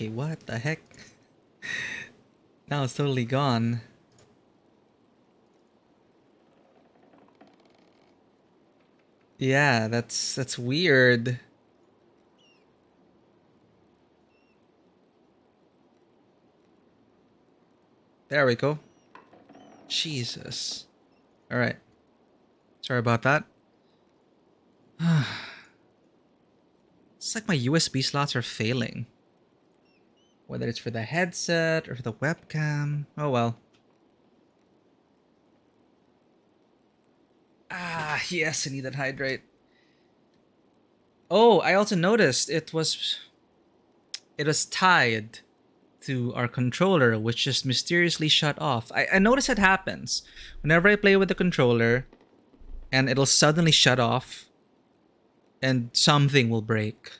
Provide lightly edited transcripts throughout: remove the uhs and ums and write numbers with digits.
Okay, what the heck? Now it's totally gone. Yeah, that's weird. There we go. Jesus. All right. Sorry about that. It's like my USB slots are failing. Whether it's for the headset or for the webcam. Oh well. Ah, yes, I need that hydrate. Oh, I also noticed it was tied to our controller, which just mysteriously shut off. I notice it happens whenever I play with the controller, and it'll suddenly shut off, and something will break.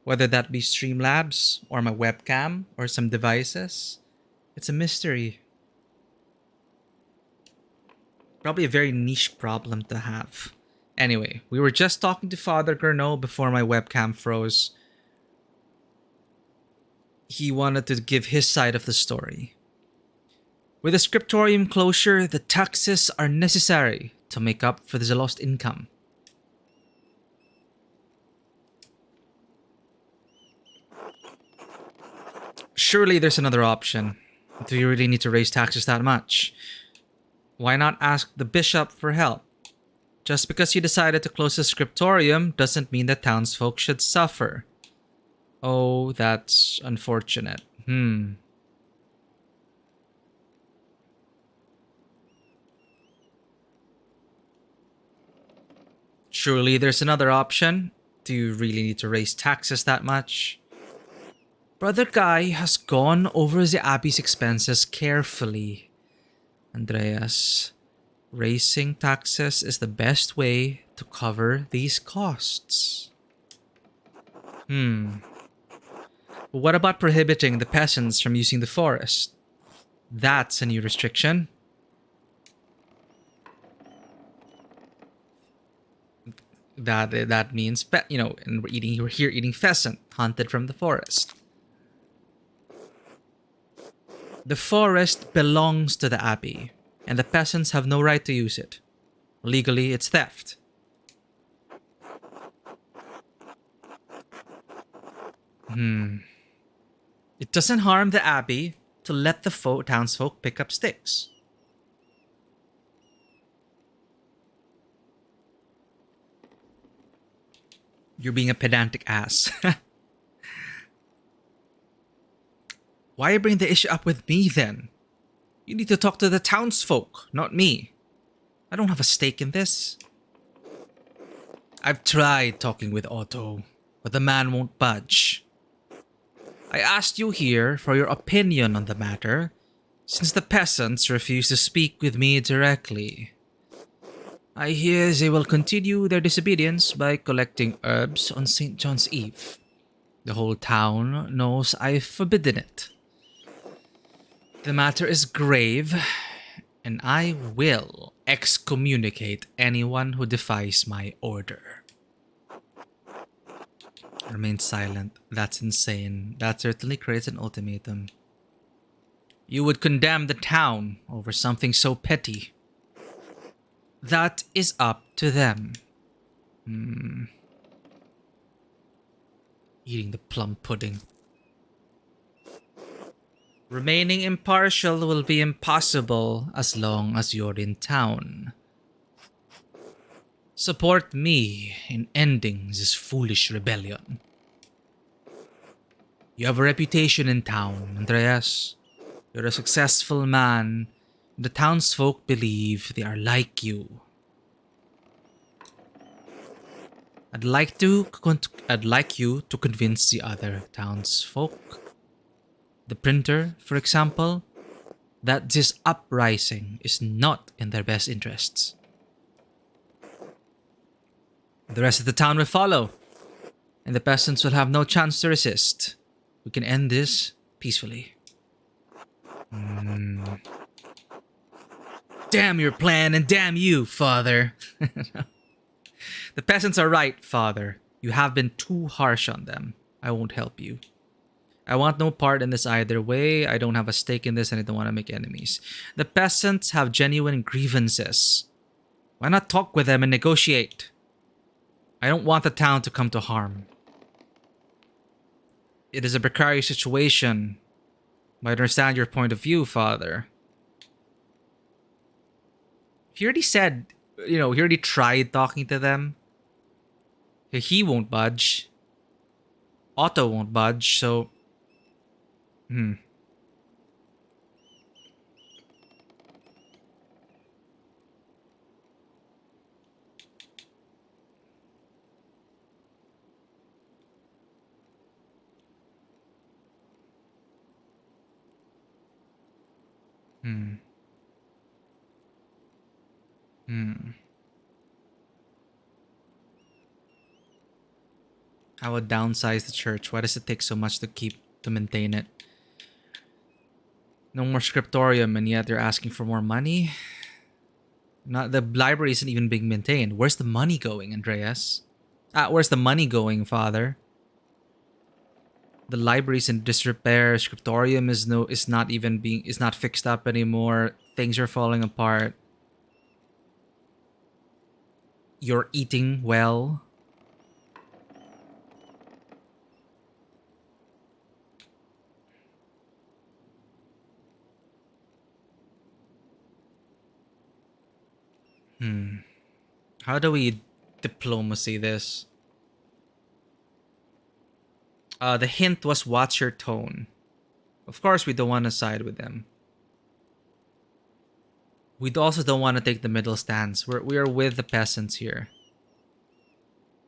Whether that be Streamlabs or my webcam or some devices, it's a mystery. Probably a very niche problem to have. Anyway, we were just talking to Father Gurnot before my webcam froze. He wanted to give his side of the story. With the scriptorium closure, the taxes are necessary to make up for the lost income. Surely there's another option. Do you really need to raise taxes that much? Why not ask the bishop for help? Just because you decided to close the scriptorium doesn't mean that townsfolk should suffer. Oh, that's unfortunate. Surely there's another option. Do you really need to raise taxes that much? Brother Guy has gone over the Abbey's expenses carefully. Andreas, raising taxes is the best way to cover these costs. But what about prohibiting the peasants from using the forest? That's a new restriction. That means and we're here eating pheasant hunted from the forest. The forest belongs to the abbey, and the peasants have no right to use it. Legally, it's theft. It doesn't harm the abbey to let the townsfolk pick up sticks. You're being a pedantic ass. Why bring the issue up with me then? You need to talk to the townsfolk, not me. I don't have a stake in this. I've tried talking with Otto, but the man won't budge. I asked you here for your opinion on the matter, since the peasants refuse to speak with me directly. I hear they will continue their disobedience by collecting herbs on St. John's Eve. The whole town knows I've forbidden it. The matter is grave, and I will excommunicate anyone who defies my order. Remain silent. That's insane. That certainly creates an ultimatum. You would condemn the town over something so petty. That is up to them. Eating the plum pudding. Remaining impartial will be impossible as long as you're in town. Support me in ending this foolish rebellion. You have a reputation in town, Andreas. You're a successful man. The townsfolk believe they are like you. I'd like you to convince the other townsfolk, the printer, for example, that this uprising is not in their best interests. The rest of the town will follow, and the peasants will have no chance to resist. We can end this peacefully. Damn your plan and damn you, Father. The peasants are right, Father. You have been too harsh on them. I won't help you. I want no part in this either way. I don't have a stake in this and I don't want to make enemies. The peasants have genuine grievances. Why not talk with them and negotiate? I don't want the town to come to harm. It is a precarious situation. I understand your point of view, Father. He already said, he already tried talking to them. He won't budge. Otto won't budge, so... Hmm. Hmm. Hmm. I would downsize the church. Why does it take so much to maintain it? No more scriptorium, and yet they're asking for more money? Not the library isn't even being maintained. Where's the money going, Andreas? Where's the money going, Father? The library's in disrepair. Scriptorium is not fixed up anymore. Things are falling apart. You're eating well. How do we diplomacy this? The hint was watch your tone. Of course, we don't want to side with them. We also don't want to take the middle stance. We are with the peasants here.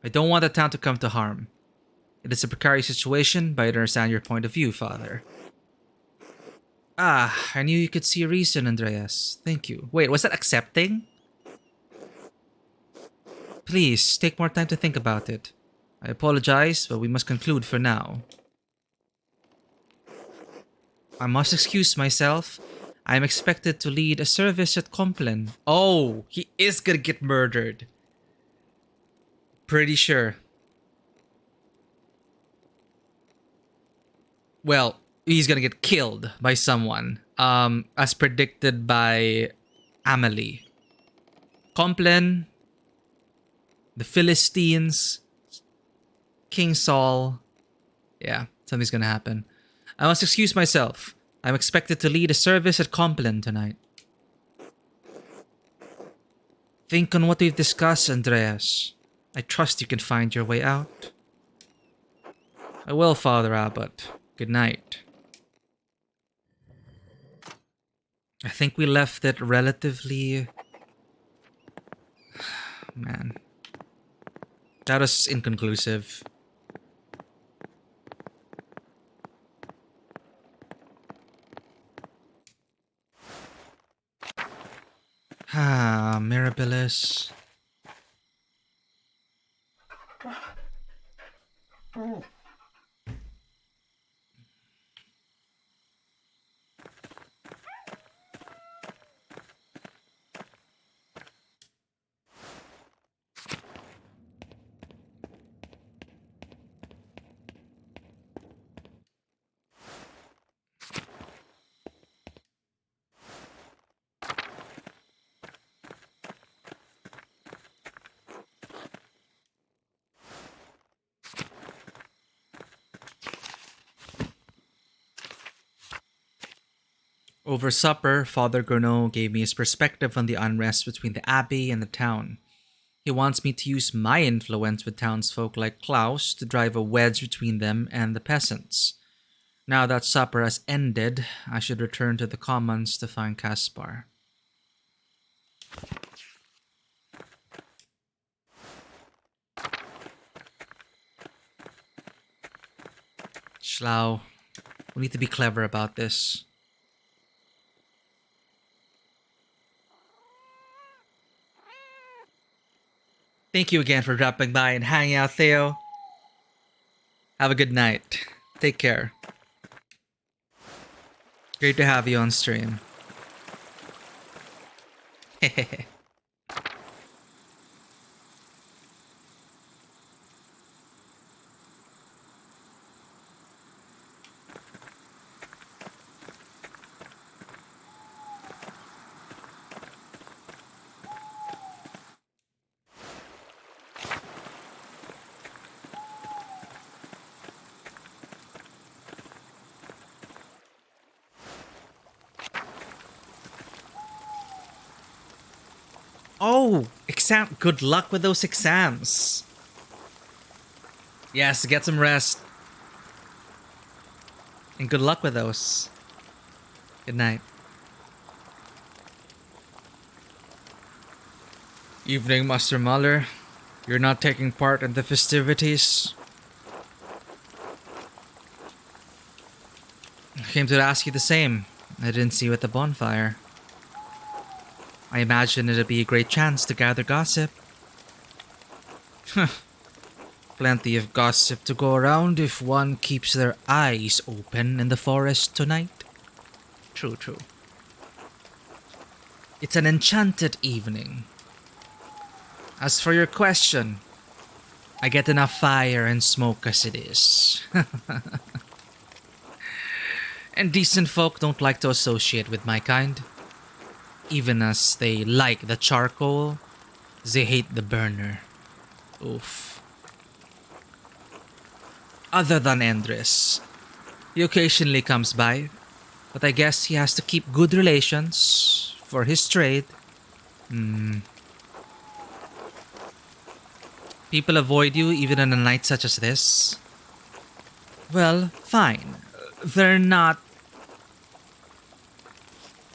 I don't want the town to come to harm. It is a precarious situation, but I understand your point of view, Father. I knew you could see reason, Andreas. Thank you. Wait, was that accepting? Please, take more time to think about it. I apologize, but we must conclude for now. I must excuse myself. I am expected to lead a service at Compline. Oh, he is gonna get murdered. Pretty sure. Well, he's gonna get killed by someone. As predicted by Amelie. Compline, the Philistines, King Saul. Yeah, something's gonna happen. I must excuse myself. I'm expected to lead a service at Compline tonight. Think on what we've discussed, Andreas. I trust you can find your way out. I will, Father Abbot. Good night. I think we left it relatively... Man. That was inconclusive. Mirabilis. Over supper, Father Gourneau gave me his perspective on the unrest between the abbey and the town. He wants me to use my influence with townsfolk like Klaus to drive a wedge between them and the peasants. Now that supper has ended, I should return to the commons to find Caspar. Schlau, we need to be clever about this. Thank you again for dropping by and hanging out, Theo. Have a good night. Take care. Great to have you on stream. Oh, exam. Good luck with those exams. Yes, get some rest. And good luck with those. Good night. Evening, Master Muller. You're not taking part in the festivities? I came to ask you the same. I didn't see you at the bonfire. I imagine it'd be a great chance to gather gossip. Plenty of gossip to go around if one keeps their eyes open in the forest tonight. True, true. It's an enchanted evening. As for your question, I get enough fire and smoke as it is. And decent folk don't like to associate with my kind. Even as they like the charcoal, they hate the burner. Oof. Other than Endres, he occasionally comes by, but I guess he has to keep good relations for his trade. People avoid you even on a night such as this. Well, fine. They're not...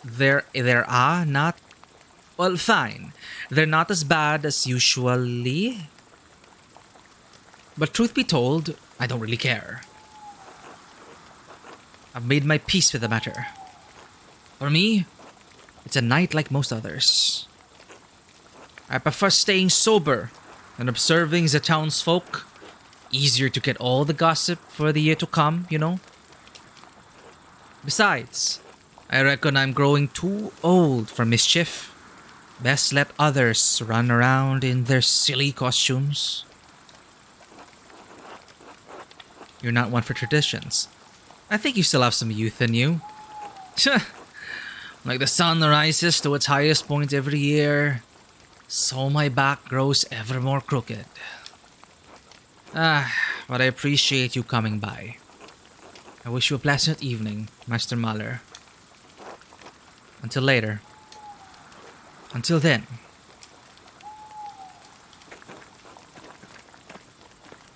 There are not... Well, fine. They're not as bad as usually. But truth be told, I don't really care. I've made my peace with the matter. For me, it's a night like most others. I prefer staying sober and observing the townsfolk. Easier to get all the gossip for the year to come, you know? Besides, I reckon I'm growing too old for mischief. Best let others run around in their silly costumes. You're not one for traditions. I think you still have some youth in you. Like the sun rises to its highest point every year, so my back grows ever more crooked. But I appreciate you coming by. I wish you a pleasant evening, Master Muller. Until later. Until then.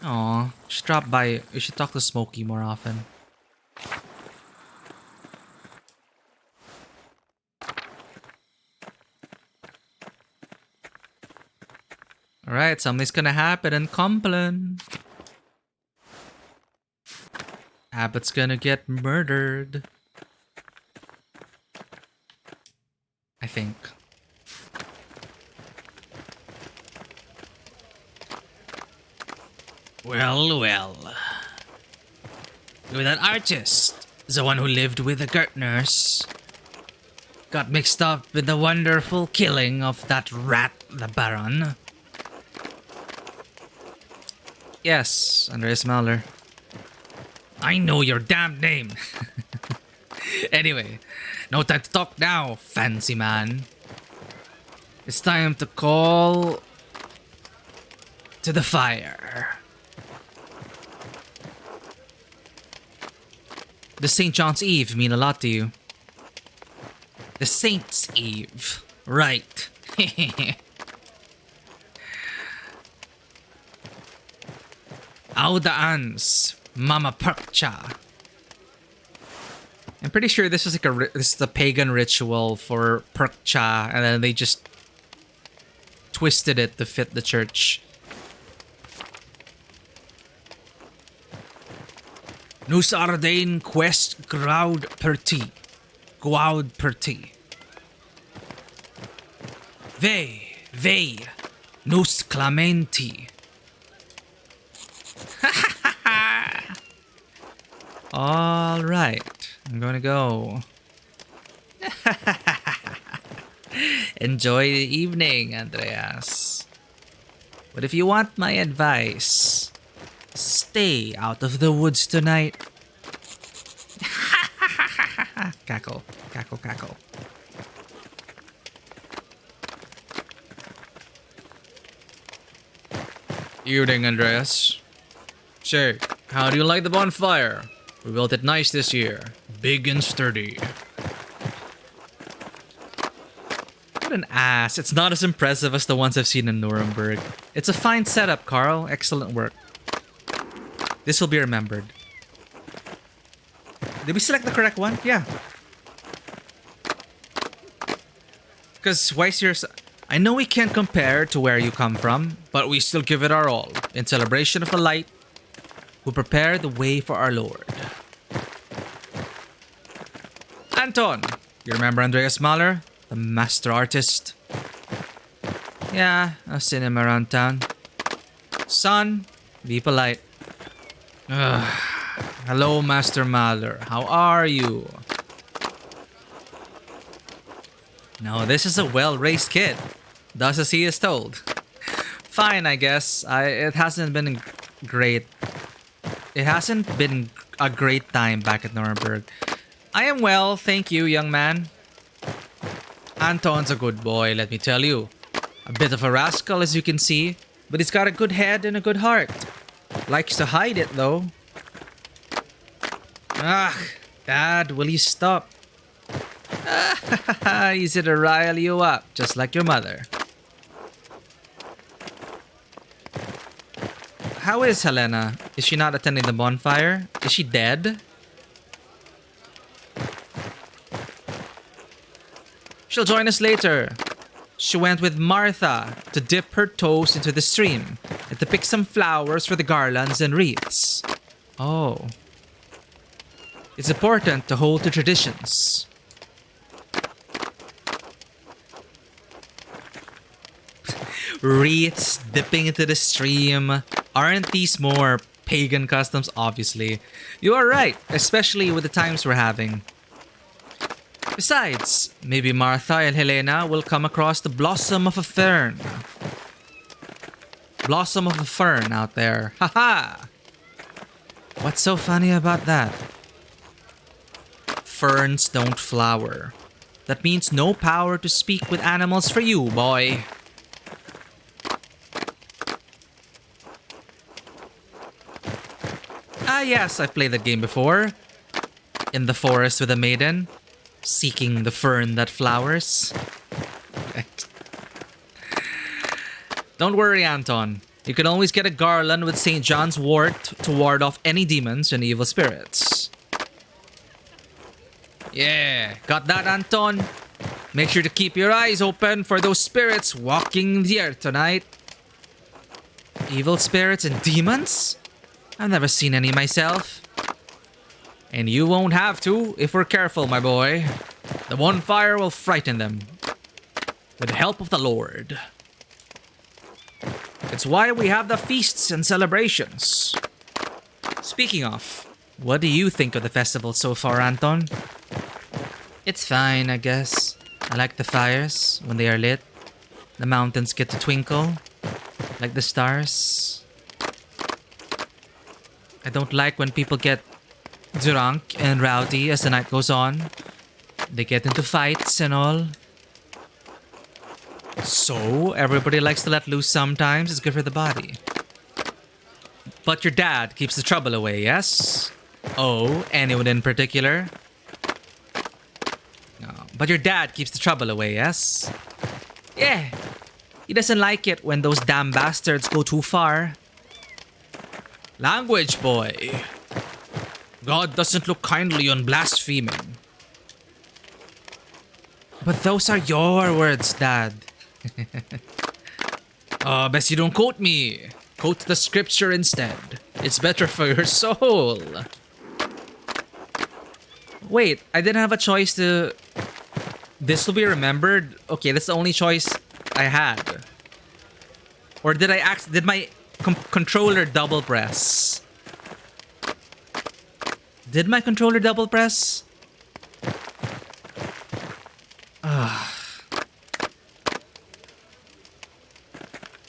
Aw, you should drop by. You should talk to Smokey more often. Alright, something's gonna happen in Compline. Abbott's gonna get murdered. I think. Well, well. You're that artist. The one who lived with the Gertners. Got mixed up with the wonderful killing of that rat, the Baron. Yes, Andreas Mahler. I know your damn name. Anyway, no time to talk now, fancy man. It's time to call to the fire. The St. John's Eve mean a lot to you. The Saint's Eve. Right. Audaans, Mama Perkcha. I'm pretty sure this is like this is a pagan ritual for Perkcha, and then they just twisted it to fit the church. Nus Ardain quest Graud Perti. Gwaud Perti. Ve, Nus Clementi. All right, I'm gonna go. Enjoy the evening, Andreas. But if you want my advice, stay out of the woods tonight. Cackle, cackle, cackle. Evening, Andreas. Say, how do you like the bonfire? We built it nice this year. Big and sturdy. What an ass. It's not as impressive as the ones I've seen in Nuremberg. It's a fine setup, Carl. Excellent work. This will be remembered. Did we select the correct one? Yeah. Because I know we can't compare to where you come from, but we still give it our all in celebration of the light who prepared the way for our Lord. Anton, you remember Andreas Mahler, the master artist? Yeah, I've seen him around town. Son, be polite. Ugh. Hello, Master Mahler. How are you? No, this is a well-raised kid. Does as he is told. Fine, I guess. It hasn't been great. It hasn't been a great time back at Nuremberg. I am well, thank you, young man. Anton's a good boy, let me tell you. A bit of a rascal, as you can see, but he's got a good head and a good heart. Likes to hide it, though. Ah, Dad, will you stop? Easy to rile you up, just like your mother. How is Helena? Is she not attending the bonfire? Is she dead? She'll join us later. She went with Martha to dip her toes into the stream and to pick some flowers for the garlands and wreaths. Oh. It's important to hold to traditions. Wreaths dipping into the stream. Aren't these more pagan customs? Obviously. You are right, especially with the times we're having. Besides, maybe Martha and Helena will come across the blossom of a fern. Blossom of a fern out there. Haha! What's so funny about that? Ferns don't flower. That means no power to speak with animals for you, boy. Ah yes, I've played that game before. In the forest with a maiden, seeking the fern that flowers. Don't worry, Anton. You can always get a garland with St. John's wort to ward off any demons and evil spirits. Yeah, got that, Anton? Make sure to keep your eyes open for those spirits walking the earth tonight. Evil spirits and demons? I've never seen any myself. And you won't have to if we're careful, my boy. The bonfire will frighten them. With the help of the Lord. It's why we have the feasts and celebrations. Speaking of, what do you think of the festival so far, Anton? It's fine, I guess. I like the fires when they are lit. The mountains get to twinkle like the stars. I don't like when people get drunk and rowdy as the night goes on. They get into fights and all. So, everybody likes to let loose sometimes. It's good for the body. But your dad keeps the trouble away, yes? Oh, anyone in particular? No. But your dad keeps the trouble away, yes? Yeah. He doesn't like it when those damn bastards go too far. Language, boy. God doesn't look kindly on blaspheming. But those are your words, Dad. Oh, best you don't quote me. Quote the scripture instead. It's better for your soul. Wait, I didn't have a choice to... This will be remembered? Okay, that's the only choice I had. Or did did my controller double press? Did my controller double press?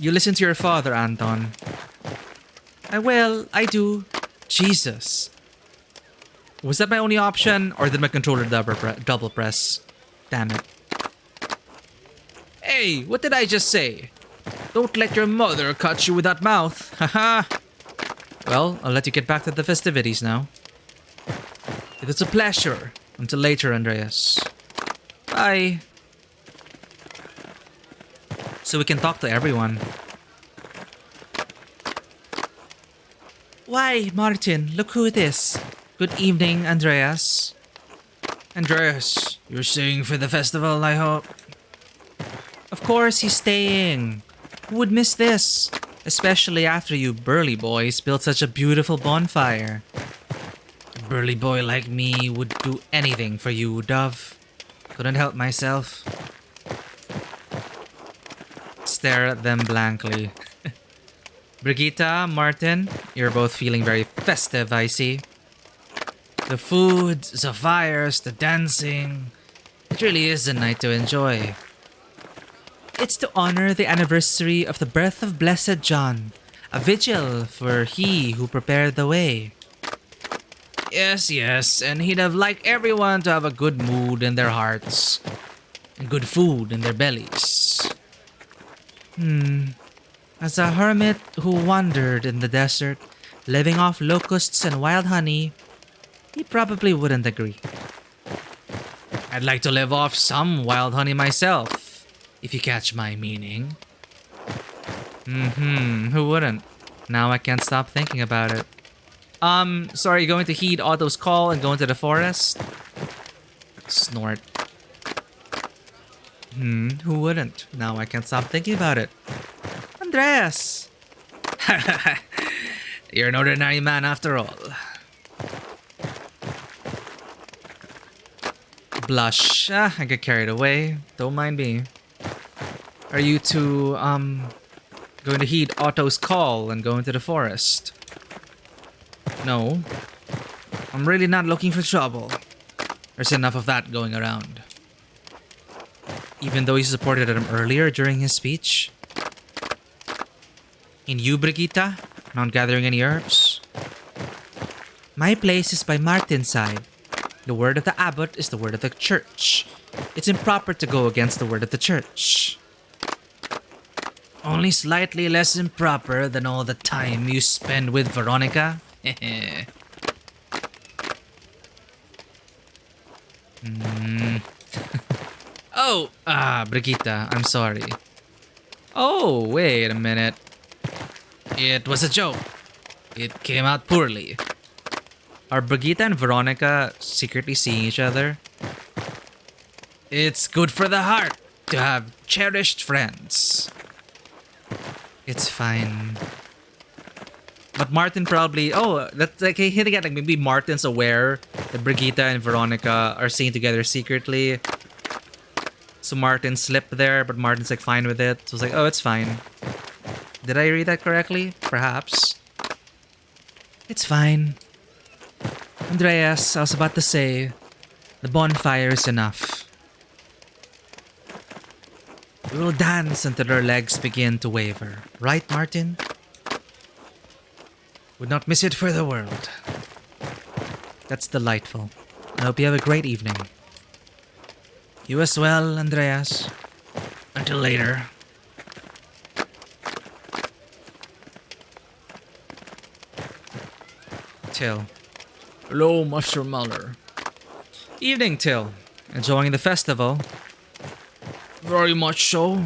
You listen to your father, Anton. I do. Jesus. Was that my only option, or did my controller double press? Damn it. Hey, what did I just say? Don't let your mother cut you with that mouth. Haha. Well, I'll let you get back to the festivities now. It was a pleasure. Until later, Andreas. Bye. so we can talk to everyone. Why, Martin, look who it is. Good evening, Andreas. Andreas, you're staying for the festival, I hope? Of course he's staying. Who would miss this? Especially after you burly boys built such a beautiful bonfire. A burly boy like me would do anything for you, Dove. Couldn't help myself. Stare at them blankly. Brigitta, Martin, you're both feeling very festive, I see. The food, the fires, the dancing. It really is a night to enjoy. It's to honor the anniversary of the birth of Blessed John, a vigil for he who prepared the way. Yes, and he'd have liked everyone to have a good mood in their hearts, and good food in their bellies. As a hermit who wandered in the desert, living off locusts and wild honey, he probably wouldn't agree. I'd like to live off some wild honey myself, if you catch my meaning. Who wouldn't? Now I can't stop thinking about it. Sorry, going to heed Otto's call and go into the forest? Snort. Who wouldn't? Now I can't stop thinking about it. Andreas! You're an ordinary man after all. Blush. I get carried away. Don't mind me. Are you two, going to heed Otto's call and go into the forest? No. I'm really not looking for trouble. There's enough of that going around. Even though he supported him earlier during his speech. And you, Brigitta? Not gathering any herbs? My place is by Martin's side. The word of the abbot is the word of the church. It's improper to go against the word of the church. Only slightly less improper than all the time you spend with Veronica? Oh, Brigitta, I'm sorry. Oh, wait a minute. It was a joke. It came out poorly. Are Brigitta and Veronica secretly seeing each other? It's good for the heart to have cherished friends. It's fine. But Martin probably... Oh, that's like hitting at like maybe Martin's aware that Brigitta and Veronica are seeing together secretly. So Martin slipped there, but Martin's like fine with it. So it's like, oh, it's fine. Did I read that correctly? Perhaps. It's fine. Andreas, I was about to say, the bonfire is enough. We will dance until our legs begin to waver. Right, Martin? Would not miss it for the world. That's delightful. I hope you have a great evening. You as well, Andreas. Until later. Till. Hello, Master Muller. Evening, Till. Enjoying the festival? Very much so.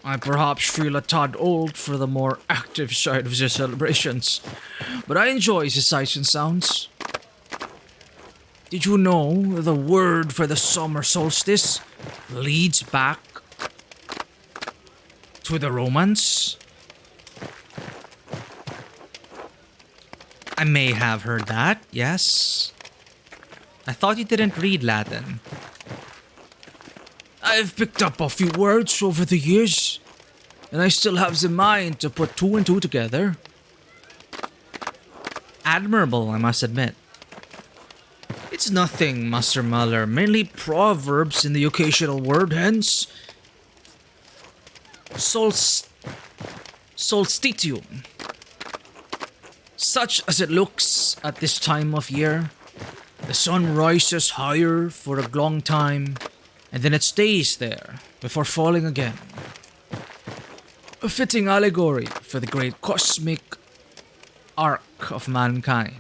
I perhaps feel a tad old for the more active side of the celebrations, but I enjoy the sights and sounds. Did you know the word for the summer solstice leads back to the Romans? I may have heard that, yes. I thought you didn't read Latin. I've picked up a few words over the years, and I still have the mind to put two and two together. Admirable, I must admit. It's nothing, Master Muller, mainly proverbs in the occasional word, hence... Solstitium. Such as it looks at this time of year, the sun rises higher for a long time, and then it stays there before falling again. A fitting allegory for the great cosmic arc of mankind.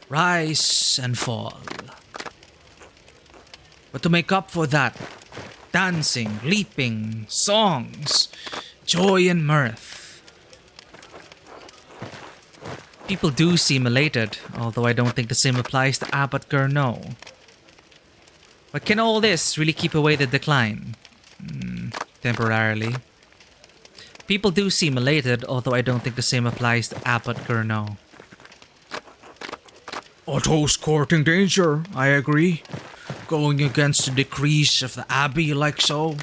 Rise and fall. But to make up for that, dancing, leaping, songs, joy and mirth. People do seem elated, although I don't think the same applies to Abbot Gurno. But can all this really keep away the decline? Temporarily. People do seem elated, although I don't think the same applies to Abbot Gurno. Otto's courting danger, I agree. Going against the decrees of the abbey like so.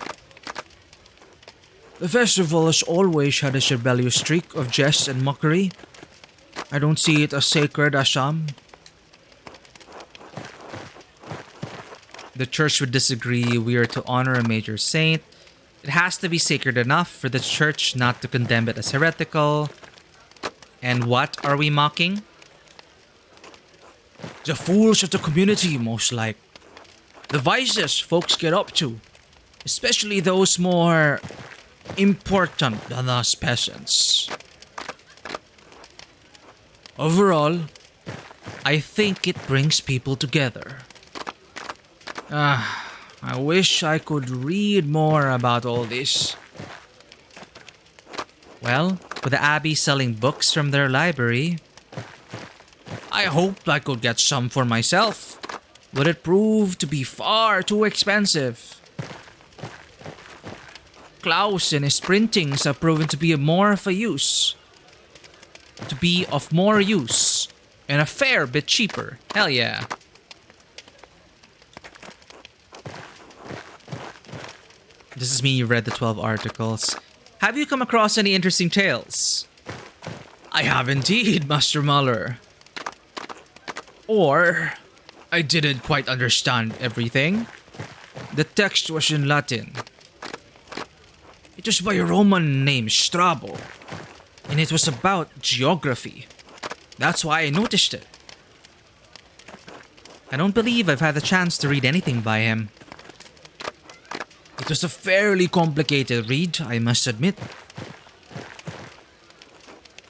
The festival has always had a rebellious streak of jest and mockery. I don't see it as sacred as some. The church would disagree. We are to honor a major saint. It has to be sacred enough for the church not to condemn it as heretical. And what are we mocking? The fools of the community, most like. The vices folks get up to. Especially those more important than us peasants. Overall, I think it brings people together. I wish I could read more about all this. Well, with the abbey selling books from their library, I hoped I could get some for myself, but it proved to be far too expensive. Klaus and his printings have proven to be of more use, and a fair bit cheaper. Hell yeah. This is me, you read the 12 articles. Have you come across any interesting tales? I have indeed, Master Muller. Or, I didn't quite understand everything. The text was in Latin. It was by a Roman named Strabo, and it was about geography. That's why I noticed it. I don't believe I've had the chance to read anything by him. It was a fairly complicated read, I must admit.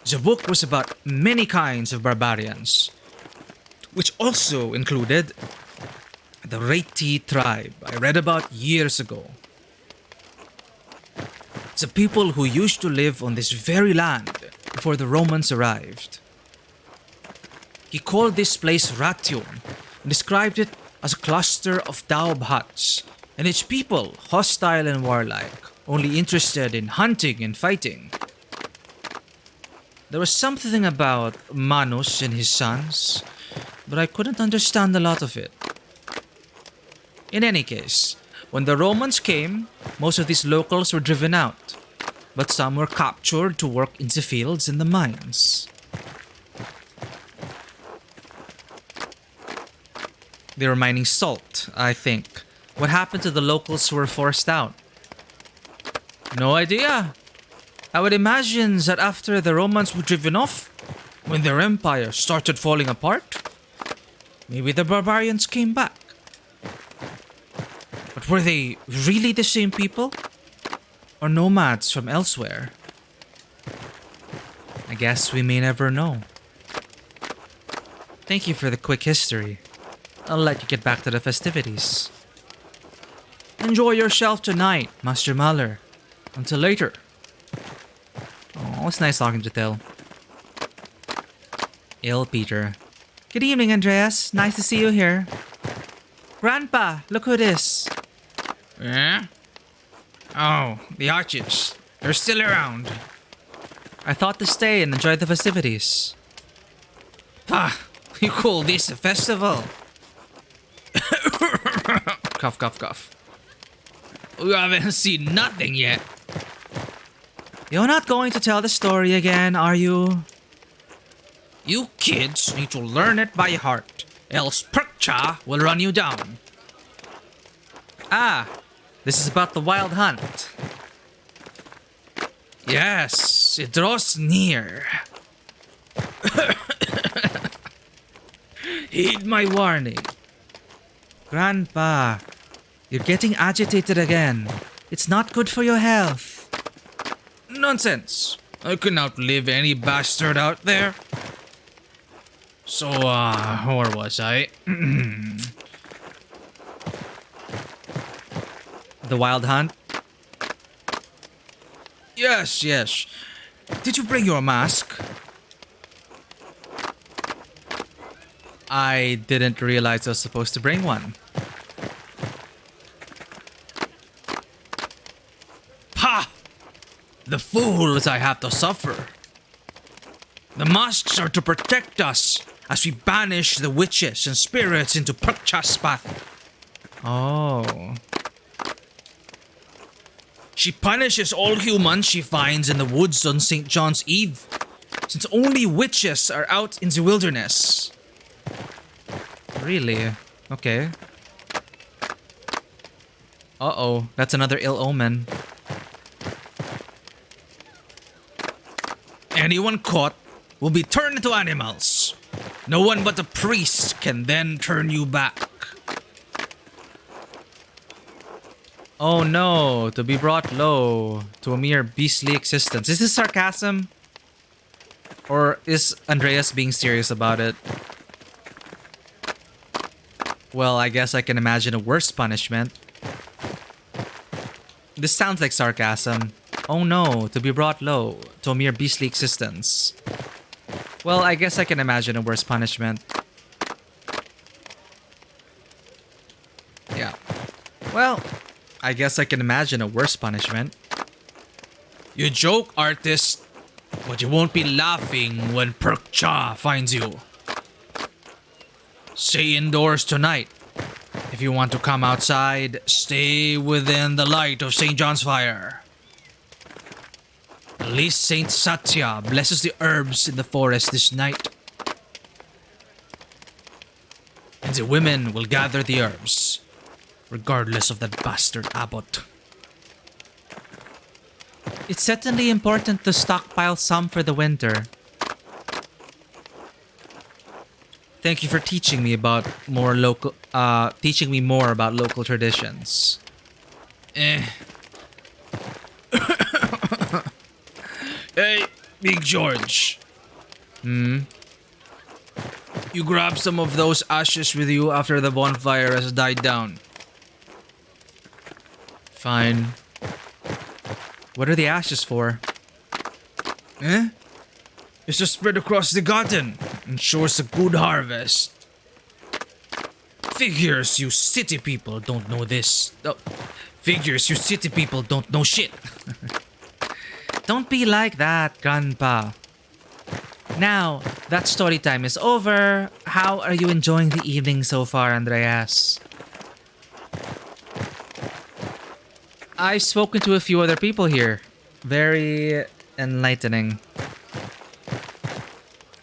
The book was about many kinds of barbarians, which also included the Reti tribe I read about years ago. The people who used to live on this very land before the Romans arrived. He called this place Ration and described it as a cluster of daub huts, and its people hostile and warlike, only interested in hunting and fighting. There was something about Manus and his sons, but I couldn't understand a lot of it. In any case, when the Romans came, most of these locals were driven out, but some were captured to work in the fields and the mines. They were mining salt, I think. What happened to the locals who were forced out? No idea. I would imagine that after the Romans were driven off, when their empire started falling apart, maybe the barbarians came back. But were they really the same people? Or nomads from elsewhere? I guess we may never know. Thank you for the quick history. I'll let you get back to the festivities. Enjoy yourself tonight, Master Muller. Until later. Oh, it's nice talking to Till. Il Peter. Good evening, Andreas. Nice to see you here. Grandpa, look who it is. Eh? Oh, the Arches. They're still around. I thought to stay and enjoy the festivities. Ah, you call this a festival? Cough, cough, cough. We haven't seen nothing yet. You're not going to tell the story again, are you? You kids need to learn it by heart, else Perkcha will run you down. Ah, this is about the wild hunt. Yes, it draws near. Heed my warning. Grandpa, you're getting agitated again. It's not good for your health. Nonsense. I can outlive any bastard out there. So, where was I? The Wild Hunt? Yes, yes. Did you bring your mask? I didn't realize I was supposed to bring one. Ha! The fools I have to suffer. The masks are to protect us as we banish the witches and spirits into Perkcha's path. Oh. She punishes all humans she finds in the woods on St. John's Eve, since only witches are out in the wilderness. Really? Okay. Uh-oh, that's another ill omen. Anyone caught will be turned into animals. No one but a priest can then turn you back. Oh no, to be brought low to a mere beastly existence. Is this sarcasm? Or is Andreas being serious about it? Well, I guess I can imagine a worse punishment. This sounds like sarcasm. Oh no, to be brought low to a mere beastly existence. Well, I guess I can imagine a worse punishment. Yeah. Well, I guess I can imagine a worse punishment. You joke, artist, but you won't be laughing when Perkcha finds you. Stay indoors tonight. If you want to come outside, stay within the light of St. John's fire. At least Saint Satya blesses the herbs in the forest this night. And the women will gather the herbs, regardless of that bastard abbot. It's certainly important to stockpile some for the winter. Thank you for teaching me about more local traditions. Hey, Big George. You grab some of those ashes with you after the bonfire has died down. Fine. What are the ashes for? It's to spread across the garden. Ensures a good harvest. Figures you city people don't know this. Figures you city people don't know shit. Don't be like that, Grandpa. Now, that story time is over. How are you enjoying the evening so far, Andreas? I've spoken to a few other people here. Very enlightening.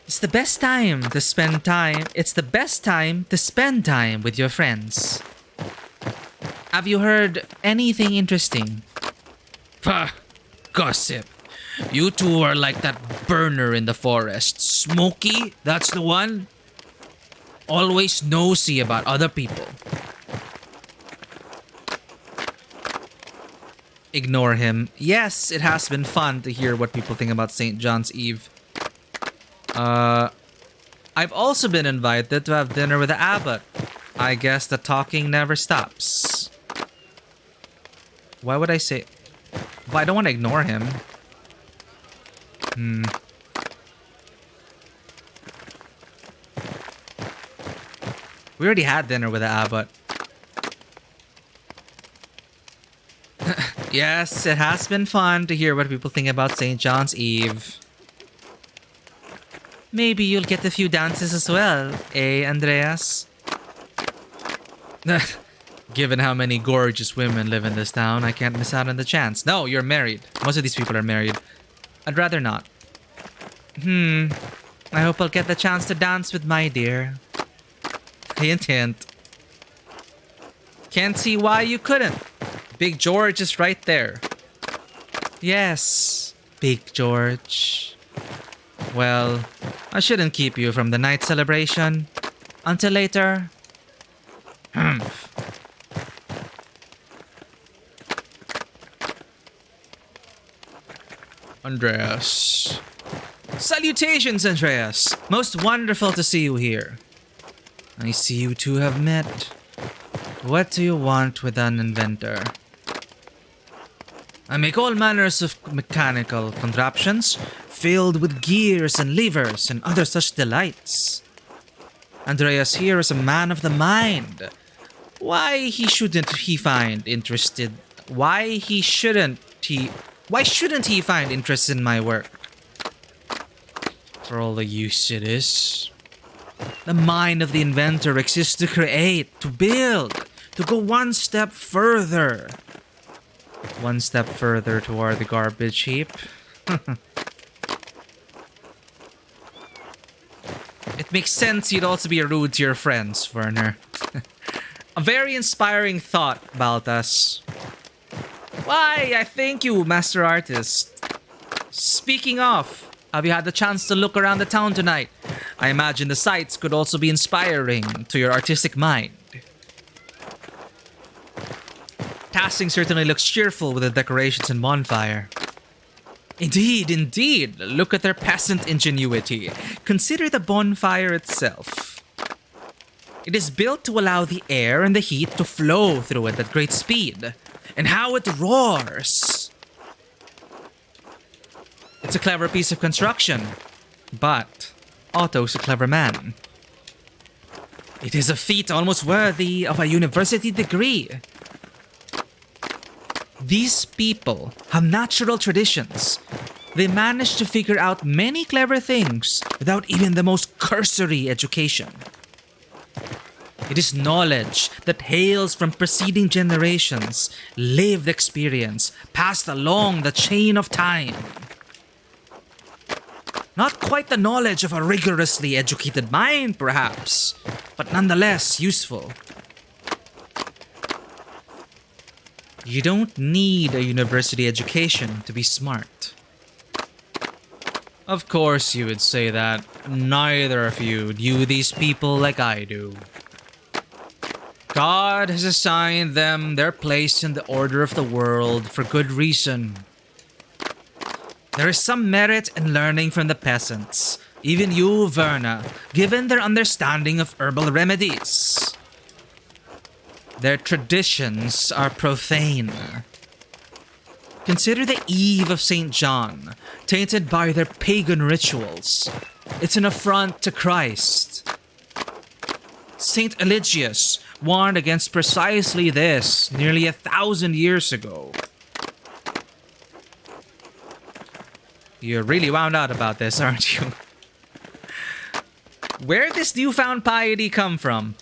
It's the best time to spend time. It's the best time to spend time with your friends. Have you heard anything interesting? Pah, gossip. You two are like that burner in the forest. Smokey, that's the one. Always nosy about other people. Ignore him. Yes, it has been fun to hear what people think about St. John's Eve. I've also been invited to have dinner with the abbot. I guess the talking never stops. Why would I say... Well, I don't want to ignore him. We already had dinner with the abbot. Yes, it has been fun to hear what people think about St. John's Eve. Maybe you'll get a few dances as well, eh, Andreas? Given how many gorgeous women live in this town, I can't miss out on the chance. No, you're married. Most of these people are married. I'd rather not. I hope I'll get the chance to dance with my dear. Hint, hint. Can't see why you couldn't. Big George is right there. Yes, Big George. Well, I shouldn't keep you from the night celebration. Until later. Andreas. Salutations, Andreas. Most wonderful to see you here. I see you two have met. What do you want with an inventor? I make all manners of mechanical contraptions filled with gears and levers and other such delights. Andreas here is a man of the mind. Why shouldn't he find interest in my work? For all the use it is. The mind of the inventor exists to create, to build, to go one step further. One step further toward the garbage heap. It makes sense you'd also be rude to your friends, Werner. A very inspiring thought about us. Why, I thank you, Master Artist. Speaking of, have you had the chance to look around the town tonight? I imagine the sights could also be inspiring to your artistic mind. Tasting certainly looks cheerful with the decorations and bonfire. Indeed. Look at their peasant ingenuity. Consider the bonfire itself. It is built to allow the air and the heat to flow through it at great speed. And how it roars! It's a clever piece of construction. But Otto's a clever man. It is a feat almost worthy of a university degree. These people have natural traditions. They manage to figure out many clever things without even the most cursory education. It is knowledge that hails from preceding generations, lived experience, passed along the chain of time. Not quite the knowledge of a rigorously educated mind, perhaps, but nonetheless useful. You don't need a university education to be smart. Of course you would say that. Neither of you view these people like I do. God has assigned them their place in the order of the world for good reason. There is some merit in learning from the peasants, even you, Verna, given their understanding of herbal remedies. Their traditions are profane. Consider the Eve of St. John, tainted by their pagan rituals. It's an affront to Christ. St. Eligius warned against precisely this nearly 1,000 years ago. You're really wound out about this, aren't you? Where did this newfound piety come from?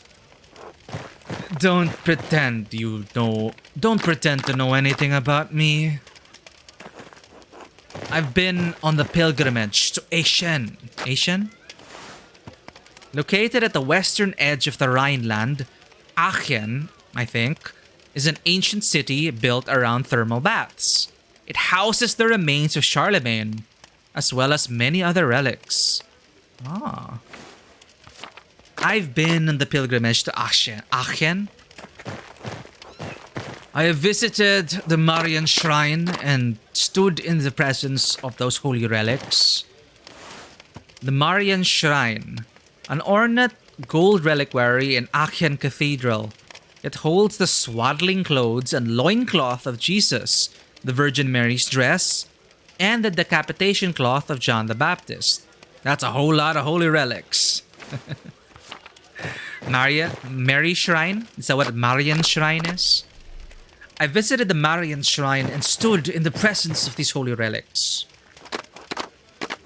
Don't pretend to know anything about me. I've been on the pilgrimage to Aachen. Aachen? Located at the western edge of the Rhineland, Aachen, I think, is an ancient city built around thermal baths. It houses the remains of Charlemagne, as well as many other relics. Ah. I've been on the pilgrimage to Aachen. I have visited the Marian Shrine and stood in the presence of those holy relics. The Marian Shrine, an ornate gold reliquary in Aachen Cathedral. It holds the swaddling clothes and loincloth of Jesus, the Virgin Mary's dress, and the decapitation cloth of John the Baptist. That's a whole lot of holy relics. Mary Shrine? Is that what Marian Shrine is? I visited the Marian Shrine and stood in the presence of these holy relics.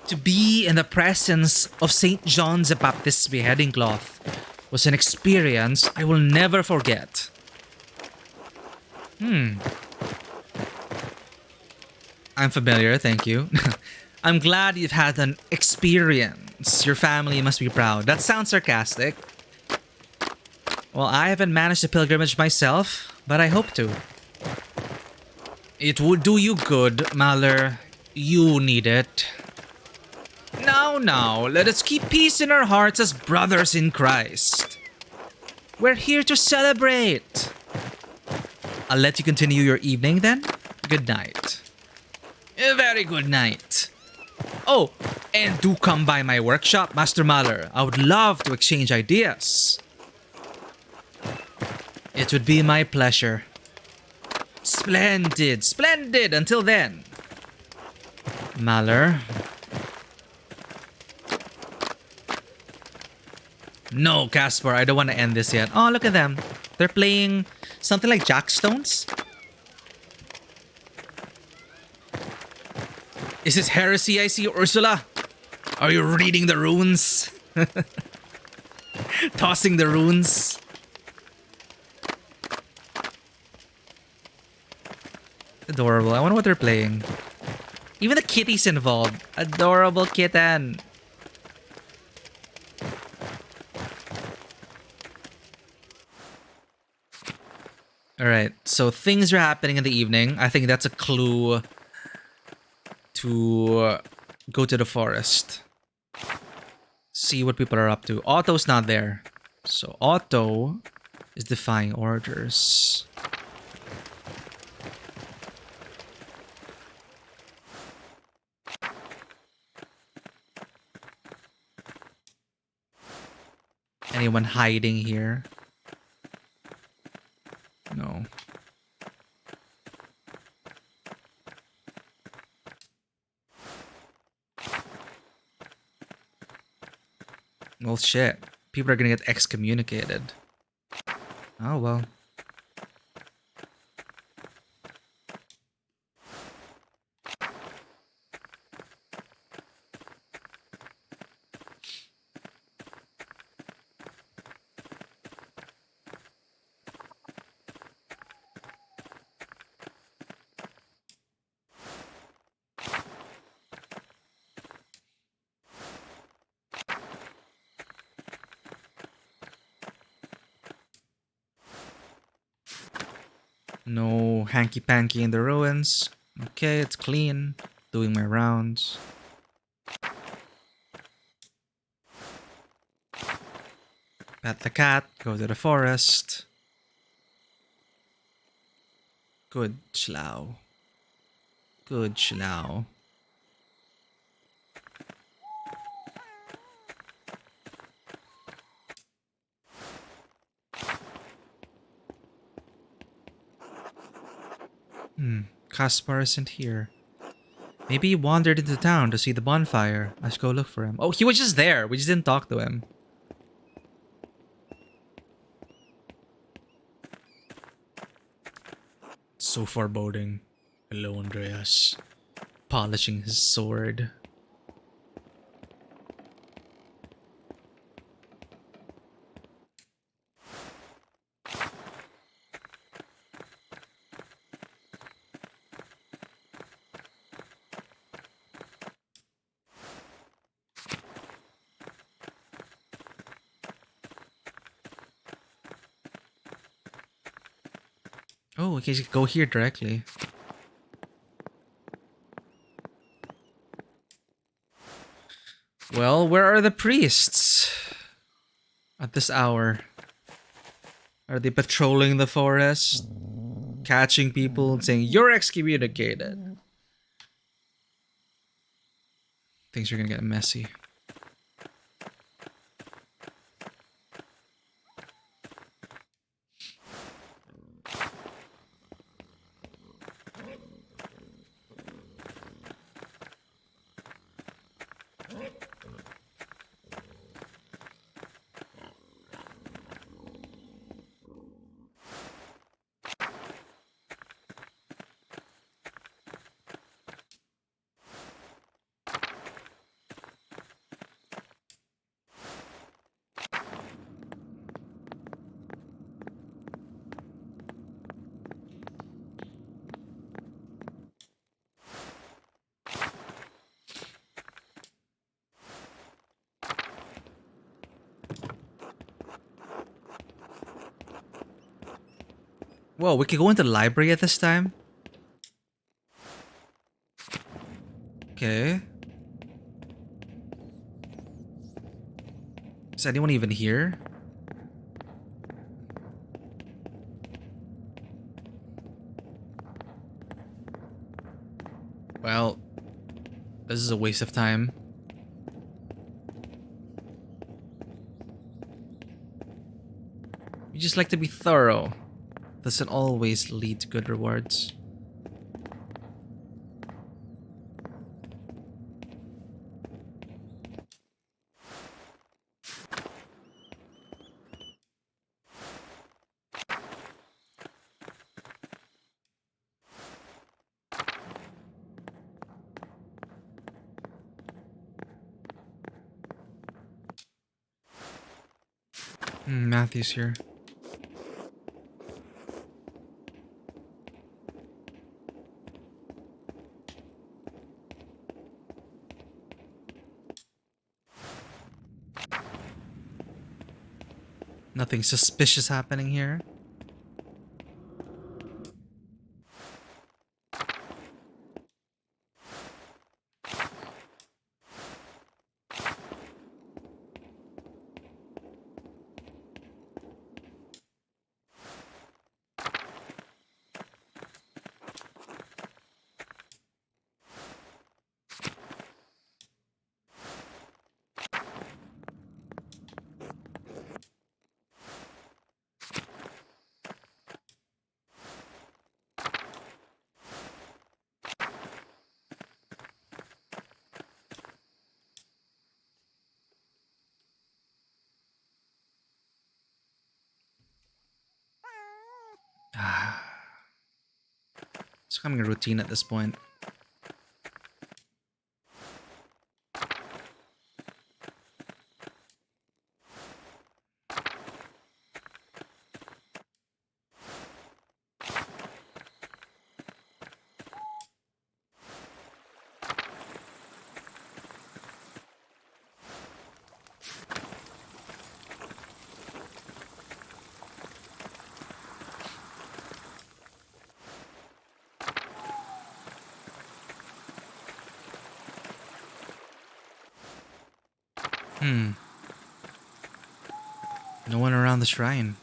To be in the presence of St. John the Baptist's beheading cloth was an experience I will never forget. I'm familiar, thank you. I'm glad you've had an experience. Your family must be proud. That sounds sarcastic. Well, I haven't managed a pilgrimage myself, but I hope to. It would do you good, Mahler. You need it. Now, let us keep peace in our hearts as brothers in Christ. We're here to celebrate. I'll let you continue your evening then. Good night. A very good night. Oh, and do come by my workshop, Master Mahler. I would love to exchange ideas. It would be my pleasure. Splendid, splendid. Until then. Maller. No, Casper, I don't want to end this yet. Oh, look at them. They're playing something like Jackstones. Is this heresy I see, Ursula? Are you reading the runes? Tossing the runes? Adorable. I wonder what they're playing. Even the kitty's involved. Adorable kitten. Alright, so things are happening in the evening. I think that's a clue to go to the forest. See what people are up to. Otto's not there. So Otto is defying orders. Anyone hiding here? No. Well, shit. People are gonna get excommunicated. Oh, well. No hanky-panky in the ruins. Okay, it's clean. Doing my rounds. Pet the cat. Go to the forest. Good Schlau. Good Schlau. Kaspar isn't here. Maybe he wandered into town to see the bonfire. I should go look for him. Oh, he was just there. We just didn't talk to him. So foreboding. Hello, Andreas. Polishing his sword. Oh, okay, you can go here directly. Well, where are the priests? At this hour. Are they patrolling the forest? Catching people and saying, you're excommunicated. Things are gonna get messy. Whoa, we could go into the library at this time? Okay. Is anyone even here? Well, this is a waste of time. You just like to be thorough. Doesn't always lead to good rewards. Matthew's here. Nothing suspicious happening here. It's becoming a routine at this point. No one around the shrine.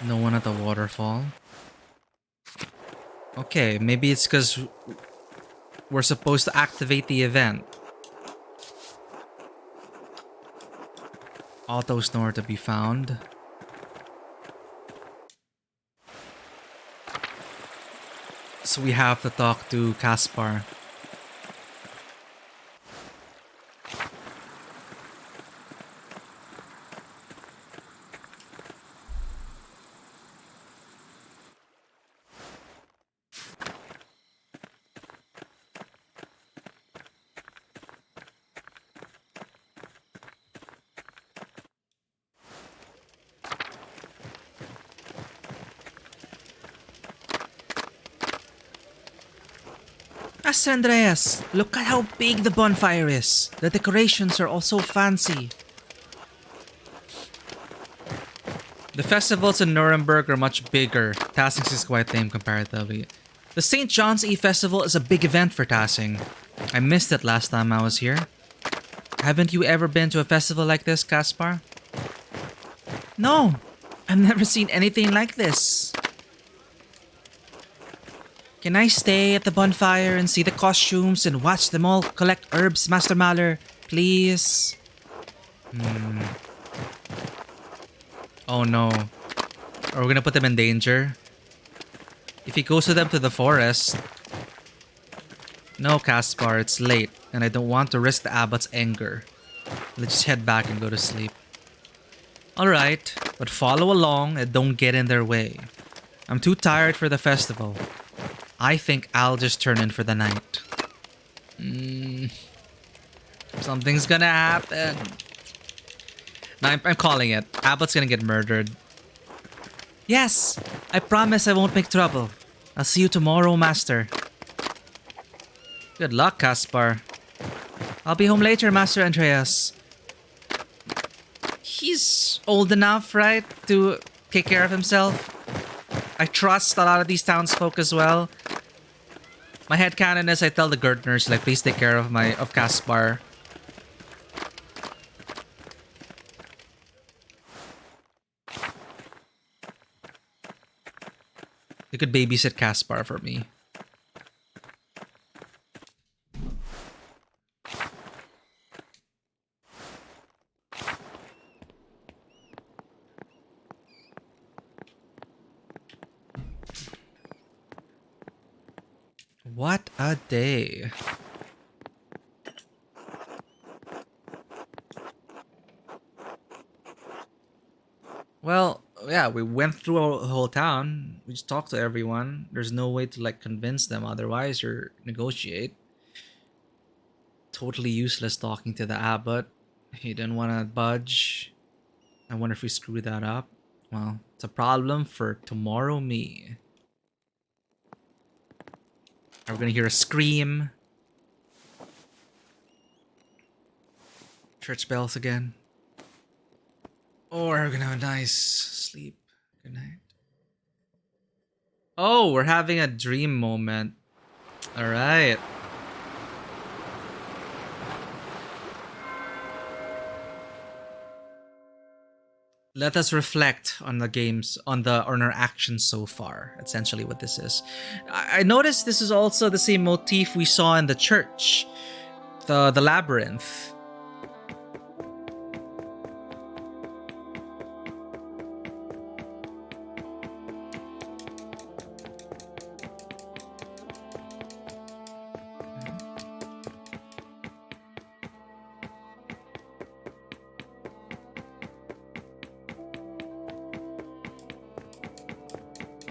No one at the waterfall. Okay, maybe it's because we're supposed to activate the event. Otto's nowhere to be found. So we have to talk to Kaspar. Master Andreas, look at how big the bonfire is. The decorations are all so fancy. The festivals in Nuremberg are much bigger. Tassing's is quite lame comparatively. The St. John's Eve Festival is a big event for Tassing. I missed it last time I was here. Haven't you ever been to a festival like this, Kaspar? No, I've never seen anything like this. Can I stay at the bonfire and see the costumes and watch them all collect herbs, Master Mahler? Please? Oh no. Are we gonna put them in danger? If he goes with them to the forest... No, Kaspar, it's late, and I don't want to risk the abbot's anger. Let's just head back and go to sleep. Alright, but follow along and don't get in their way. I'm too tired for the festival. I think I'll just turn in for the night. Something's gonna happen. No, I'm calling it. Abbott's gonna get murdered. Yes! I promise I won't make trouble. I'll see you tomorrow, Master. Good luck, Kaspar. I'll be home later, Master Andreas. He's old enough, right? To take care of himself. I trust a lot of these townsfolk as well. My headcanon is I tell the gardeners, like, please take care of Kaspar. They could babysit Kaspar for me. What a day. Well, Yeah, we went through the whole town. We just talked to everyone. There's no way to like convince them otherwise or negotiate. Totally useless talking to the abbot. He didn't want to budge. I wonder if we screwed that up. Well, it's a problem for tomorrow me. Are we gonna hear a scream? Church bells again. Or we're gonna have a nice sleep. Good night. Oh, we're having a dream moment. Alright. Let us reflect on the games, on our actions so far. Essentially, what this is. I noticed this is also the same motif we saw in the church, the labyrinth.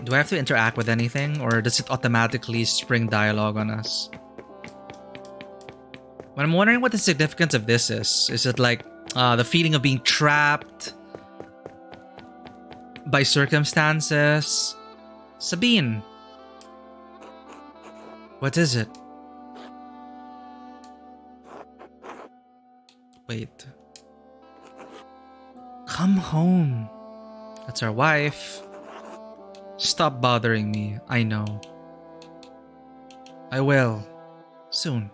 Do I have to interact with anything, or does it automatically spring dialogue on us? But I'm wondering what the significance of this is. Is it like the feeling of being trapped by circumstances? Sabine, what is it? Wait. Come home. That's our wife. Stop bothering me. I know. I will. Soon.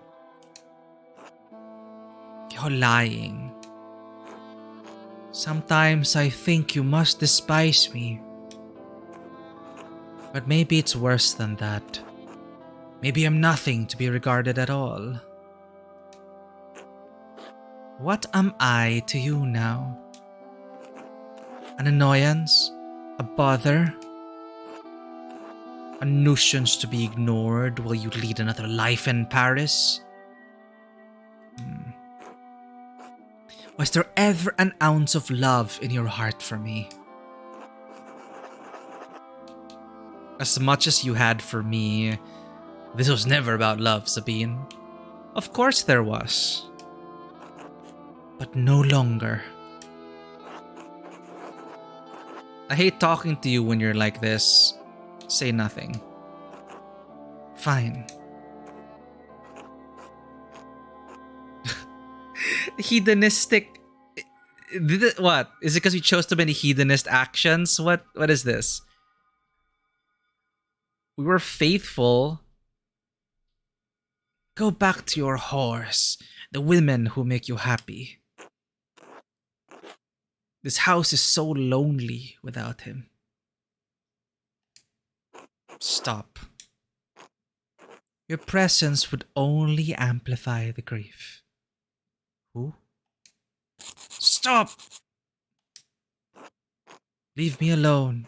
You're lying. Sometimes I think you must despise me. But maybe it's worse than that. Maybe I'm nothing to be regarded at all. What am I to you now? An annoyance? A bother? A nuisance to be ignored while you lead another life in Paris? Was there ever an ounce of love in your heart for me? As much as you had for me, this was never about love, Sabine. Of course there was. But no longer. I hate talking to you when you're like this. Say nothing. Fine. Hedonistic. What? Is it because we chose too many hedonist actions? What is this? We were faithful. Go back to your horse. The women who make you happy. This house is so lonely without him. Stop. Your presence would only amplify the grief. Who? Stop! Leave me alone.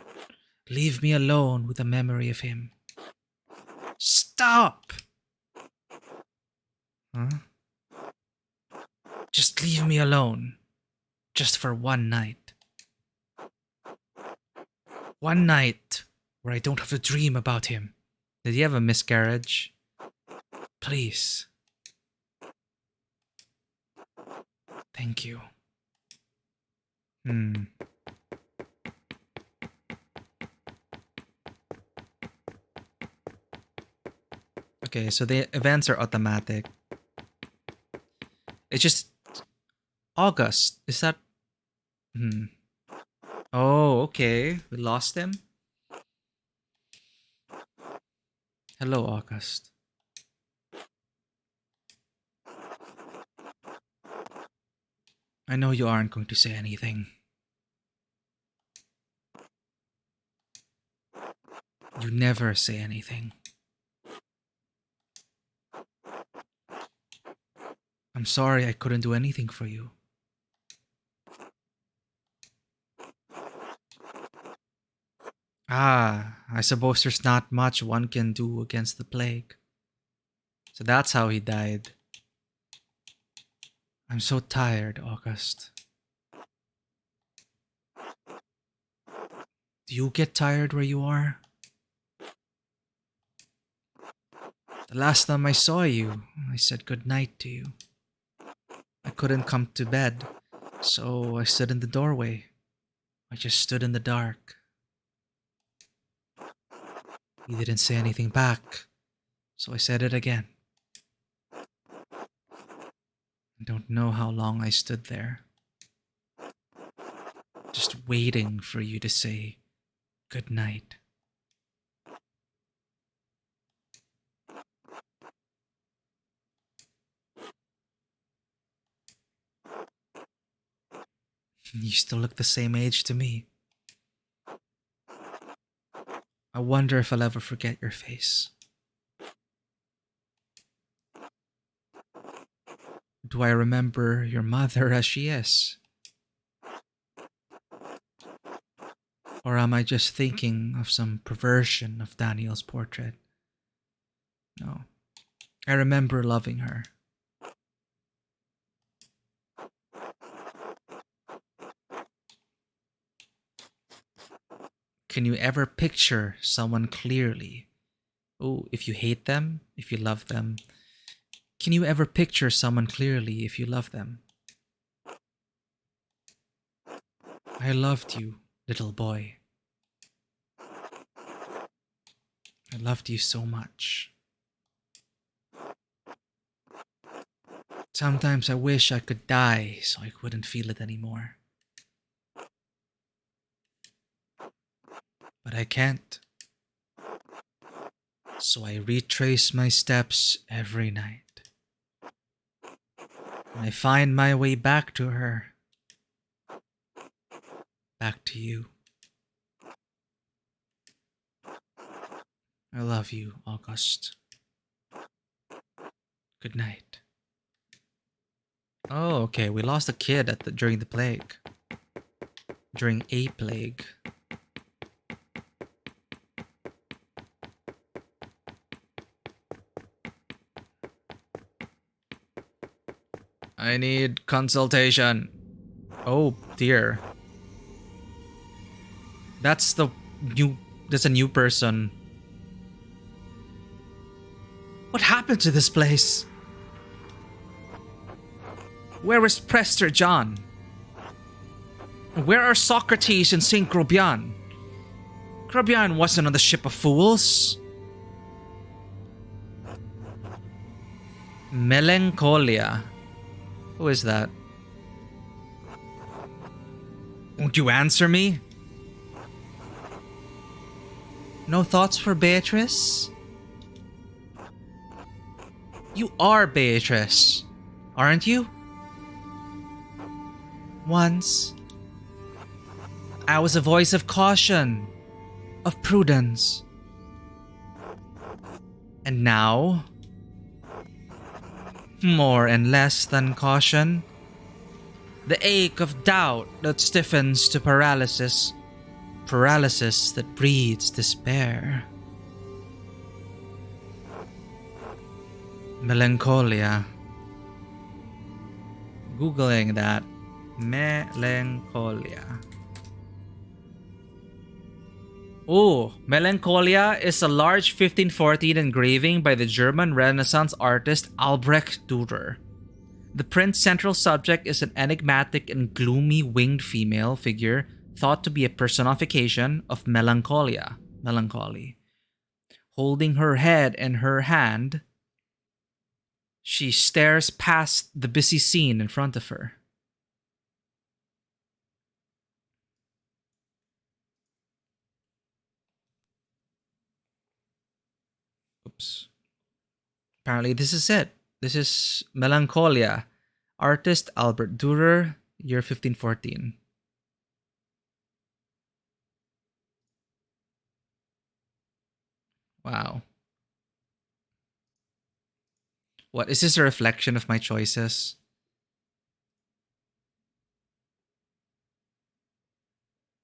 Leave me alone with the memory of him. Stop! Huh? Just leave me alone. Just for one night. One night where I don't have to dream about him. Did he have a miscarriage? Please. Thank you. Okay, so the events are automatic. It's just August. Is that... Oh, okay. We lost him. Hello, August. I know you aren't going to say anything. You never say anything. I'm sorry I couldn't do anything for you. I suppose there's not much one can do against the plague. So that's how he died. I'm so tired, August. Do you get tired where you are? The last time I saw you, I said good night to you. I couldn't come to bed, so I stood in the doorway. I just stood in the dark. You didn't say anything back, so I said it again. I don't know how long I stood there, just waiting for you to say good night. You still look the same age to me. I wonder if I'll ever forget your face. Do I remember your mother as she is? Or am I just thinking of some perversion of Daniel's portrait? No. I remember loving her. Can you ever picture someone clearly? Oh, if you hate them, if you love them. Can you ever picture someone clearly if you love them? I loved you, little boy. I loved you so much. Sometimes I wish I could die so I couldn't feel it anymore. But I can't. So I retrace my steps every night. And I find my way back to her. Back to you. I love you, August. Good night. Oh, okay. We lost a kid during the plague. During a plague. I need consultation. Oh dear. That's a new person. What happened to this place? Where is Prester John? Where are Socrates and Saint Grobian? Grobian wasn't on the ship of fools. Melancholia. Who is that? Won't you answer me? No thoughts for Beatrice? You are Beatrice, aren't you? Once, I was a voice of caution, of prudence. And now, more and less than caution. The ache of doubt that stiffens to paralysis. Paralysis that breeds despair. Melancholia. Googling that. Melancholia. Oh, Melancholia is a large 1514 engraving by the German Renaissance artist Albrecht Dürer. The print's central subject is an enigmatic and gloomy winged female figure thought to be a personification of melancholia, melancholy. Holding her head in her hand, she stares past the busy scene in front of her. Oops. Apparently this is it. This is Melancholia. Artist Albert Dürer, year 1514. Wow. What, is this a reflection of my choices?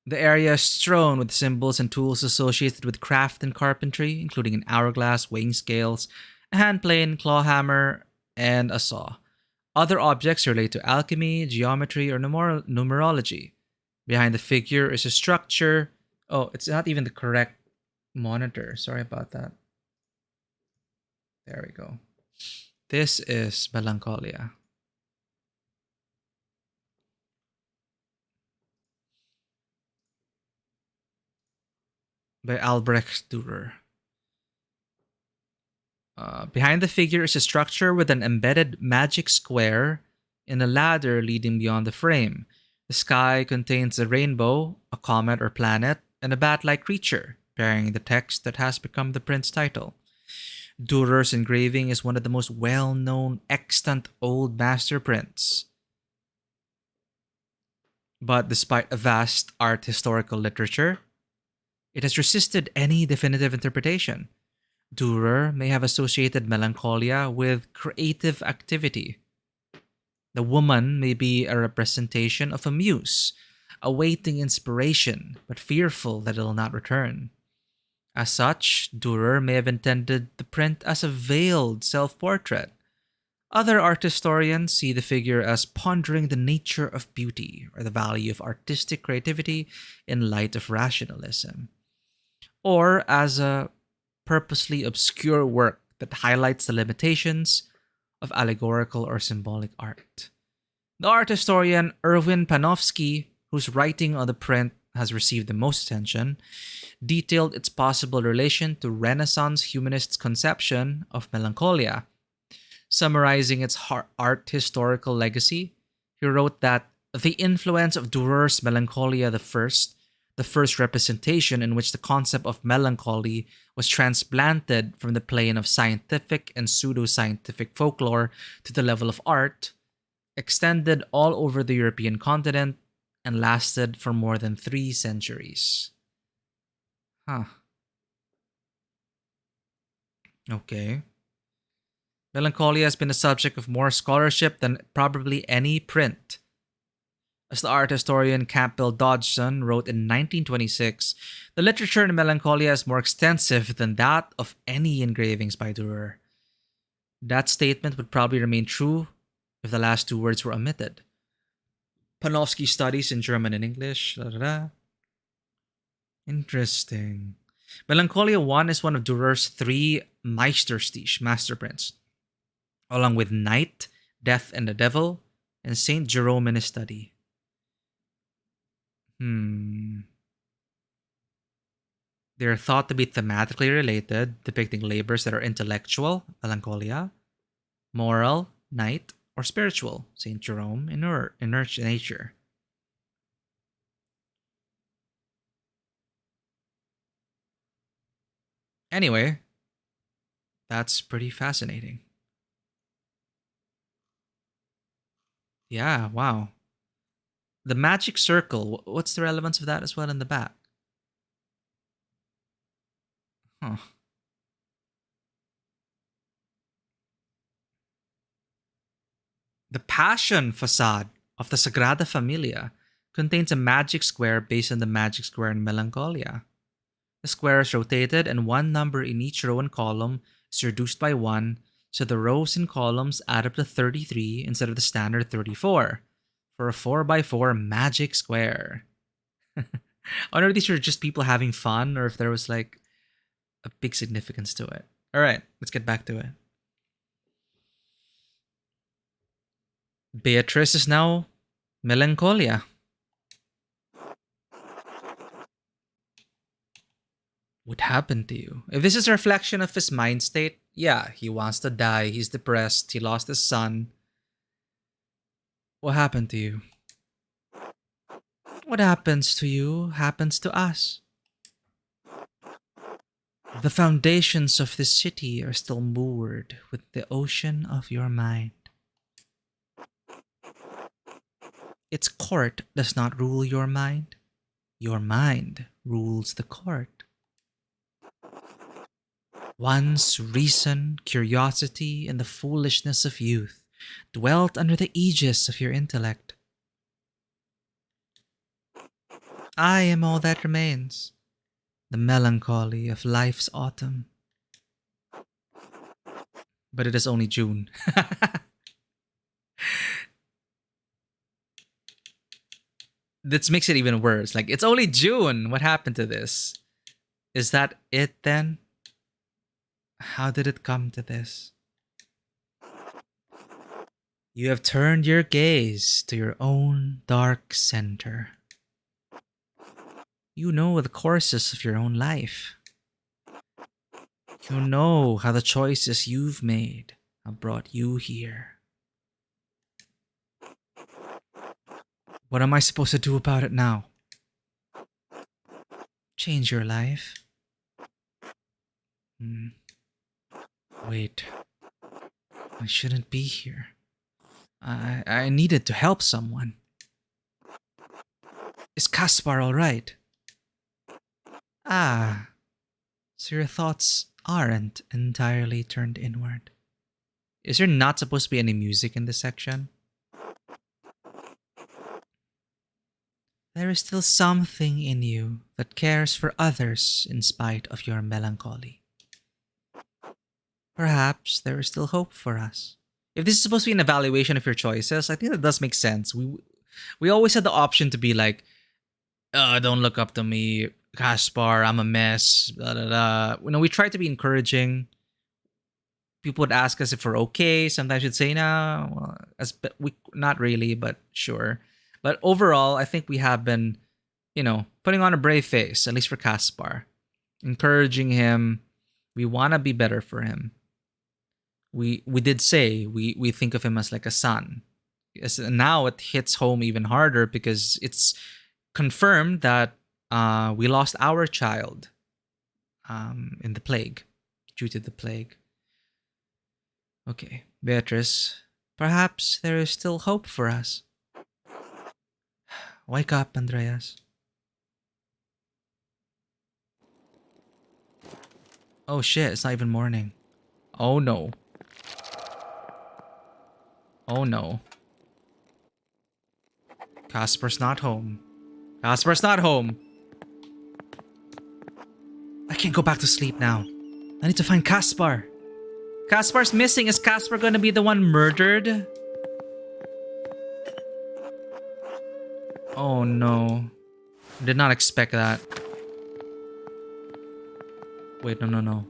The area is strewn with symbols and tools associated with craft and carpentry, including an hourglass, weighing scales, a hand plane, claw hammer, and a saw. Other objects relate to alchemy, geometry, or numerology. Behind the figure is a structure, Oh, it's not even the correct monitor. Sorry about that. There we go. This is Melancholia by Albrecht Dürer. Behind the figure is a structure with an embedded magic square and a ladder leading beyond the frame. The sky contains a rainbow, a comet or planet, and a bat like creature, bearing the text that has become the print's title. Durer's engraving is one of the most well known extant old master prints. But despite a vast art historical literature, it has resisted any definitive interpretation. Dürer may have associated melancholia with creative activity. The woman may be a representation of a muse, awaiting inspiration but fearful that it will not return. As such, Dürer may have intended the print as a veiled self portrait. Other art historians see the figure as pondering the nature of beauty or the value of artistic creativity in light of rationalism, or as a purposely obscure work that highlights the limitations of allegorical or symbolic art. The art historian Erwin Panofsky, whose writing on the print has received the most attention, detailed its possible relation to Renaissance humanists' conception of melancholia. Summarizing its art historical legacy, he wrote that the influence of Durer's Melancholia the first representation in which the concept of melancholy was transplanted from the plane of scientific and pseudoscientific folklore to the level of art, extended all over the European continent and lasted for more than 3 centuries. Huh. Okay. Melancholia has been a subject of more scholarship than probably any print. As the art historian Campbell Dodgson wrote in 1926, the literature in Melancholia is more extensive than that of any engravings by Dürer. That statement would probably remain true if the last two words were omitted. Panofsky studies in German and English. Da, da, da. Interesting. Melancholia 1 is one of Durer's three Meisterstich masterprints, along with Night, Death and the Devil, and Saint Jerome in his study. Hmm. They are thought to be thematically related, depicting labors that are intellectual, Melancholia, moral, Night, or spiritual, Saint Jerome, inert nature. Anyway, that's pretty fascinating. Yeah, wow. The magic circle, what's the relevance of that as well in the back? Huh. The Passion facade of the Sagrada Familia contains a magic square based on the magic square in Melancholia. The square is rotated and one number in each row and column is reduced by 1, so the rows and columns add up to 33 instead of the standard 34 for a 4x4 magic square. I wonder if these were just people having fun or if there was like a big significance to it. Alright, let's get back to it. Beatrice is now Melancholia. What happened to you? If this is a reflection of his mind state, yeah, he wants to die, he's depressed, he lost his son. What happened to you? What happens to you happens to us. The foundations of this city are still moored with the ocean of your mind. Its court does not rule your mind. Your mind rules the court. Once reason, curiosity, and the foolishness of youth dwelt under the aegis of your intellect. I am all that remains, the melancholy of life's autumn. But it is only June. This makes it even worse. Like, it's only June. What happened to this? Is that it then? How did it come to this? You have turned your gaze to your own dark center. You know the courses of your own life. You know how the choices you've made have brought you here. What am I supposed to do about it now? Change your life? Wait. I shouldn't be here. I needed to help someone. Is Caspar alright? Ah, so your thoughts aren't entirely turned inward. Is there not supposed to be any music in this section? There is still something in you that cares for others in spite of your melancholy. Perhaps there is still hope for us. If this is supposed to be an evaluation of your choices, I think that does make sense. We always had the option to be like, don't look up to me, Caspar, I'm a mess, blah, blah, blah. You know, we try to be encouraging. People would ask us if we're okay. Sometimes we'd say, no, well, we not really, but sure. But overall, I think we have been, putting on a brave face, at least for Caspar, encouraging him. We want to be better for him. We did say we think of him as like a son. Yes, now it hits home even harder because it's confirmed that we lost our child in the plague, due to the plague. Okay, Beatrice, perhaps there is still hope for us. Wake up, Andreas. Oh shit, it's not even morning. Oh no. Oh no. Caspar's not home. Caspar's not home. I can't go back to sleep now. I need to find Caspar. Caspar's missing. Is Caspar gonna be the one murdered? Oh no. Did not expect that. Wait, no.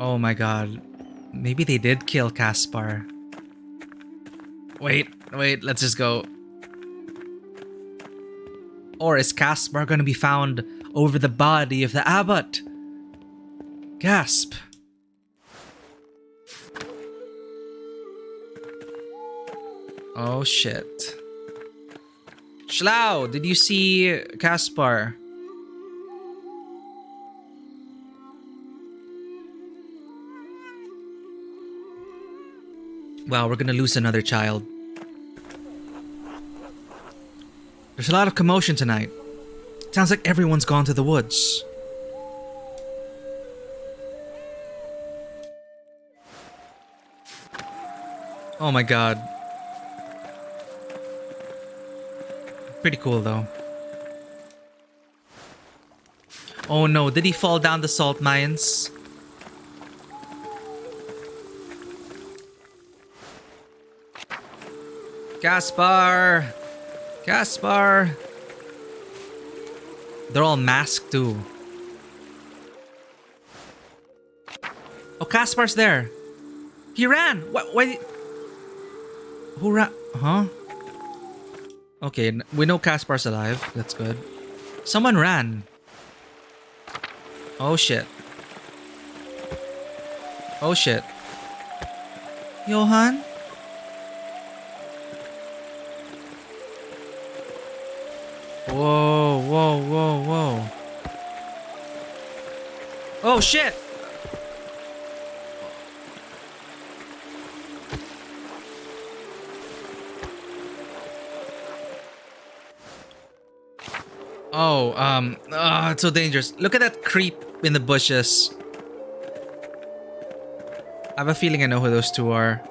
Oh my god. Maybe they did kill Caspar. Wait, let's just go. Or is Caspar gonna be found over the body of the abbot? Gasp. Oh shit. Schlau, did you see Caspar? Wow, we're gonna lose another child. There's a lot of commotion tonight. It sounds like everyone's gone to the woods. Oh my god. Pretty cool though. Oh no, did he fall down the salt mines? Caspar! Caspar! They're all masked too. Oh, Caspar's there. He ran. Why? Who ran? Huh? Okay, we know Caspar's alive. That's good. Someone ran. Oh shit. Oh shit. Johan? Whoa. Oh shit! It's so dangerous. Look at that creep in the bushes. I have a feeling I know who those two are.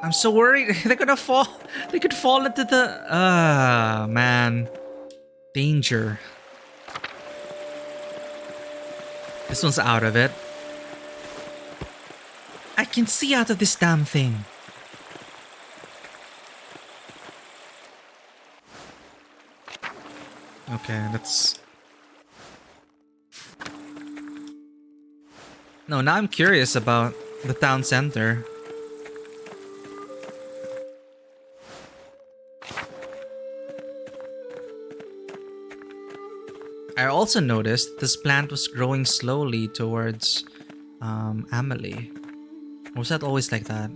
I'm so worried. They're gonna fall. They could fall into the... man. Danger. This one's out of it. I can see out of this damn thing. Okay, that's... No, now I'm curious about the town center. I also noticed this plant was growing slowly towards Amelie. Or was that always like that?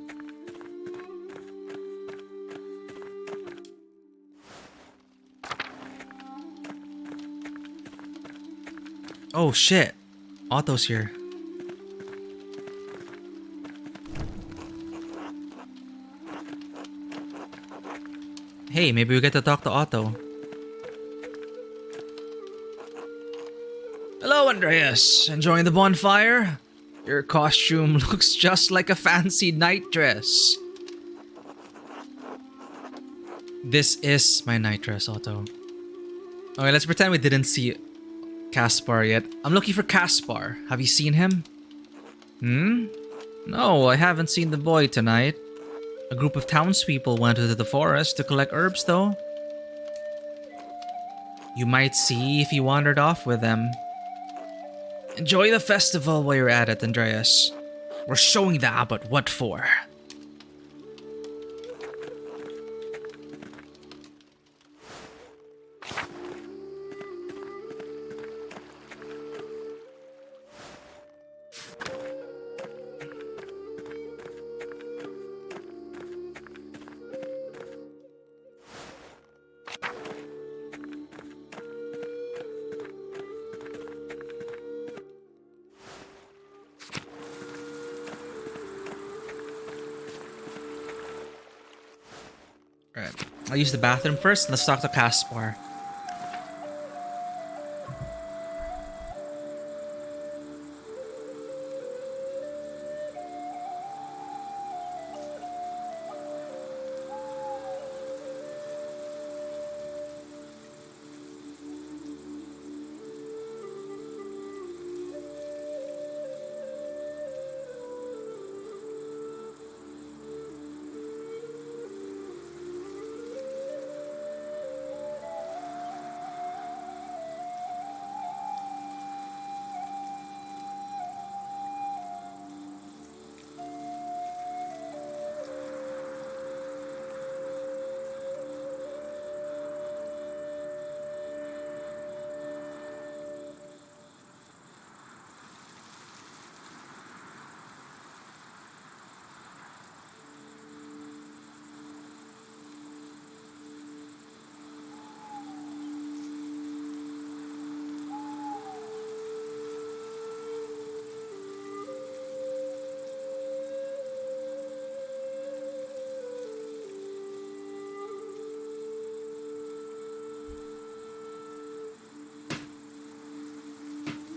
Oh shit. Otto's here. Hey, maybe we get to talk to Otto. Hello, Andreas. Enjoying the bonfire? Your costume looks just like a fancy night dress. This is my night dress, Otto. Okay, let's pretend we didn't see Caspar yet. I'm looking for Caspar. Have you seen him? No, I haven't seen the boy tonight. A group of townspeople went into the forest to collect herbs, though. You might see if he wandered off with them. Enjoy the festival while you're at it, Andreas. We're showing the abbot what for. Alright, I'll use the bathroom first. Let's talk to Caspar.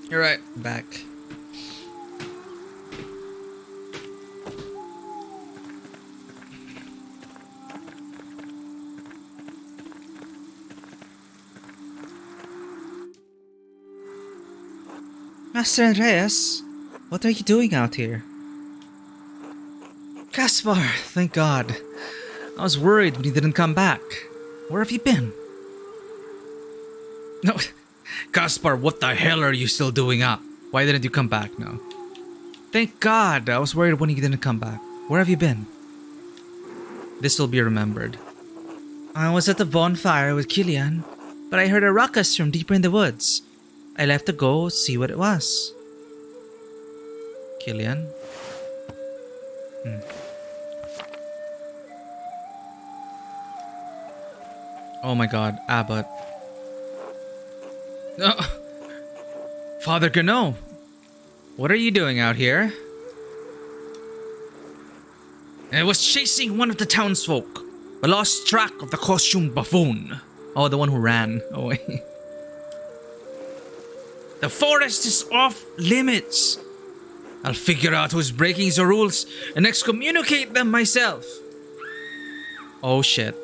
You're right, back. Master Andreas, what are you doing out here? Caspar, thank God. I was worried when you didn't come back. Where have you been? No, Caspar, what the hell are you still doing up? Why didn't you come back now? Thank God, I was worried when you didn't come back. Where have you been? This will be remembered. I was at the bonfire with Killian, but I heard a ruckus from deeper in the woods. I left to go see what it was. Killian? Oh my God, Abbot. Father Gano, what are you doing out here? I was chasing one of the townsfolk. I lost track of the costumed buffoon. Oh, the one who ran away. The forest is off limits. I'll figure out who's breaking the rules and excommunicate them myself. Oh shit.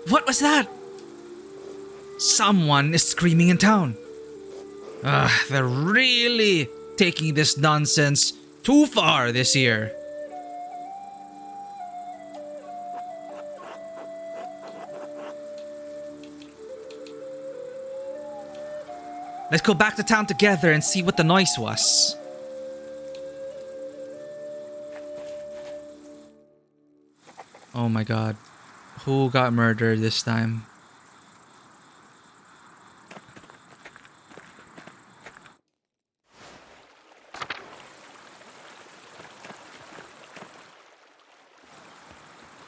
What was that? Someone is screaming in town. They're really taking this nonsense too far this year. Let's go back to town together and see what the noise was. Oh my god. Who got murdered this time?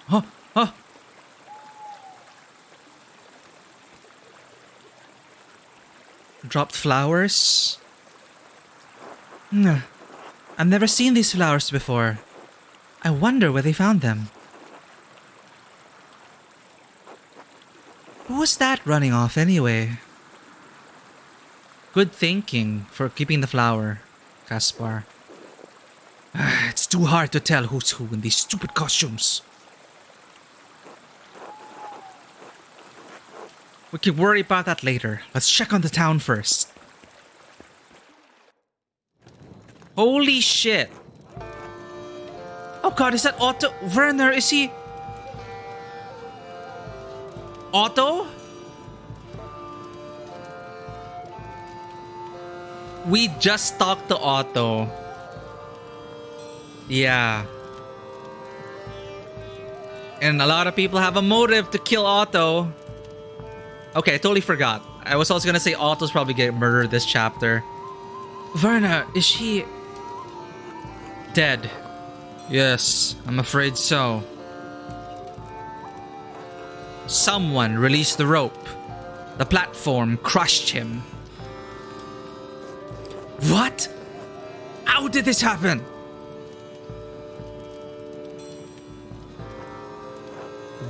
Huh? Huh? Dropped flowers? I've never seen these flowers before. I wonder where they found them. Who was that running off anyway? Good thinking for keeping the flower, Caspar. It's too hard to tell who's who in these stupid costumes. We can worry about that later. Let's check on the town first. Holy shit. Oh god, is that Otto? Werner, is he... Otto? We just talked to Otto. Yeah. And a lot of people have a motive to kill Otto. Okay, I totally forgot. I was also gonna say Otto's probably getting murdered this chapter. Werner, is she... dead? Yes, I'm afraid so. Someone released the rope. The platform crushed him. What? How did this happen?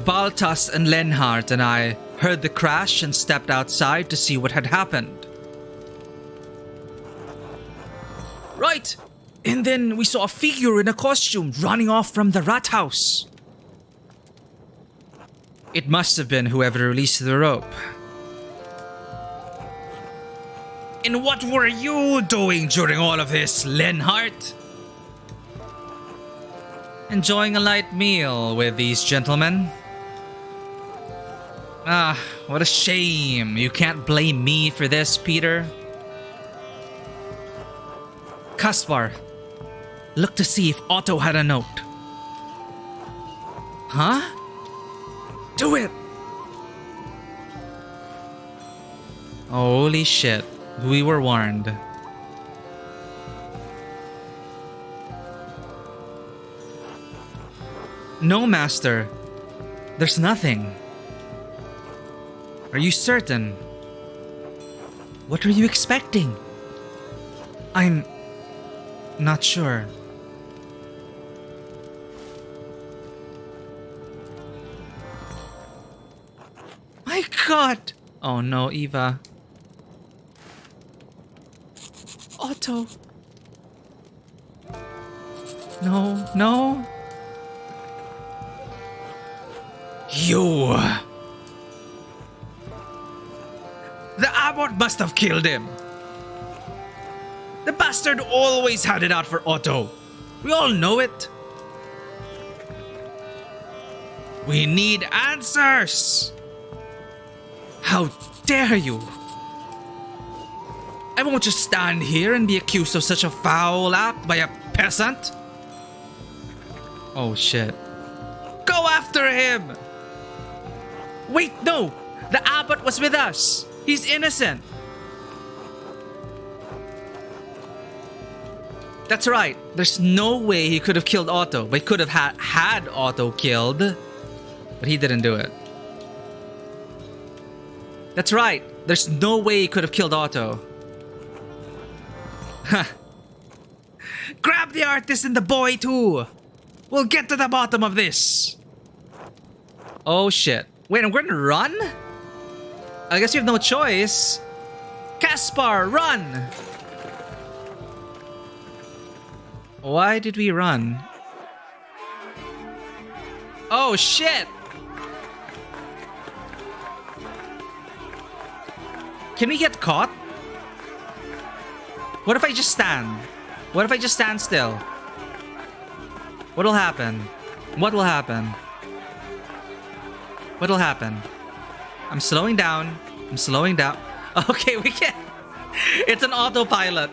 Baltas and Lenhart and I heard the crash and stepped outside to see what had happened. Right! And then we saw a figure in a costume running off from the rat house. It must have been whoever released the rope. And what were you doing during all of this, Lenhart? Enjoying a light meal with these gentlemen. Ah, what a shame. You can't blame me for this, Peter. Caspar, look to see if Otto had a note. Huh? Do it! Holy shit. We were warned. No, Master. There's nothing. Are you certain? What are you expecting? I'm not sure. My god! Oh no, Eva. Otto. No, no. You. The abbot must have killed him. The bastard always had it out for Otto. We all know it. We need answers. How dare you? I won't just stand here and be accused of such a foul act by a peasant. Oh shit. Go after him! Wait, no! The abbot was with us! He's innocent! That's right. There's no way he could have killed Otto. But he could have had Otto killed. But he didn't do it. That's right. There's no way he could have killed Otto. Grab the artist and the boy too. We'll get to the bottom of this. Oh shit. Wait, we're gonna run? I guess we have no choice. Caspar, run! Why did we run? Oh shit! Can we get caught? What if I just stand? What if I just stand still? What'll happen? What will happen? What'll happen? I'm slowing down. I'm slowing down. Okay, we can. It's an autopilot.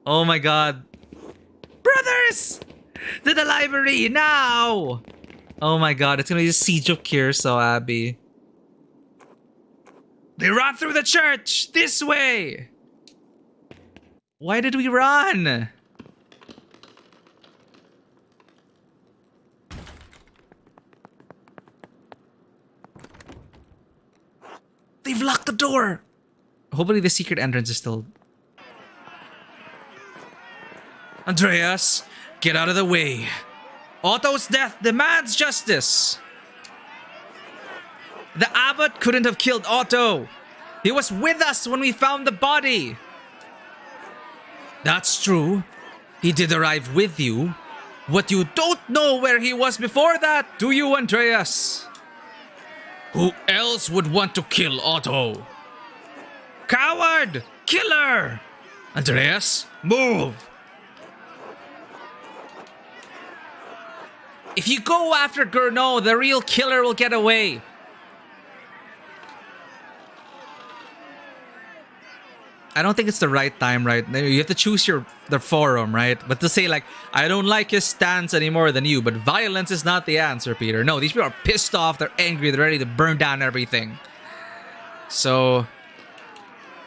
Oh my god. Brothers! To the library now! Oh my god, it's gonna be a siege of Kirso, Abby. They run through the church! This way! Why did we run? They've locked the door! Hopefully the secret entrance is still... Andreas, get out of the way. Otto's death demands justice. The abbot couldn't have killed Otto. He was with us when we found the body. That's true. He did arrive with you. What you don't know where he was before that, do you, Andreas? Who else would want to kill Otto? Coward! Killer! Andreas, move! If you go after Gurnot, the real killer will get away. I don't think it's the right time, right? You have to choose the forum, right? But to say like, I don't like his stance any more than you, but violence is not the answer, Peter. No, these people are pissed off, they're angry, they're ready to burn down everything. So,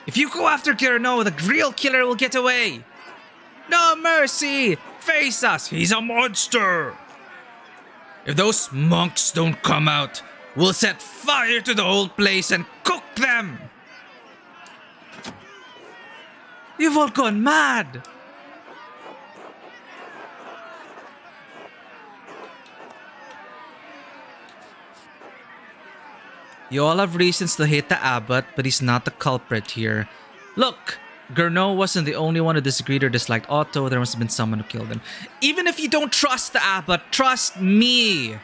if you go after Gurnot, the real killer will get away. No mercy! Face us! He's a monster! If those monks don't come out, we'll set fire to the whole place and cook them! You've all gone mad! You all have reasons to hate the abbot, but he's not the culprit here. Look! Gurnot wasn't the only one who disagreed or disliked Otto. There must have been someone who killed him. Even if you don't trust the abbot, trust me.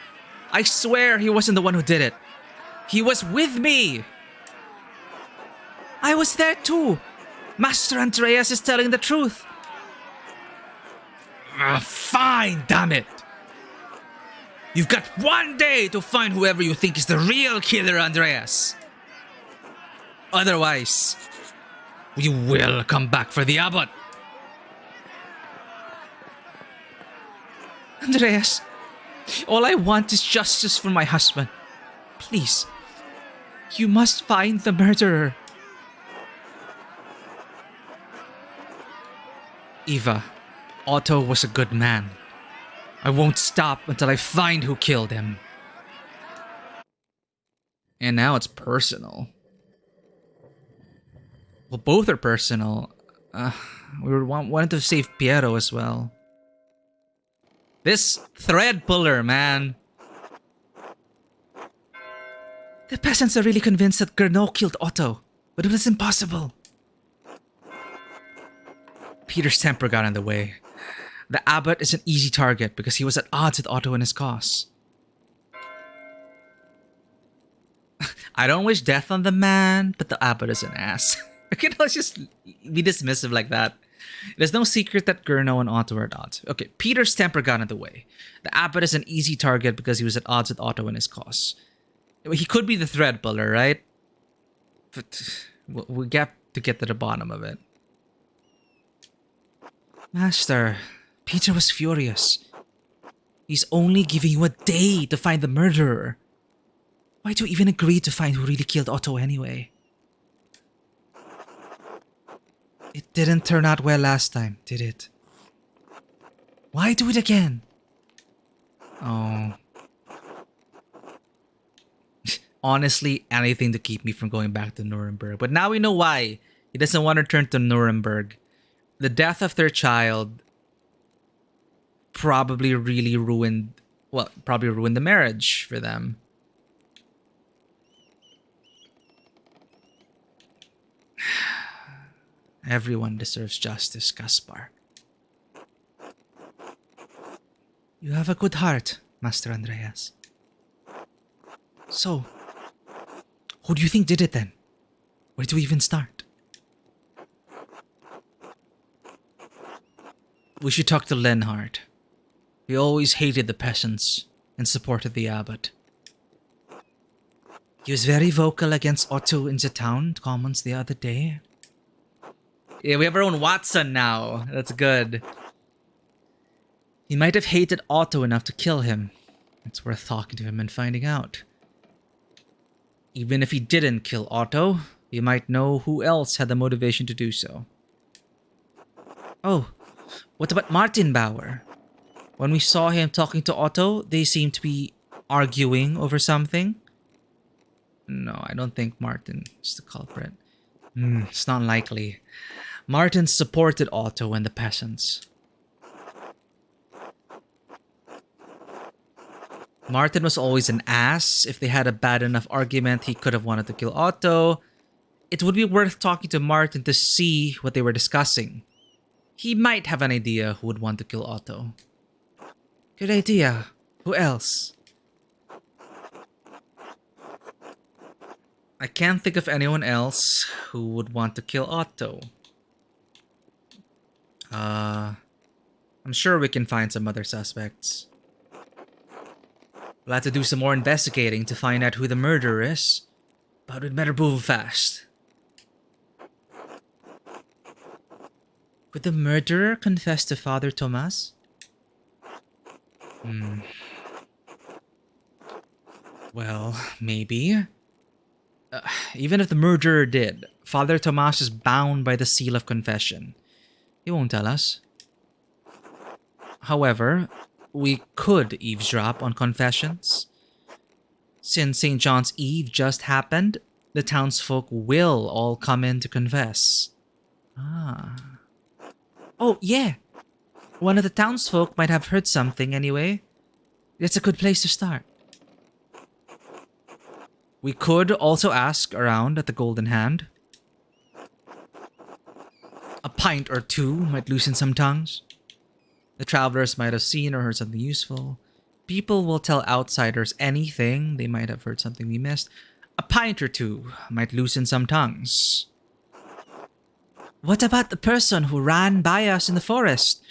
I swear he wasn't the one who did it. He was with me. I was there too. Master Andreas is telling the truth. Fine, damn it. You've got one day to find whoever you think is the real killer, Andreas. Otherwise... we will come back for the abbot. Andreas, all I want is justice for my husband. Please, you must find the murderer. Eva, Otto was a good man. I won't stop until I find who killed him. And now it's personal. Well, both are personal. We wanted to save Piero as well. This thread puller, man. The peasants are really convinced that Gurnot killed Otto, but it was impossible. Peter's temper got in the way. The abbot is an easy target because he was at odds with Otto and his cause. I don't wish death on the man, but the abbot is an ass. I can just be dismissive like that. There's no secret that Gurnot and Otto are at odds. Okay, Peter's temper got in the way. The abbot is an easy target because he was at odds with Otto and his cause. He could be the thread puller, right? But we got to get to the bottom of it. Master, Peter was furious. He's only giving you a day to find the murderer. Why do you even agree to find who really killed Otto anyway? It didn't turn out well last time, did it? Why do it again? Oh. Honestly, anything to keep me from going back to Nuremberg. But now we know why. He doesn't want to return to Nuremberg. The death of their child probably really ruined... well, probably ruined the marriage for them. Everyone deserves justice, Caspar. You have a good heart, Master Andreas. So, who do you think did it then? Where do we even start? We should talk to Lenhard. He always hated the peasants and supported the abbot. He was very vocal against Otto in the town commons the other day. Yeah, we have our own Watson now. That's good. He might have hated Otto enough to kill him. It's worth talking to him and finding out. Even if he didn't kill Otto, he might know who else had the motivation to do so. Oh, what about Martin Bauer? When we saw him talking to Otto, they seemed to be arguing over something. No, I don't think Martin is the culprit. It's not likely. Martin supported Otto and the peasants. Martin was always an ass. If they had a bad enough argument, he could have wanted to kill Otto. It would be worth talking to Martin to see what they were discussing. He might have an idea who would want to kill Otto. Good idea. Who else? I can't think of anyone else who would want to kill Otto. I'm sure we can find some other suspects. We'll have to do some more investigating to find out who the murderer is, but we'd better move fast. Could the murderer confess to Father Tomas? Well, maybe. Even if the murderer did, Father Tomas is bound by the seal of confession. He won't tell us. However, we could eavesdrop on confessions. Since St. John's Eve just happened, the townsfolk will all come in to confess. Oh, yeah. One of the townsfolk might have heard something anyway. It's a good place to start. We could also ask around at the Golden Hand. A pint or two might loosen some tongues. The travelers might have seen or heard something useful. People will tell outsiders anything. They might have heard something we missed. A pint or two might loosen some tongues. What about the person who ran by us in the forest?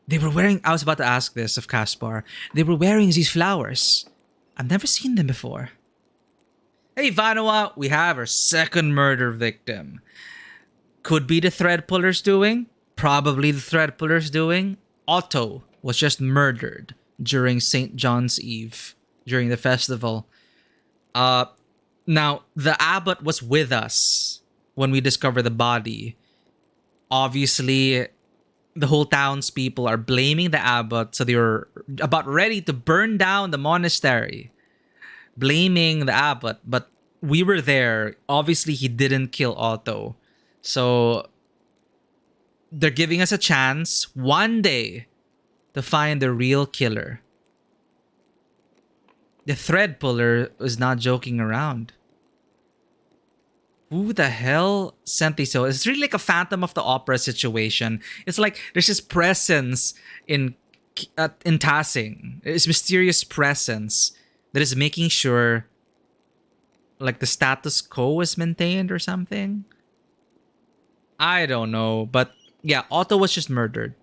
They were wearing... I was about to ask this of Caspar. They were wearing these flowers. I've never seen them before. Hey, Vanua, we have our second murder victim. Could be the thread puller's doing. Probably the thread puller's doing. Otto was just murdered during St. John's Eve, during the festival. Now, the abbot was with us when we discovered the body. Obviously, the whole townspeople are blaming the abbot, so they were about ready to burn down the monastery, blaming the abbot. But we were there. Obviously, he didn't kill Otto. So they're giving us a chance one day to find the real killer. The thread puller was not joking around. Who the hell sent these? So it's really like a Phantom of the Opera situation. It's like there's this presence in Tassing. It's mysterious presence that is making sure like the status quo is maintained or something. I don't know, but yeah, Otto was just murdered.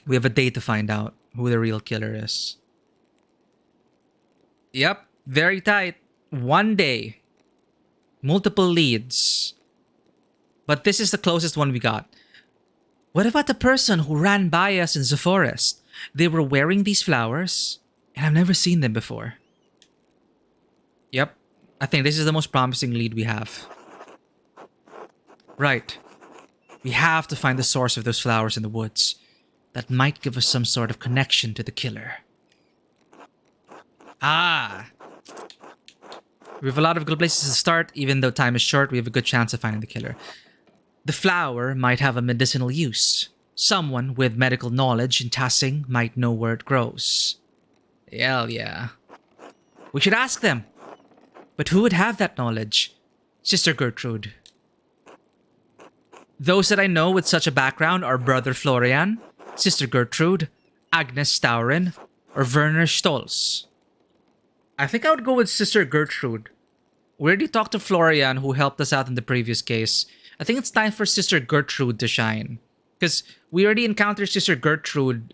We have a day to find out who the real killer is. Yep, very tight. One day. Multiple leads. But this is the closest one we got. What about the person who ran by us in the forest? They were wearing these flowers, and I've never seen them before. Yep, I think this is the most promising lead we have. Right. We have to find the source of those flowers in the woods. That might give us some sort of connection to the killer. We have a lot of good places to start. Even though time is short, we have a good chance of finding the killer. The flower might have a medicinal use. Someone with medical knowledge in Tassing might know where it grows. Hell yeah. We should ask them. But who would have that knowledge? Sister Gertrude. Those that I know with such a background are Brother Florian, Sister Gertrude, Agnes Stauren, or Werner Stolz. I think I would go with Sister Gertrude. We already talked to Florian, who helped us out in the previous case. I think it's time for Sister Gertrude to shine. Because we already encountered Sister Gertrude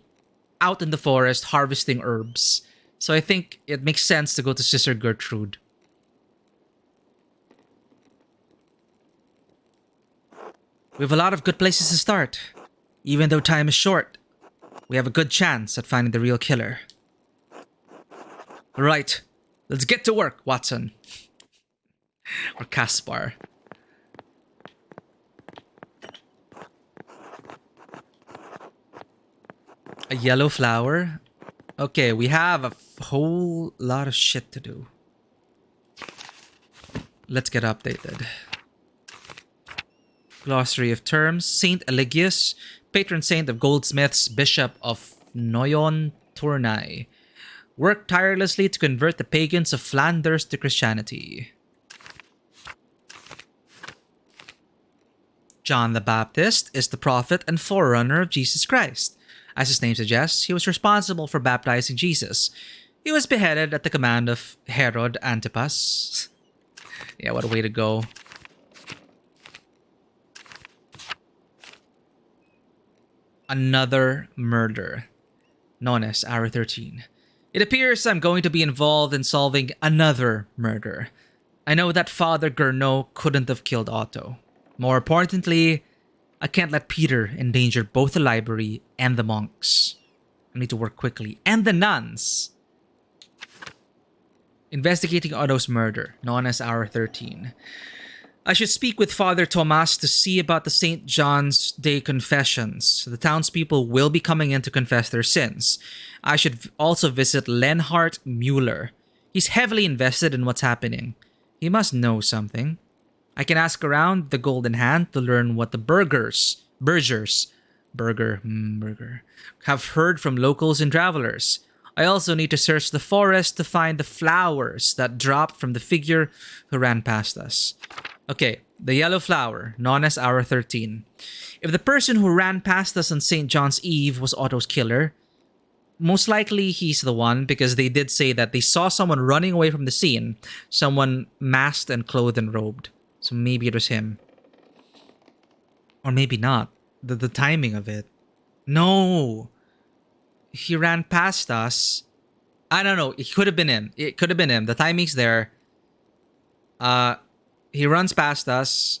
out in the forest harvesting herbs. So I think it makes sense to go to Sister Gertrude. We have a lot of good places to start. Even though time is short, we have a good chance at finding the real killer. Right, let's get to work, Watson. Or Caspar. A yellow flower? Okay, we have a whole lot of shit to do. Let's get updated. Glossary of terms. Saint Eligius, patron saint of goldsmiths, bishop of Noyon Tournai. Worked tirelessly to convert the pagans of Flanders to Christianity. John the Baptist is the prophet and forerunner of Jesus Christ. As his name suggests, he was responsible for baptizing Jesus. He was beheaded at the command of Herod Antipas. Yeah, what a way to go. Another murder, known as Hour 13. It appears I'm going to be involved in solving another murder. I know that Father Gurnot couldn't have killed Otto. More importantly, I can't let Peter endanger both the library and the monks. I need to work quickly. And the nuns! Investigating Otto's murder, known as Hour 13. I should speak with Father Thomas to see about the St. John's Day confessions. The townspeople will be coming in to confess their sins. I should also visit Lenhart Mueller. He's heavily invested in what's happening. He must know something. I can ask around the Golden Hand to learn what the burgers, have heard from locals and travelers. I also need to search the forest to find the flowers that dropped from the figure who ran past us. Okay, the yellow flower, known as Hour 13. If the person who ran past us on St. John's Eve was Otto's killer, most likely he's the one, because they did say that they saw someone running away from the scene, someone masked and clothed and robed. So maybe it was him. Or maybe not. The timing of it. No! He ran past us. I don't know. It could have been him. It could have been him. The timing's there. He runs past us,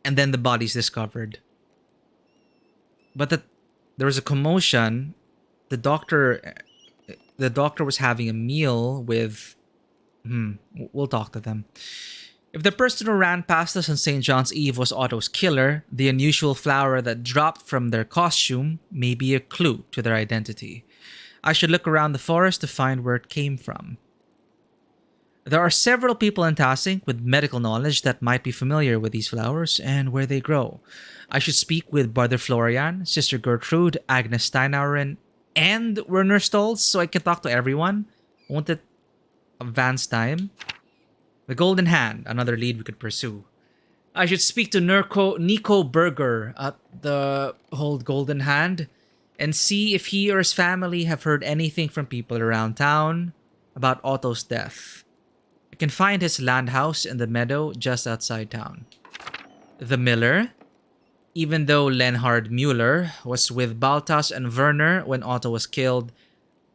and then the body's discovered. But there was a commotion. The doctor was having a meal with... We'll talk to them. If the person who ran past us on St. John's Eve was Otto's killer, the unusual flower that dropped from their costume may be a clue to their identity. I should look around the forest to find where it came from. There are several people in Tassing with medical knowledge that might be familiar with these flowers and where they grow. I should speak with Brother Florian, Sister Gertrude, Agnes Steinauer, and Werner Stolz so I can talk to everyone. Won't it advance time? The Golden Hand, another lead we could pursue. I should speak to Nico Berger at the whole Golden Hand and see if he or his family have heard anything from people around town about Otto's death. I can find his land house in the meadow just outside town. The Miller. Even though Lenhard Mueller was with Baltas and Werner when Otto was killed,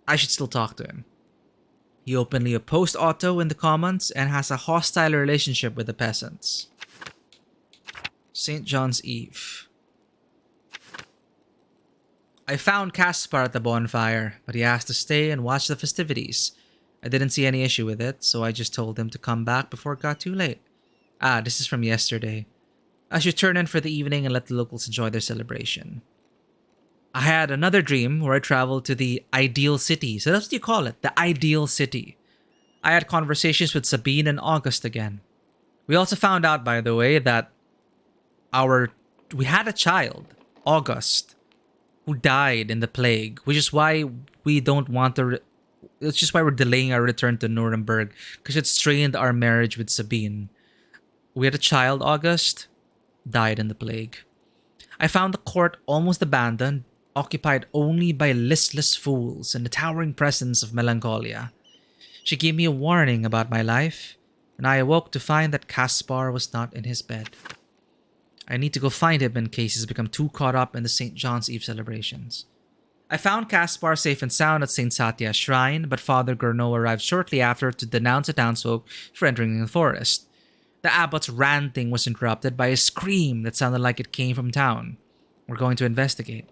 I should still talk to him. He openly opposed Otto in the Commons and has a hostile relationship with the peasants. St. John's Eve. I found Caspar at the bonfire, but he asked to stay and watch the festivities. I didn't see any issue with it, so I just told him to come back before it got too late. This is from yesterday. I should turn in for the evening and let the locals enjoy their celebration. I had another dream where I traveled to the ideal city. So that's what you call it, the ideal city. I had conversations with Sabine and August again. We also found out, by the way, that we had a child, August, who died in the plague, which is why we don't want to... It's just why we're delaying our return to Nuremberg, because it strained our marriage with Sabine. We had a child, August, died in the plague. I found the court almost abandoned, occupied only by listless fools and the towering presence of melancholia. She gave me a warning about my life. and I awoke to find that Caspar was not in his bed. I need to go find him in case he's become too caught up in the St. John's Eve celebrations. I found Caspar safe and sound at St. Satya's shrine, but Father Gourneau arrived shortly after to denounce the townsfolk for entering the forest. The abbot's ranting was interrupted by a scream that sounded like it came from town. We're going to investigate.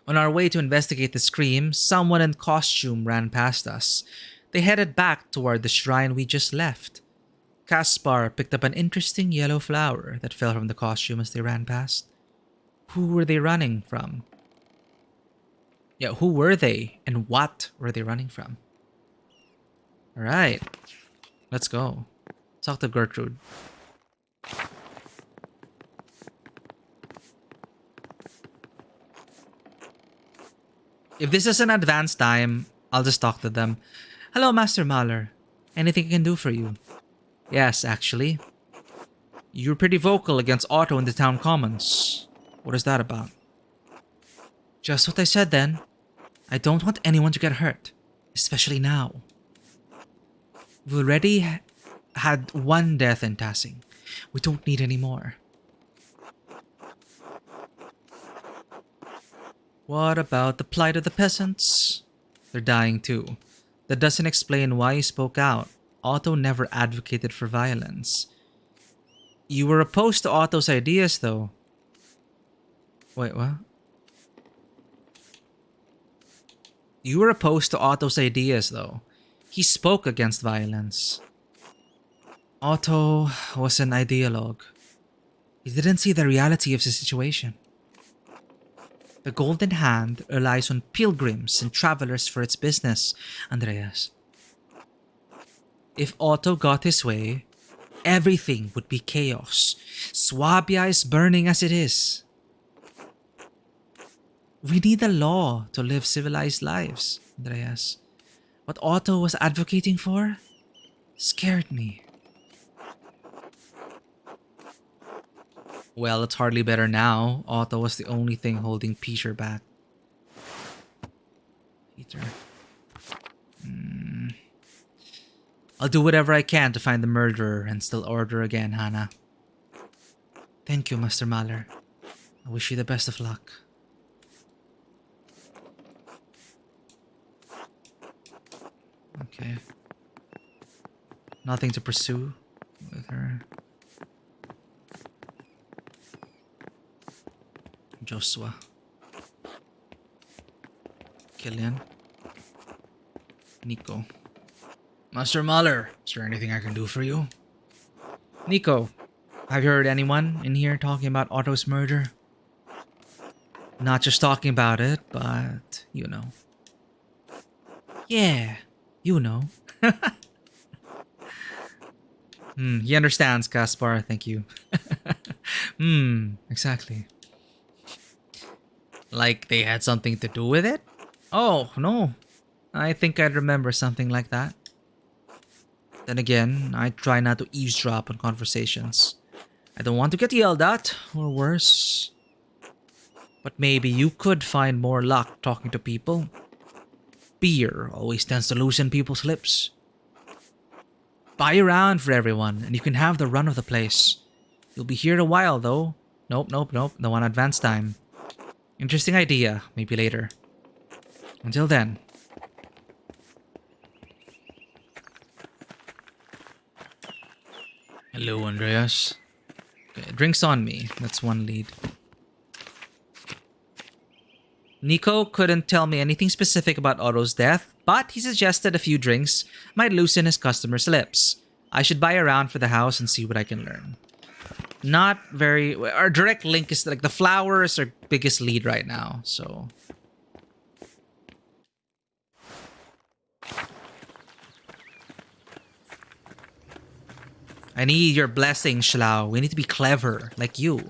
On our way to investigate the scream, someone in costume ran past us. They headed back toward the shrine we just left. Caspar picked up an interesting yellow flower that fell from the costume as they ran past. Who were they running from? Yeah, who were they and what were they running from? Alright, let's go. Talk to Gertrude. If this is an advanced time, I'll just talk to them. Hello, Master Mahler. Anything I can do for you? Yes, actually. You were pretty vocal against Otto in the town commons. What is that about? Just what I said then. I don't want anyone to get hurt. Especially now. We've already had one death in Tassing. We don't need any more. What about the plight of the peasants? They're dying too. That doesn't explain why you spoke out. Otto never advocated for violence. You were opposed to Otto's ideas, though. Wait, what? You were opposed to Otto's ideas, though. He spoke against violence. Otto was an ideologue. He didn't see the reality of the situation. The Golden Hand relies on pilgrims and travelers for its business, Andreas. If Otto got his way, everything would be chaos. Swabia is burning as it is. We need a law to live civilized lives, Andreas. What Otto was advocating for scared me. Well, it's hardly better now. Otto was the only thing holding Peter back. Peter. I'll do whatever I can to find the murderer and still order again, Hannah. Thank you, Master Mahler. I wish you the best of luck. Okay. Nothing to pursue with her. Joshua. Killian. Nico. Master Mahler, is there anything I can do for you? Nico, have you heard anyone in here talking about Otto's murder? Not just talking about it, but you know. Yeah, you know. He understands, Caspar, thank you. Exactly. Like they had something to do with it? Oh, no. I think I remember something like that. Then again, I try not to eavesdrop on conversations. I don't want to get yelled at, or worse. But maybe you could find more luck talking to people. Beer always tends to loosen people's lips. Buy around for everyone, and you can have the run of the place. You'll be here a while, though. Nope. Don't want advance time. Interesting idea. Maybe later. Until then. Hello, Andreas. Okay, drinks on me. That's one lead. Nico couldn't tell me anything specific about Otto's death, but he suggested a few drinks might loosen his customers' lips. I should buy around for the house and see what I can learn. Not very... Our direct link is like the flowers are biggest lead right now, so... I need your blessing, Schlau. We need to be clever, like you.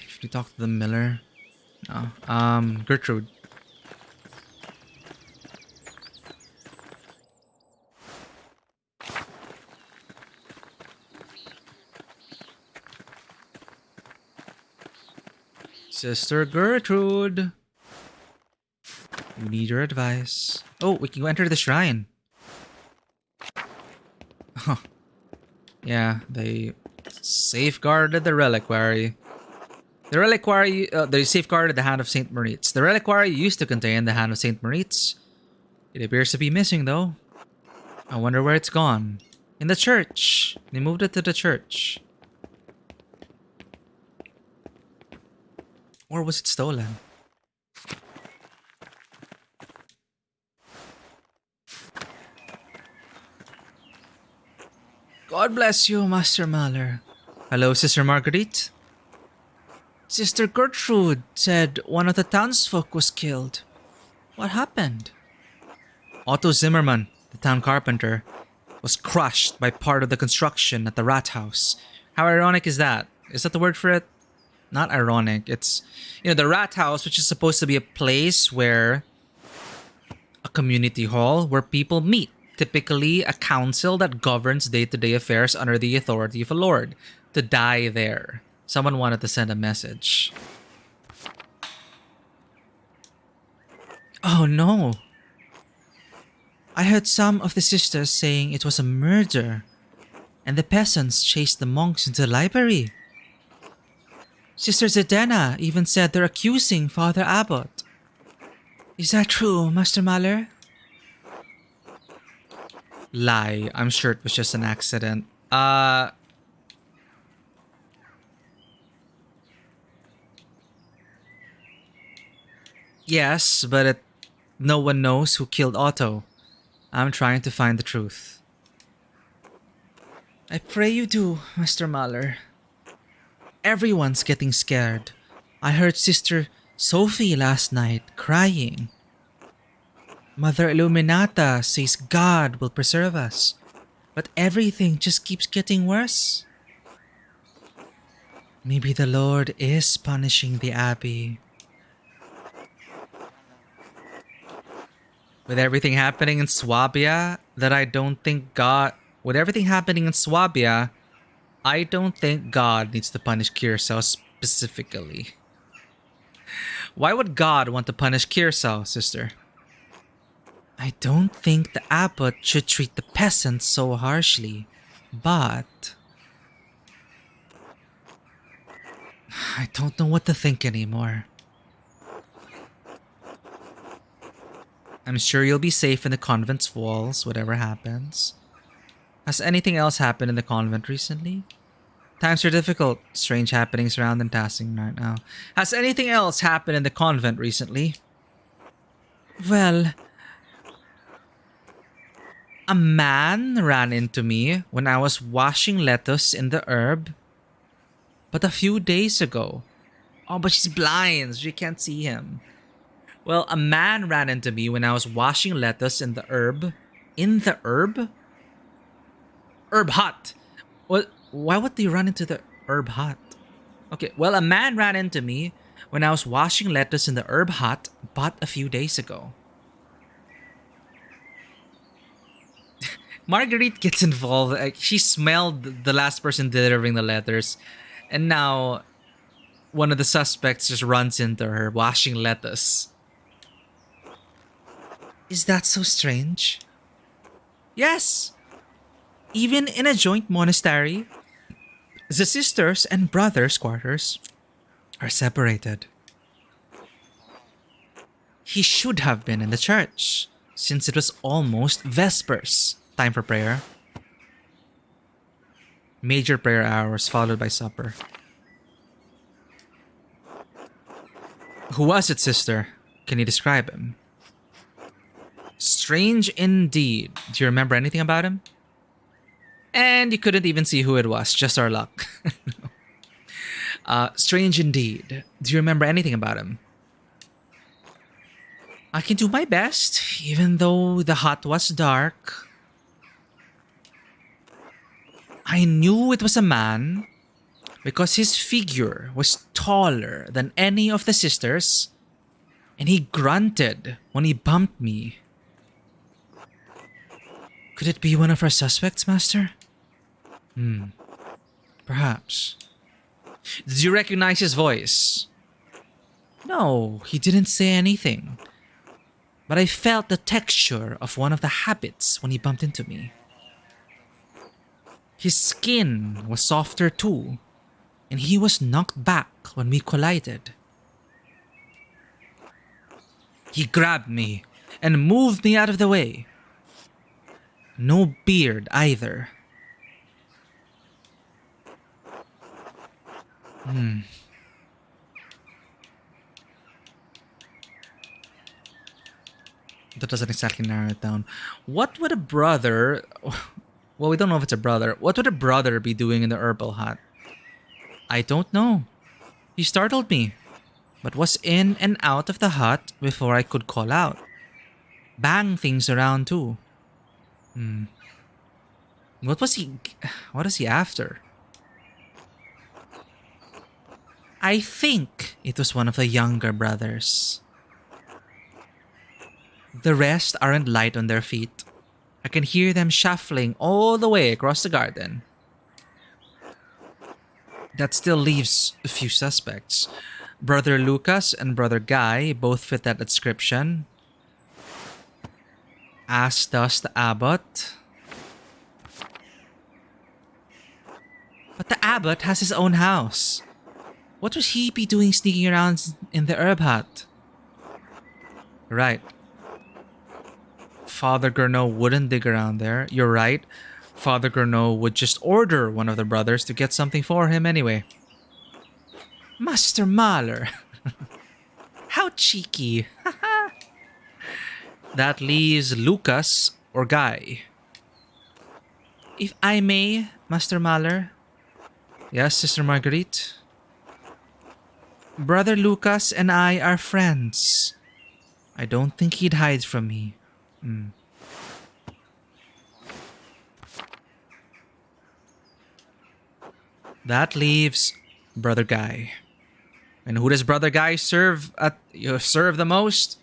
Should we talk to the miller? No. Gertrude. Sister Gertrude. We need your advice. Oh, we can go enter the shrine. Huh. Yeah, they safeguarded the reliquary. The reliquary, they safeguarded the hand of Saint Moritz. The reliquary used to contain the hand of Saint Moritz. It appears to be missing, though. I wonder where it's gone. In the church. They moved it to the church. Or was it stolen? God bless you, Master Mahler. Hello, Sister Marguerite. Sister Gertrude said one of the townsfolk was killed. What happened? Otto Zimmermann, the town carpenter, was crushed by part of the construction at the rat house. How ironic is that? Is that the word for it? Not ironic. It's, the rat house, which is supposed to be a place where a community hall where people meet. Typically, a council that governs day-to-day affairs under the authority of a lord. To die there. Someone wanted to send a message. Oh no. I heard some of the sisters saying it was a murder, and the peasants chased the monks into the library. Sister Zedena even said they're accusing Father Abbot. Is that true, Master Mahler? Lie. I'm sure it was just an accident. Yes, but no one knows who killed Otto. I'm trying to find the truth. I pray you do, Master Mahler. Everyone's getting scared. I heard Sister Sophie last night crying. Mother Illuminata says God will preserve us, but everything just keeps getting worse. Maybe the Lord is punishing the Abbey. With everything happening in Swabia, With everything happening in Swabia, I don't think God needs to punish Kiersau specifically. Why would God want to punish Kiersau, sister? I don't think the abbot should treat the peasants so harshly, but I don't know what to think anymore. I'm sure you'll be safe in the convent's walls, whatever happens. Has anything else happened in the convent recently? Times are difficult. Strange happenings around and passing right now. Has anything else happened in the convent recently? Well, a man ran into me when I was washing lettuce in the herb. But a few days ago. Oh, but she's blind, so she can't see him. Well, a man ran into me when I was washing lettuce in the herb. In the herb? Herb hut. What? Why would they run into the herb hut? Okay, well, a man ran into me when I was washing lettuce in the herb hut, but a few days ago. Marguerite gets involved. She smelled the last person delivering the letters, and now one of the suspects just runs into her washing lettuce. Is that so strange? Yes! Even in a joint monastery, the sisters and brothers' quarters are separated. He should have been in the church, since it was almost Vespers. Time for prayer. Major prayer hours followed by supper. Who was it, sister? Can you describe him? Strange indeed. Do you remember anything about him? And you couldn't even see who it was, just our luck. Strange indeed. Do you remember anything about him? I can do my best, even though the hut was dark. I knew it was a man because his figure was taller than any of the sisters, and he grunted when he bumped me. Could it be one of our suspects, Master? Perhaps. Did you recognize his voice? No, he didn't say anything. But I felt the texture of one of the habits when he bumped into me. His skin was softer too, and he was knocked back when we collided. He grabbed me and moved me out of the way. No beard either. That doesn't exactly narrow it down. What would a brother. Well, we don't know if it's a brother. What would a brother be doing in the herbal hut? I don't know. He startled me, but was in and out of the hut before I could call out. Bang things around too. What was he. What is he after? I think it was one of the younger brothers. The rest aren't light on their feet. I can hear them shuffling all the way across the garden. That still leaves a few suspects. Brother Lucas and Brother Guy both fit that description. As does the abbot. But the abbot has his own house. What would he be doing sneaking around in the herb hut? Right. Father Gurno wouldn't dig around there. You're right. Father Gurno would just order one of the brothers to get something for him anyway. Master Mahler. How cheeky. That leaves Lucas or Guy. If I may, Master Mahler. Yes, Sister Marguerite. Brother Lucas and I are friends. I don't think he'd hide from me. That leaves Brother Guy. And who does Brother Guy serve the most?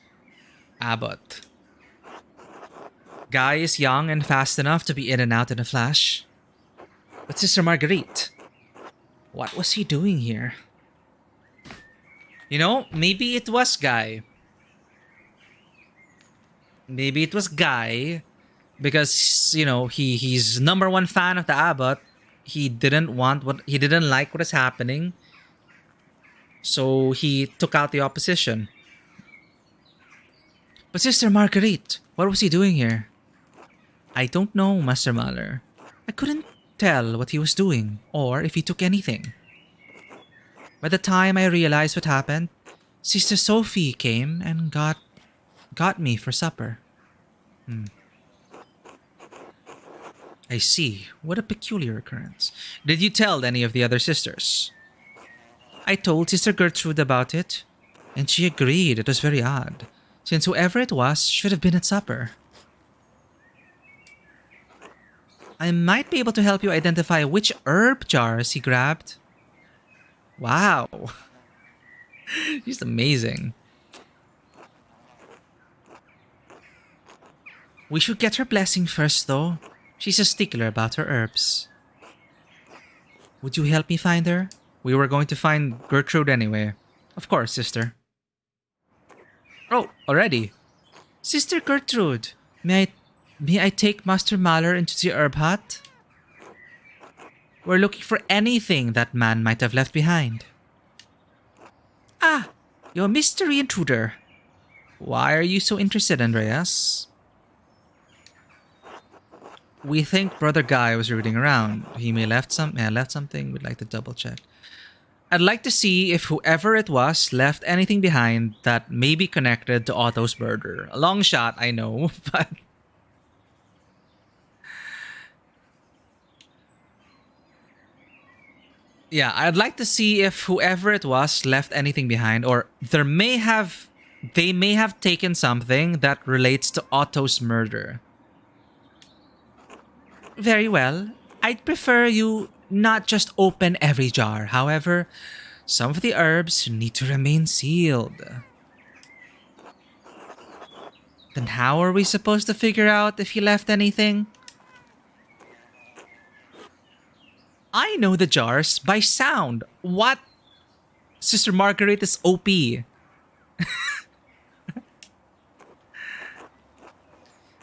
Abbott. Guy is young and fast enough to be in and out in a flash. But Sister Marguerite, what was he doing here? You know, maybe it was Guy. Maybe it was Guy because, you know, he's number one fan of the Abbot. He didn't like what is happening. So he took out the opposition. But Sister Marguerite, what was he doing here? I don't know, Master Mahler. I couldn't tell what he was doing or if he took anything. By the time I realized what happened, Sister Sophie came and got me for supper. I see. What a peculiar occurrence. Did you tell any of the other sisters? I told Sister Gertrude about it, and she agreed it was very odd, since whoever it was should have been at supper. I might be able to help you identify which herb jars he grabbed. Wow. She's amazing. We should get her blessing first, though. She's a stickler about her herbs. Would you help me find her? We were going to find Gertrude anyway. Of course, sister. Oh, already? Sister Gertrude, may I take Master Mahler into the herb hut? We're looking for anything that man might have left behind. Ah, you're a mystery intruder. Why are you so interested, Andreas? We think Brother Guy was rooting around. He may have left something. We'd like to double check. I'd like to see if whoever it was left anything behind that may be connected to Otto's murder. A long shot, I know, but... Yeah, I'd like to see if whoever it was left anything behind, or they may have taken something that relates to Otto's murder. Very well. I'd prefer you not just open every jar. However, some of the herbs need to remain sealed. Then how are we supposed to figure out if he left anything? I know the jars by sound. What? Sister Margaret is OP.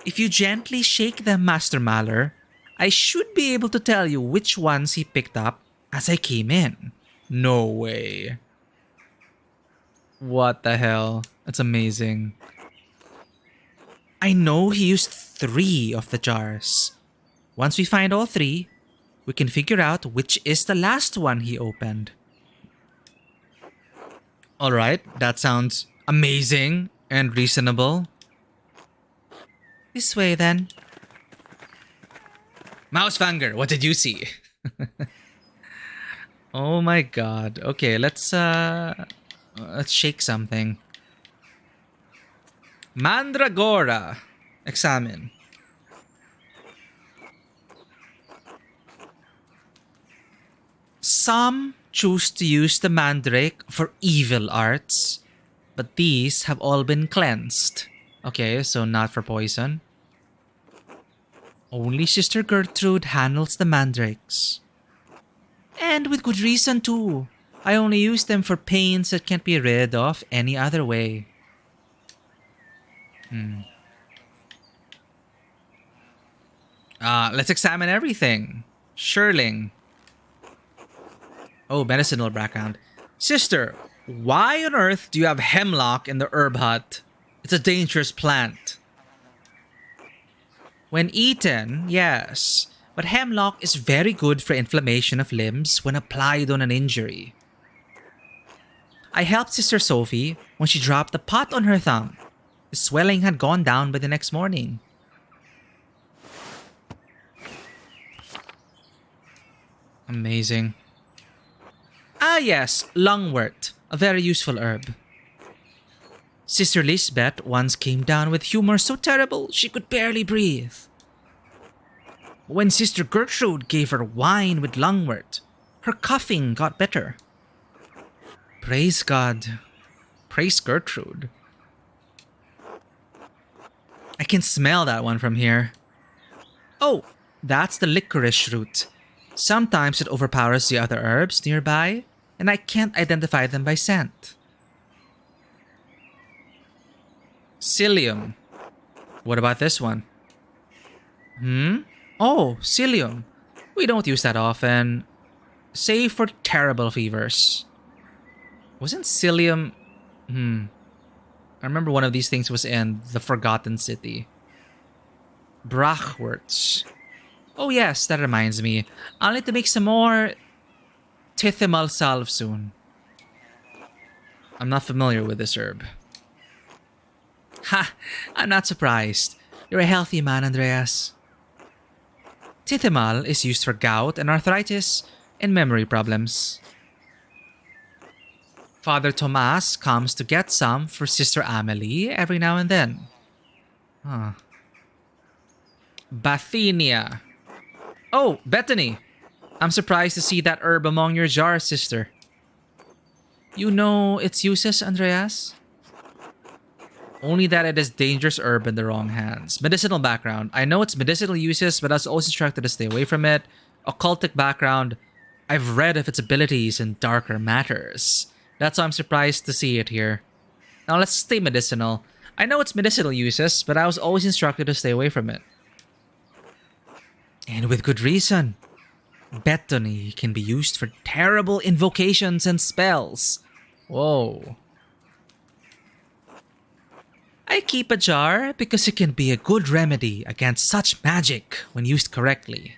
If you gently shake them, Master Maller, I should be able to tell you which ones he picked up as I came in. No way. What the hell? That's amazing. I know he used 3 of the jars. Once we find all 3, we can figure out which is the last one he opened. Alright, that sounds amazing and reasonable. This way then. Mousefanger, what did you see? Oh my god. Okay, let's shake something. Mandragora. Examine. Some choose to use the mandrake for evil arts, but these have all been cleansed. Okay, so not for poison. Only Sister Gertrude handles the mandrakes. And with good reason too. I only use them for pains that can't be rid of any other way. Let's examine everything. Shirling. Oh, medicinal background. Sister, why on earth do you have hemlock in the herb hut? It's a dangerous plant. When eaten, yes. But hemlock is very good for inflammation of limbs when applied on an injury. I helped Sister Sophie when she dropped the pot on her thumb. The swelling had gone down by the next morning. Amazing. Ah yes, lungwort, a very useful herb. Sister Lisbeth once came down with humor so terrible she could barely breathe. When Sister Gertrude gave her wine with lungwort, her coughing got better. Praise God. Praise Gertrude. I can smell that one from here. Oh, that's the licorice root. Sometimes it overpowers the other herbs nearby, and I can't identify them by scent. Psyllium. What about this one? Oh, psyllium. We don't use that often, save for terrible fevers. Wasn't psyllium... I remember one of these things was in the Forgotten City. Brachworts. Oh yes, that reminds me. I'll need to make some more Tithimal salve soon. I'm not familiar with this herb. Ha! I'm not surprised. You're a healthy man, Andreas. Tithimal is used for gout and arthritis and memory problems. Father Tomas comes to get some for Sister Amelie every now and then. Bathenia. Oh, Bethany. I'm surprised to see that herb among your jars, sister. You know its uses, Andreas? Only that it is dangerous herb in the wrong hands. Medicinal background. I know its medicinal uses, but I was always instructed to stay away from it. Occultic background. I've read of its abilities in darker matters. That's why I'm surprised to see it here. Now let's stay medicinal. I know its medicinal uses, but I was always instructed to stay away from it. And with good reason. Bethany can be used for terrible invocations and spells. Whoa. I keep a jar because it can be a good remedy against such magic when used correctly.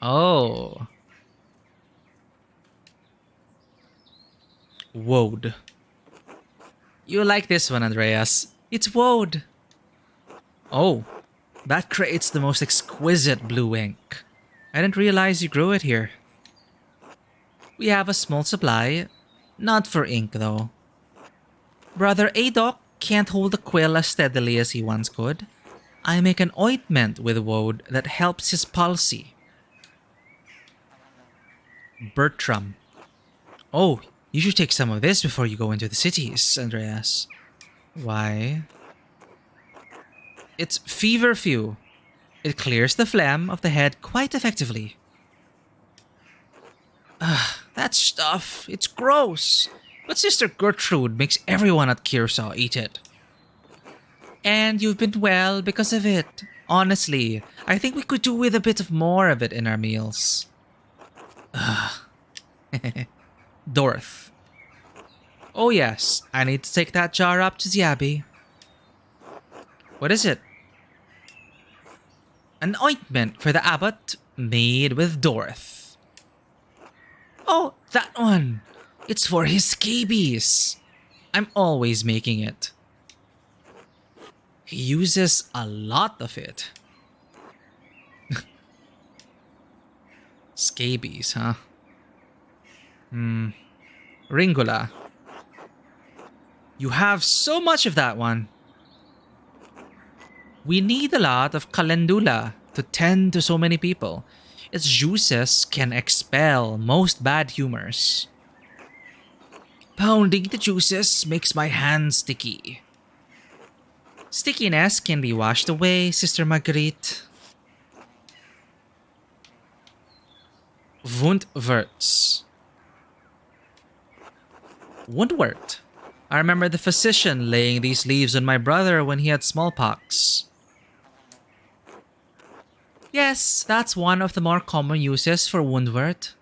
Oh. Woad. You like this one, Andreas. It's woad. Oh, that creates the most exquisite blue ink. I didn't realize you grew it here. We have a small supply. Not for ink, though. Brother Adok can't hold the quill as steadily as he once could. I make an ointment with woad that helps his palsy. Bertram. Oh, you should take some of this before you go into the cities, Andreas. Why? It's feverfew. It clears the phlegm of the head quite effectively. Ugh, that stuff. It's gross. But Sister Gertrude makes everyone at Kearsarge eat it. And you've been well because of it. Honestly, I think we could do with a bit of more of it in our meals. Dorth. Oh yes, I need to take that jar up to the Abbey. What is it? An ointment for the abbot made with Dorth. Oh, that one! It's for his scabies. I'm always making it. He uses a lot of it. Scabies, huh? Ringula. You have so much of that one. We need a lot of calendula to tend to so many people. Its juices can expel most bad humors. Pounding the juices makes my hands sticky. Stickiness can be washed away, Sister Marguerite. Wundwurts. Wundwort. I remember the physician laying these leaves on my brother when he had smallpox. Yes, that's one of the more common uses for Wundwort.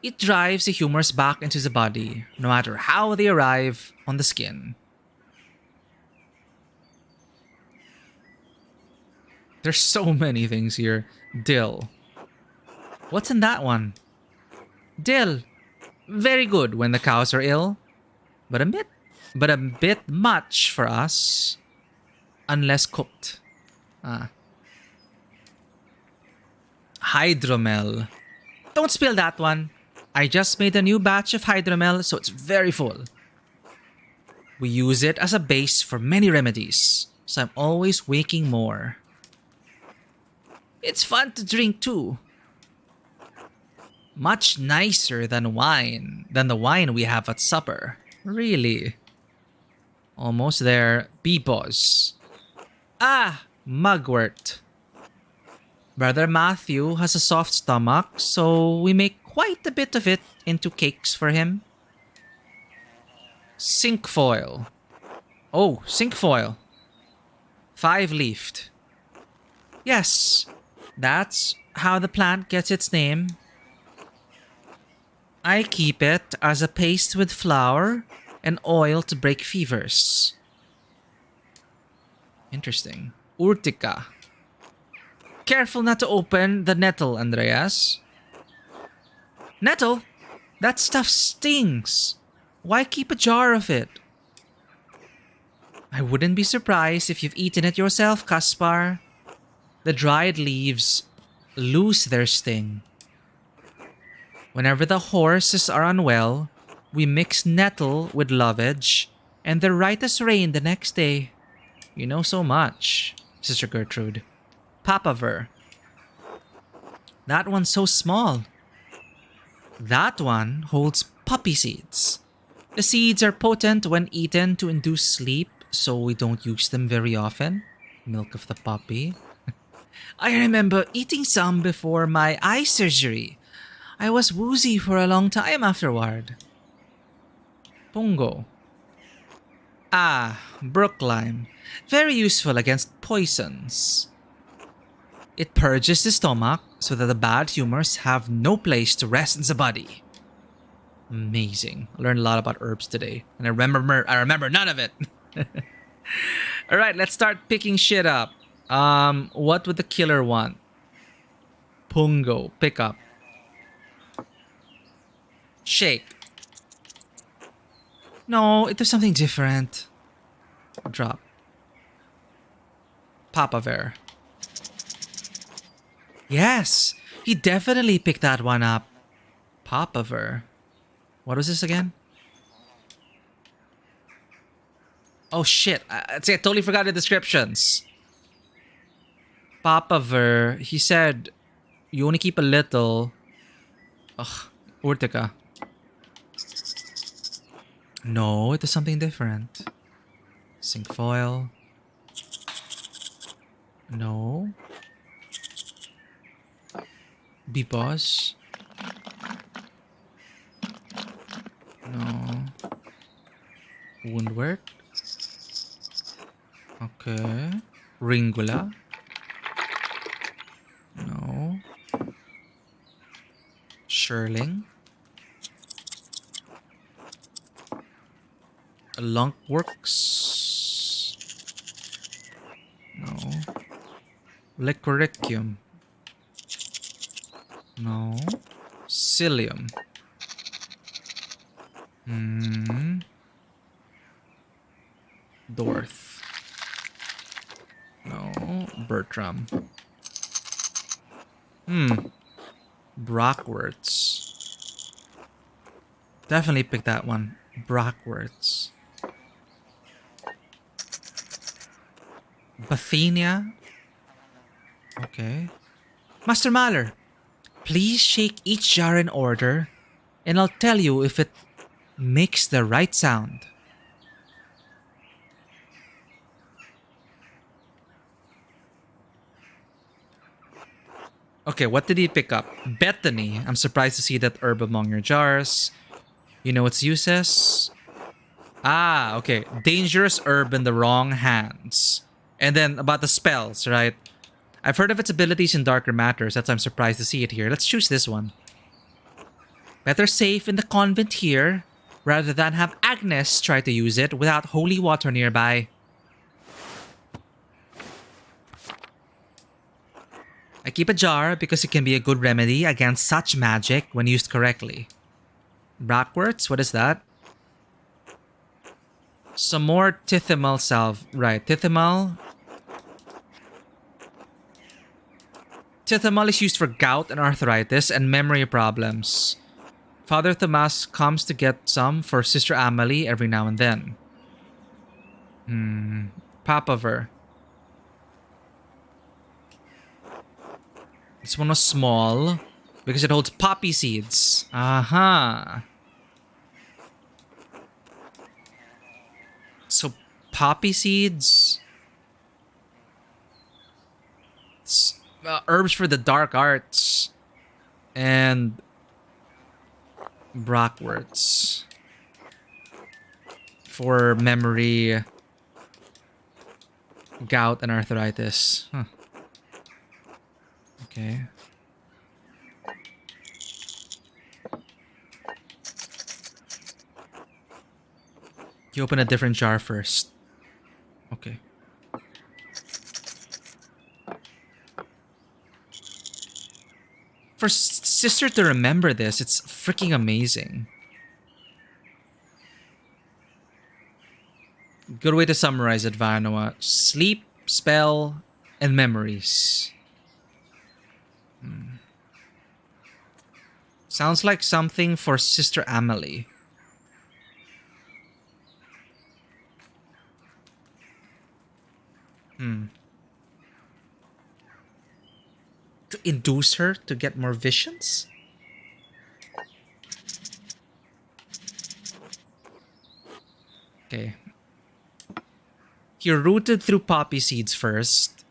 It drives the humors back into the body, no matter how they arrive on the skin. There's so many things here. Dill. What's in that one? Dill. Very good when the cows are ill, but a bit much for us, unless cooked. Hydromel. Don't spill that one. I just made a new batch of hydromel, so it's very full. We use it as a base for many remedies, so I'm always making more. It's fun to drink too. Much nicer than the wine we have at supper. Really. Almost there. Beepos. Mugwort. Brother Matthew has a soft stomach, so we make quite a bit of it into cakes for him. Cinquefoil. Oh, cinquefoil. 5-leafed. Yes, that's how the plant gets its name. I keep it as a paste with flour and oil to break fevers. Interesting. Urtica. Careful not to open the nettle, Andreas. Nettle? That stuff stings. Why keep a jar of it? I wouldn't be surprised if you've eaten it yourself, Kaspar. The dried leaves lose their sting. Whenever the horses are unwell, we mix nettle with lovage, and they're right as rain the next day. You know so much, Sister Gertrude. Papaver. That one's so small. That one holds poppy seeds. The seeds are potent when eaten to induce sleep, so we don't use them very often. Milk of the poppy. I remember eating some before my eye surgery. I was woozy for a long time afterward. Pungo. Brooklime. Very useful against poisons. It purges the stomach so that the bad humors have no place to rest in the body. Amazing. I learned a lot about herbs today, and I remember none of it. All right, let's start picking shit up. What would the killer want? Pungo. Pick up. Shake. No, it was something different. Drop. Papaver. Yes, he definitely picked that one up. Papaver. What was this again? Oh shit, I totally forgot the descriptions. Papaver, he said you only keep a little. Ugh, Urtica. No, it is something different. Cinquefoil. No. Bipos. No. Woundwork. Okay. Ringula. No. Shirling. Lunk works. No. Licoricium. No. Psyllium. Dorth. No. Bertram. Brockwarts. Definitely pick that one. Brockwarts. Bathenia. Okay. Master Mahler, please shake each jar in order, and I'll tell you if it makes the right sound. Okay, what did he pick up? Bethany. I'm surprised to see that herb among your jars. You know its uses? Ah, okay. Dangerous herb in the wrong hands. And then about the spells, right? I've heard of its abilities in darker matters. That's why I'm surprised to see it here. Let's choose this one. Better safe in the convent here, rather than have Agnes try to use it without holy water nearby. I keep a jar because it can be a good remedy against such magic when used correctly. Brackworts? What is that? Some more Tithimal salve. Right, Tithimal. Tithimal is used for gout and arthritis and memory problems. Father Tomas comes to get some for Sister Amelie every now and then. Papaver. This one was small because it holds poppy seeds. Aha. So poppy seeds. Herbs for the dark arts. And Brockworts. For memory, gout, and arthritis. Huh. Okay. You open a different jar first. Okay. For Sister to remember this, it's freaking amazing. Good way to summarize it, Vanoa. Sleep, spell, and memories. Sounds like something for Sister Amelie. To induce her to get more visions? Okay. You're rooted through poppy seeds first.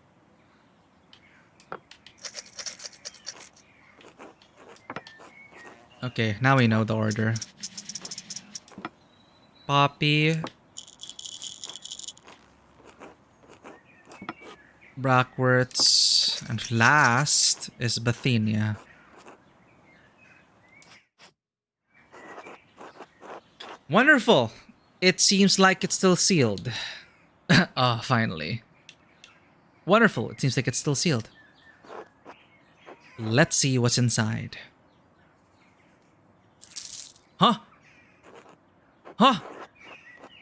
Okay, now we know the order. Poppy. Brockworts. And last is Bathenia. Wonderful. It seems like it's still sealed. Ah, finally. Wonderful. It seems like it's still sealed. Let's see what's inside. Huh? Huh?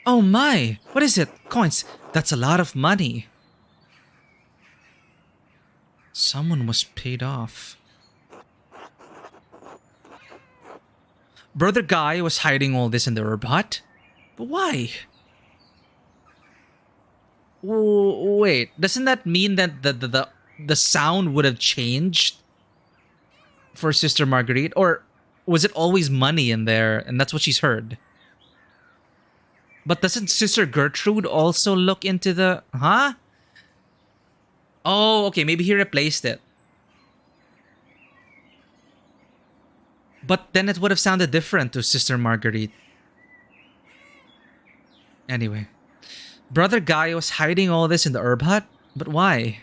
Oh my! What is it? Coins. That's a lot of money. Someone was paid off. Brother Guy was hiding all this in the herb hut? But why? Wait, doesn't that mean that the sound would have changed for Sister Marguerite? Or was it always money in there and that's what she's heard? But doesn't Sister Gertrude also look into the... Huh? Oh, okay, maybe he replaced it. But then it would have sounded different to Sister Marguerite. Anyway, Brother Guy was hiding all this in the herb hut? But why?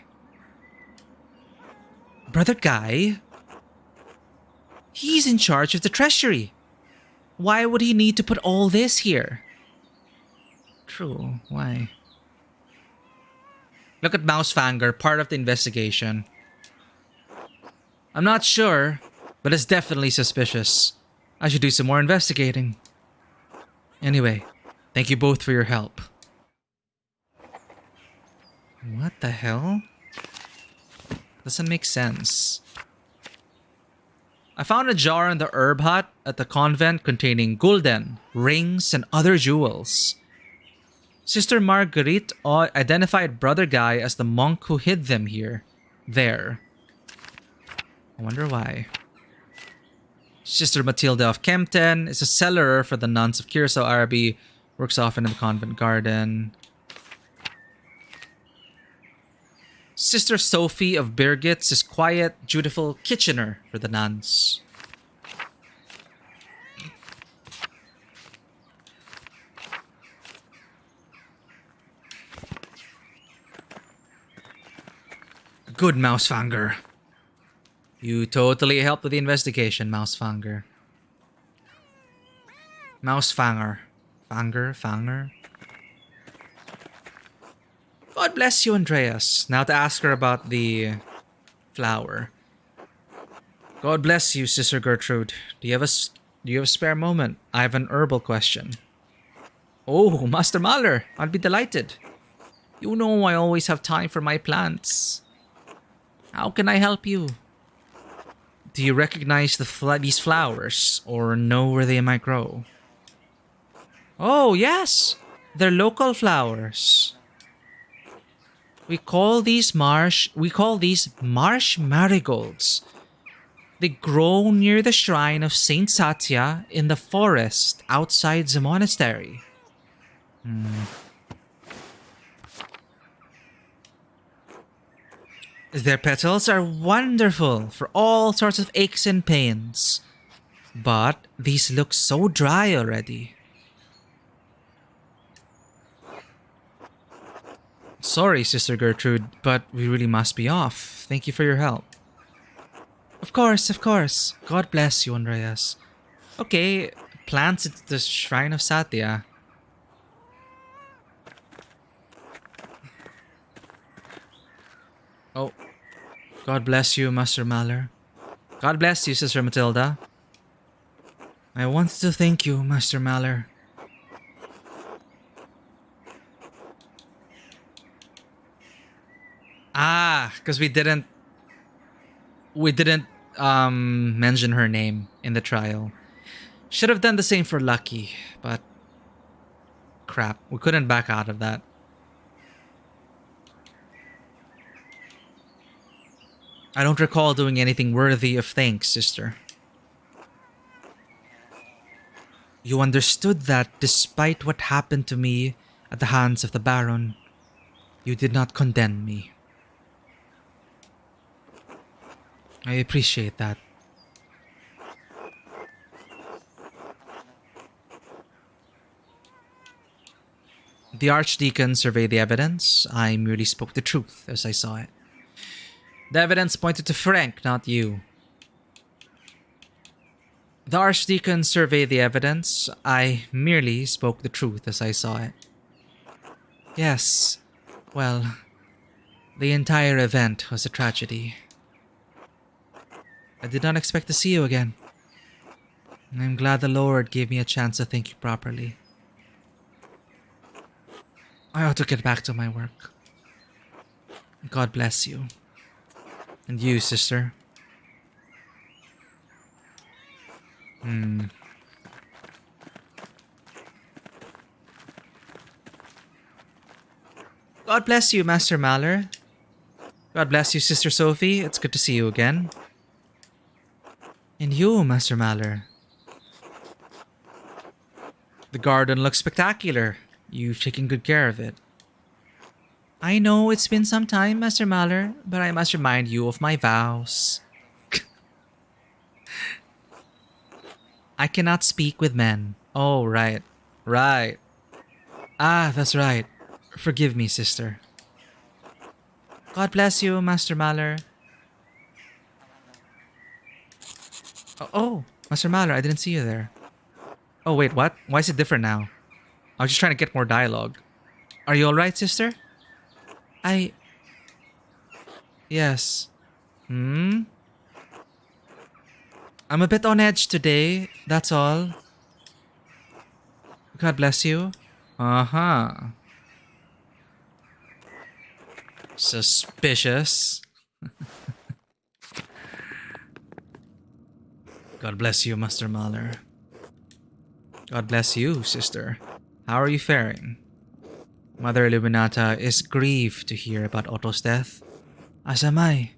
Brother Guy? He's in charge of the treasury. Why would he need to put all this here? True, why? Look at Mousefanger, part of the investigation. I'm not sure, but it's definitely suspicious. I should do some more investigating. Anyway, thank you both for your help. What the hell? Doesn't make sense. I found a jar in the herb hut at the convent containing gulden, rings, and other jewels. Sister Marguerite identified Brother Guy as the monk who hid them there. I wonder why. Sister Matilda of Kempten is a cellarer for the nuns of Curacao Araby, works often in the convent garden. Sister Sophie of Birgitz is quiet, dutiful kitchener for the nuns. Good, Mousefanger. You totally helped with the investigation, Mousefanger. Mousefanger. Fanger? God bless you, Andreas. Now to ask her about the flower. God bless you, Sister Gertrude. Do you have a spare moment? I have an herbal question. Oh, Master Mahler, I'll be delighted. You know I always have time for my plants. How can I help you? Do you recognize these flowers or know where they might grow? Oh, yes. They're local flowers. We call these marsh marigolds. They grow near the shrine of Saint Satya in the forest outside the monastery. Their petals are wonderful for all sorts of aches and pains. But these look so dry already. Sorry, Sister Gertrude, but we really must be off. Thank you for your help. Of course. God bless you, Andreas. Okay, plants at the Shrine of Satya. Oh, God bless you, Master Mahler. God bless you, Sister Matilda. I wanted to thank you, Master Mahler. Because we didn't mention her name in the trial. Should have done the same for Lucky, but crap, we couldn't back out of that. I don't recall doing anything worthy of thanks, sister. You understood that despite what happened to me at the hands of the Baron, you did not condemn me. I appreciate that. The Archdeacon surveyed the evidence. I merely spoke the truth as I saw it. The evidence pointed to Frank, not you. The Archdeacon surveyed the evidence. I merely spoke the truth as I saw it. Yes, well, the entire event was a tragedy. I did not expect to see you again. I'm glad the Lord gave me a chance to thank you properly. I ought to get back to my work. God bless you. And you, sister. God bless you, Master Mahler. God bless you, Sister Sophie. It's good to see you again. And you, Master Mahler. The garden looks spectacular. You've taken good care of it. I know it's been some time, Master Mahler, but I must remind you of my vows. I cannot speak with men. Oh, right. Ah, that's right. Forgive me, sister. God bless you, Master Maller. Oh, Master Maller, I didn't see you there. Oh, wait, what? Why is it different now? I was just trying to get more dialogue. Are you alright, sister? I. Yes. Hmm? I'm a bit on edge today, that's all. God bless you. Uh huh. Suspicious. God bless you, Master Mahler. God bless you, sister. How are you faring? Mother Illuminata is grieved to hear about Otto's death. As am I.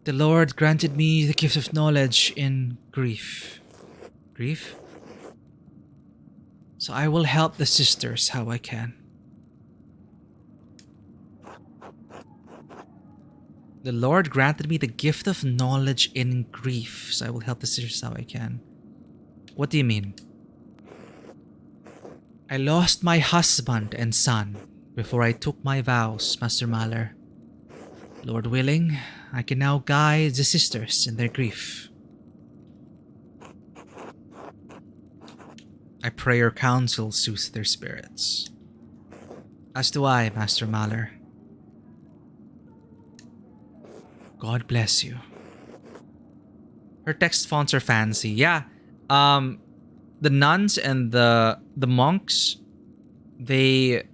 The Lord granted me the gift of knowledge in grief. Grief? So I will help the sisters how I can. The Lord granted me the gift of knowledge in grief, so I will help the sisters how I can. What do you mean? I lost my husband and son before I took my vows, Master Mahler. Lord willing, I can now guide the sisters in their grief. I pray your counsel soothes their spirits. As do I, Master Mahler. God bless you. Her text fonts are fancy. Yeah. The nuns and the monks, they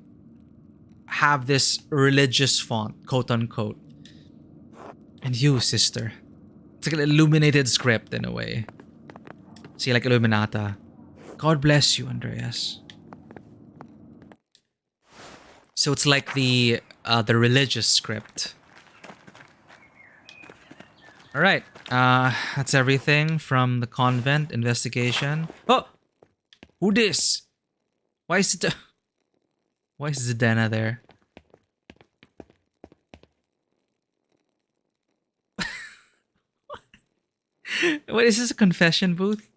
have this religious font, quote unquote. And you, sister. It's like an illuminated script in a way. See, like Illuminata. God bless you, Andreas. So it's like the religious script. Alright. That's everything from the convent investigation. Oh! Who this? Why is it why is Zdena there? What is this, a confession booth?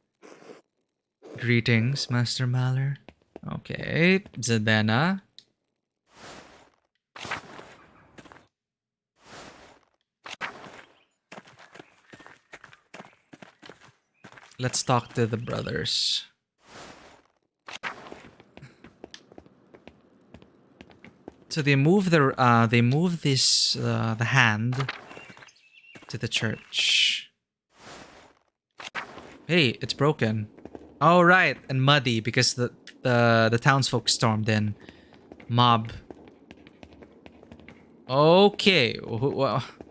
Greetings, Master Mahler. Okay, Zdena. Let's talk to the brothers. So they move the hand to the church. Hey, it's broken. Oh right, and muddy because the townsfolk stormed in. Mob. Okay,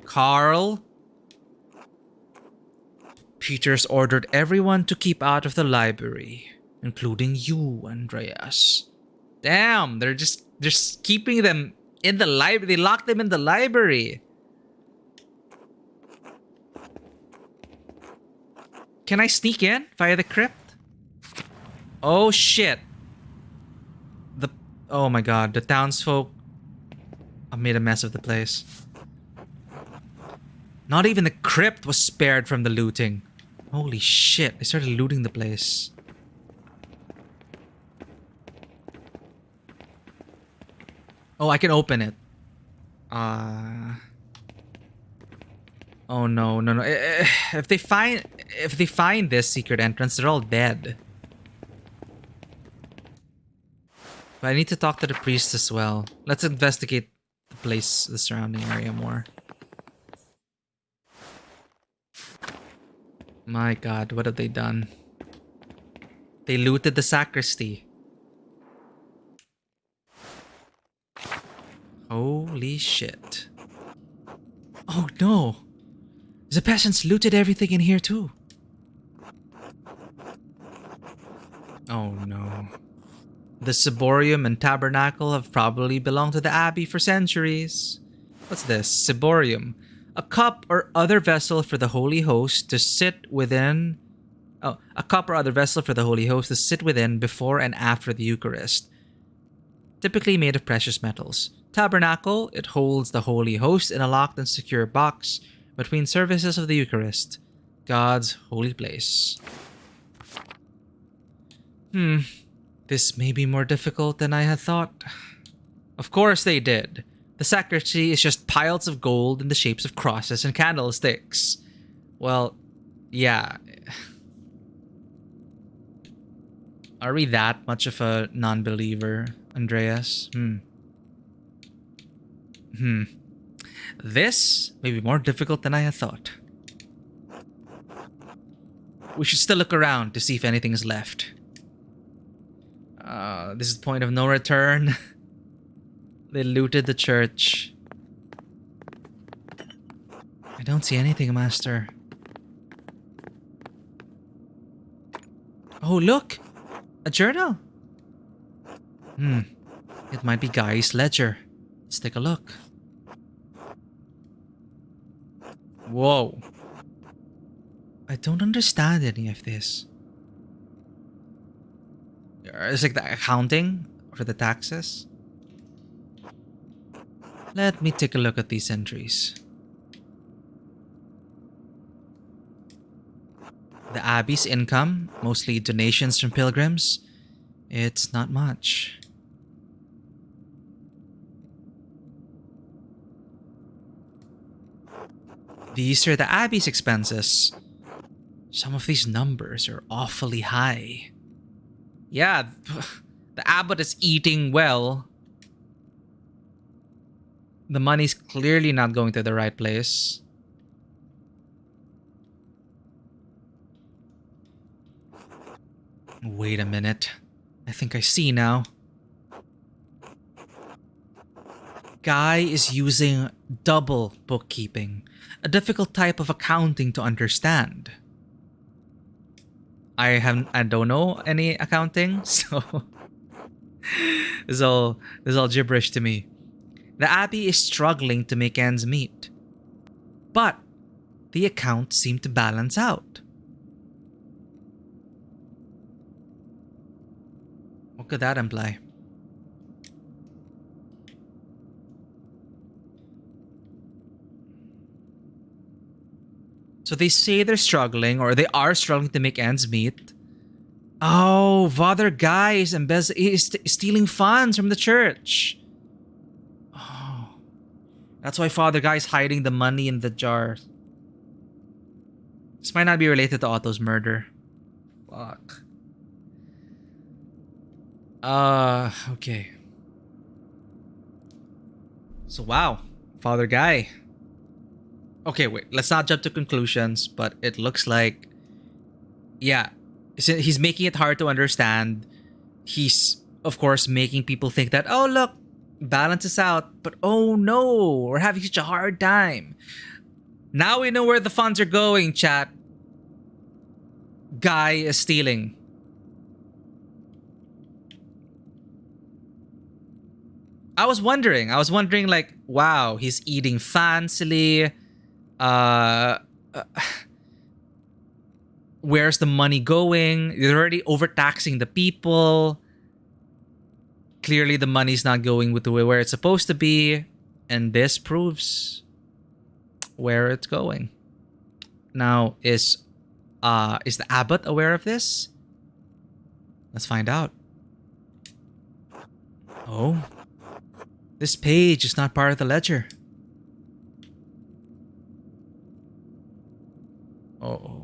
Carl. Peters ordered everyone to keep out of the library, including you, Andreas. Damn, they're just keeping them in the library. They locked them in the library. Can I sneak in via the crypt? Oh shit. Oh my god, the townsfolk have made a mess of the place. Not even the crypt was spared from the looting. Holy shit, they started looting the place. Oh, I can open it. Oh no. If they find this secret entrance, they're all dead. But I need to talk to the priest as well. Let's investigate the place, the surrounding area more. My god, what have they done? They looted the sacristy. Holy shit. Oh no! The peasants looted everything in here too. Oh no. The ciborium and tabernacle have probably belonged to the abbey for centuries. What's this? Ciborium. A cup or other vessel for the holy host to sit within. Oh, a cup or other vessel for the holy host to sit within before and after the Eucharist. Typically made of precious metals. Tabernacle, it holds the holy host in a locked and secure box between services of the Eucharist. God's holy place. This may be more difficult than I had thought. Of course they did. The sacristy is just piles of gold in the shapes of crosses and candlesticks. Well, yeah. Are we that much of a non-believer, Andreas? This may be more difficult than I had thought. We should still look around to see if anything is left. This is the point of no return. They looted the church. I don't see anything, Master. Oh, look! A journal! It might be Guy's ledger. Let's take a look. Whoa. I don't understand any of this. It's like the accounting for the taxes. Let me take a look at these entries. The Abbey's income, mostly donations from pilgrims. It's not much. These are the Abbey's expenses. Some of these numbers are awfully high. Yeah, the abbot is eating well. The money's clearly not going to the right place. Wait a minute. I think I see now. Guy is using double bookkeeping, a difficult type of accounting to understand. I don't know any accounting, so this is all gibberish to me. The Abbey is struggling to make ends meet, but the accounts seem to balance out. What could that imply? So they say they're struggling, or they are struggling to make ends meet. Oh, Father Guy is stealing funds from the church. Oh, that's why Father Guy is hiding the money in the jar. This might not be related to Otto's murder. Fuck. Okay. So wow, Father Guy. Okay, wait, let's not jump to conclusions, but it looks like, yeah, he's making it hard to understand. He's, of course, making people think that, oh, look, balance is out, but oh no, we're having such a hard time. Now we know where the funds are going, chat. Guy is stealing. I was wondering, like, wow, he's eating fancily. Where's the money going? They're already overtaxing the people. Clearly the money's not going with the way where it's supposed to be, and this proves where it's going. Now, is the abbot aware of this? Let's find out. Oh, this page is not part of the ledger. Oh.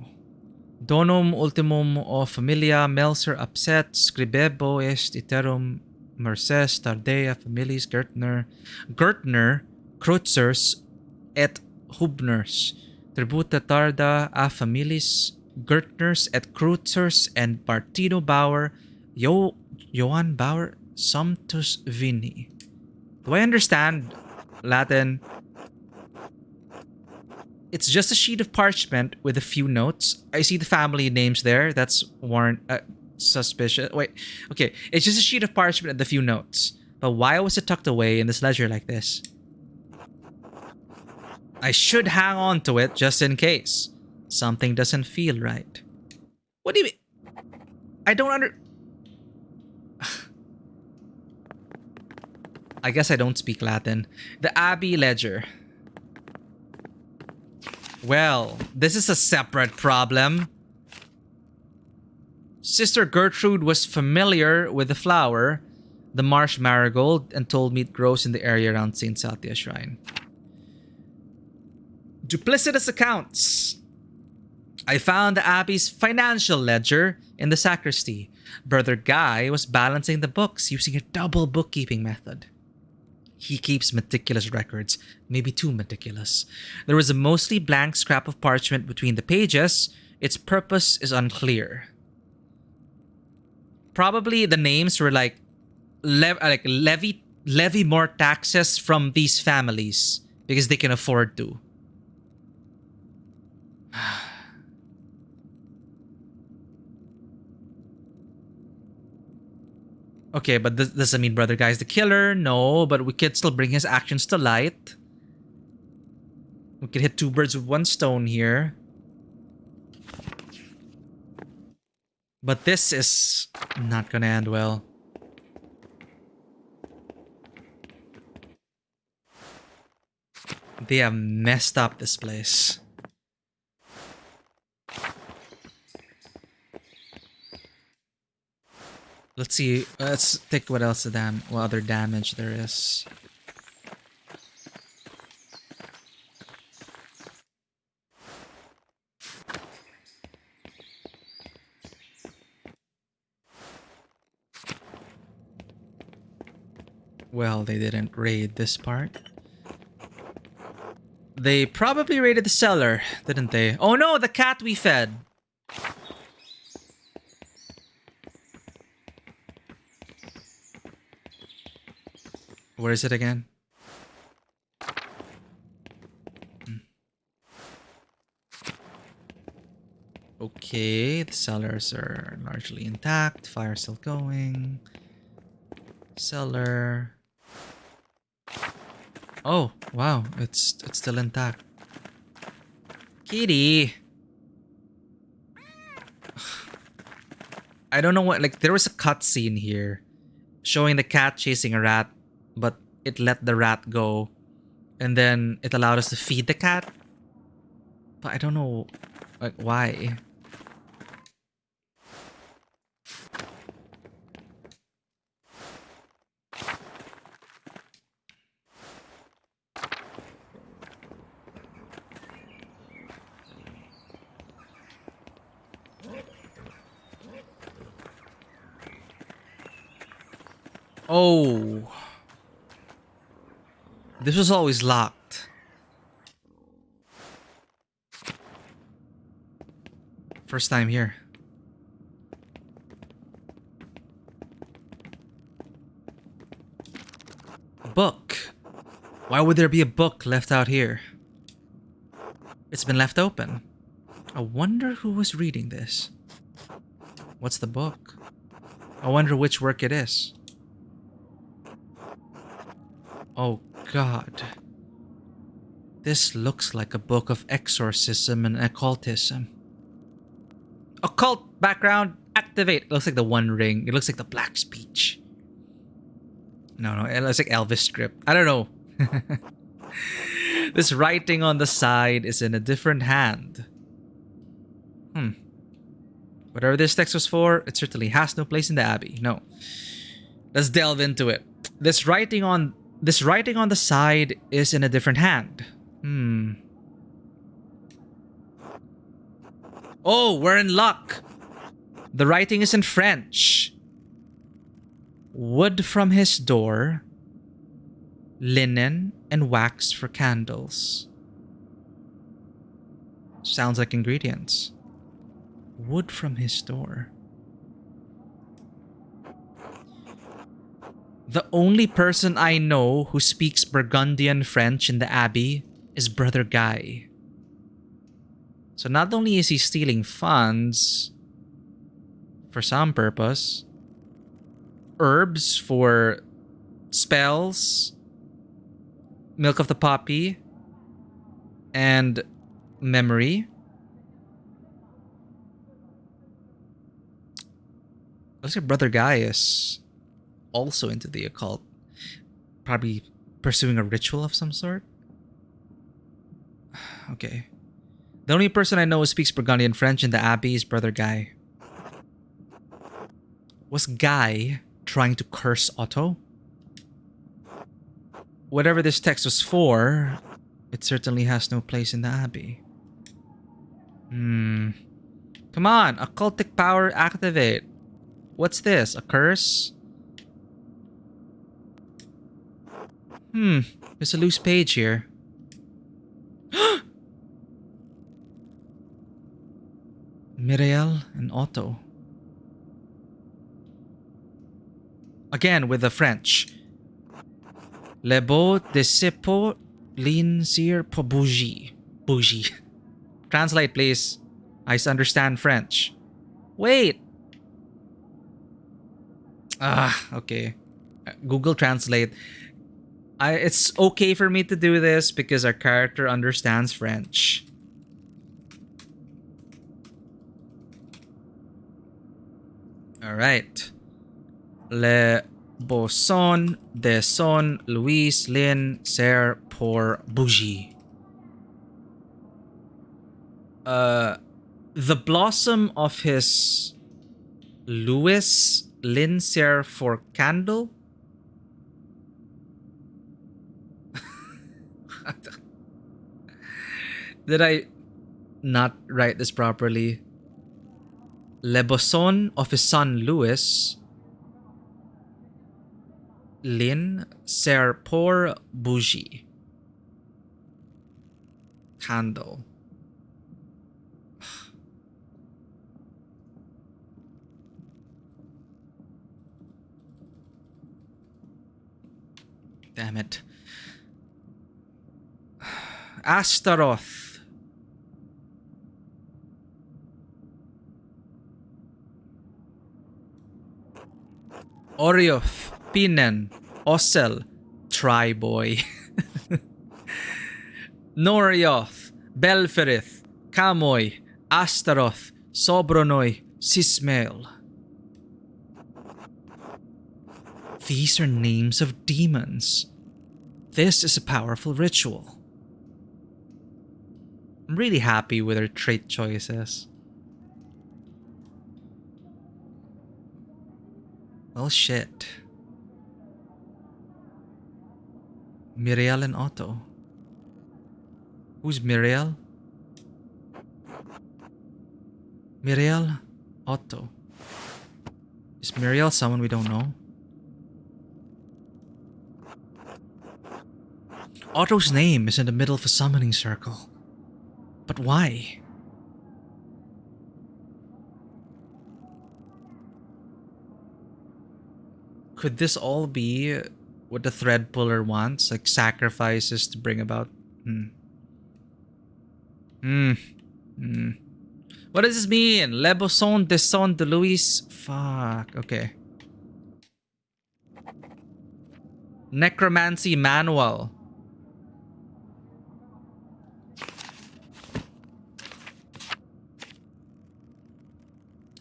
Donum ultimum o familia melser abset scribebo est iterum merces tardea familis Gertner Kreutzers et Hubners tributa tarda a familis Gertners et Kreutzers and Martino Bauer Johann Bauer Sumptus Vini. Do I understand Latin? It's just a sheet of parchment with a few notes. I see the family names there. That's warrant suspicious. Wait, okay. It's just a sheet of parchment and a few notes. But why was it tucked away in this ledger like this? I should hang on to it just in case something doesn't feel right. What do you mean? I don't I guess I don't speak Latin. The Abbey ledger. Well, this is a separate problem. Sister Gertrude was familiar with the flower, the marsh marigold, and told me it grows in the area around St. Satya Shrine. Duplicitous accounts. I found the Abbey's financial ledger in the sacristy. Brother Guy was balancing the books using a double bookkeeping method. He keeps meticulous records, maybe too meticulous. There was a mostly blank scrap of parchment between the pages. Its purpose is unclear. Probably the names were like levy more taxes from these families because they can afford to. Okay, but this doesn't mean Brother Guy is the killer. No, but we could still bring his actions to light. We could hit two birds with one stone here. But this is not gonna end well. They have messed up this place. Let's see. Let's take what else what other damage there is. Well, they didn't raid this part. They probably raided the cellar, didn't they? Oh no, the cat we fed. Where is it again? Okay, the cellars are largely intact. Fire still going. Cellar. Oh, wow. It's still intact. Kitty. I don't know what, like, there was a cutscene here showing the cat chasing a rat, but it let the rat go. And then it allowed us to feed the cat. But I don't know, like, why. Oh. This was always locked. First time here. A book. Why would there be a book left out here? It's been left open. I wonder who was reading this. What's the book? I wonder which work it is. Oh God. This looks like a book of exorcism and occultism. Occult background, activate. It looks like the One Ring. It looks like the Black Speech. No, it looks like Elvis script. I don't know. This writing on the side is in a different hand. Whatever this text was for, it certainly has no place in the Abbey. No. Let's delve into it. This writing on the side is in a different hand. Oh, we're in luck. The writing is in French. Wood from his door, linen and wax for candles. Sounds like ingredients. Wood from his door. The only person I know who speaks Burgundian French in the Abbey is Brother Guy. So not only is he stealing funds for some purpose, herbs for spells, milk of the poppy, and memory. Looks like Brother Guy is also into the occult. Probably pursuing a ritual of some sort. Okay. The only person I know who speaks Burgundian French in the Abbey is Brother Guy. Was Guy trying to curse Otto? Whatever this text was for, it certainly has no place in the Abbey. Come on, occultic power activate. What's this? A curse? There's a loose page here. Miriel and Otto. Again with the French. Le beau disciple linsir po bougie. Bougie. Translate, please. I understand French. Wait. Okay. Google Translate. It's okay for me to do this because our character understands French. Alright. Le boson de son Louis Lin ser pour bougie. The blossom of his Louis Lin ser for candle? Did I not write this properly? Le boson of his son Louis Lin ser pour bougie. Candle. Damn it. Astaroth. Orioth. Pinen. Ossel. Triboy. Norioth. Belferith. Kamoy. Astaroth. Sobronoi. Sismael. These are names of demons. This is a powerful ritual. I'm really happy with her trait choices. Well, shit. Miriel and Otto. Who's Miriel? Miriel, Otto. Is Miriel someone we don't know? Otto's name is in the middle of a summoning circle. But why? Could this all be what the thread puller wants? Like sacrifices to bring about... What does this mean? Le Boson de Son de Louis... Fuck, okay. Necromancy Manual.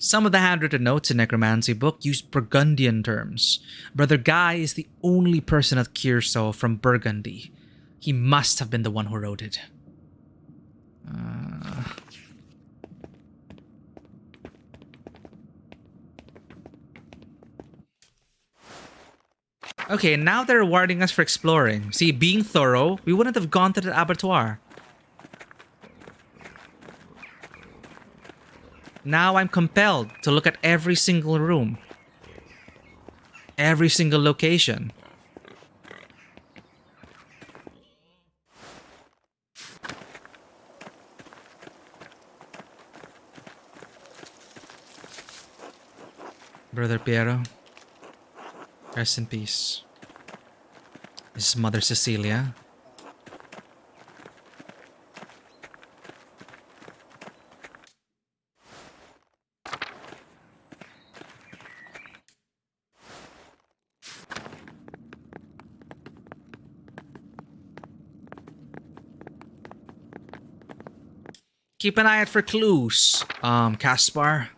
Some of the handwritten notes in Necromancy book use Burgundian terms. Brother Guy is the only person at Kierso from Burgundy. He must have been the one who wrote it. Okay, now they're rewarding us for exploring. See, being thorough, we wouldn't have gone to the abattoir. Now I'm compelled to look at every single room. Every single location. Brother Piero. Rest in peace. This is Mother Cecilia. Keep an eye out for clues, Caspar.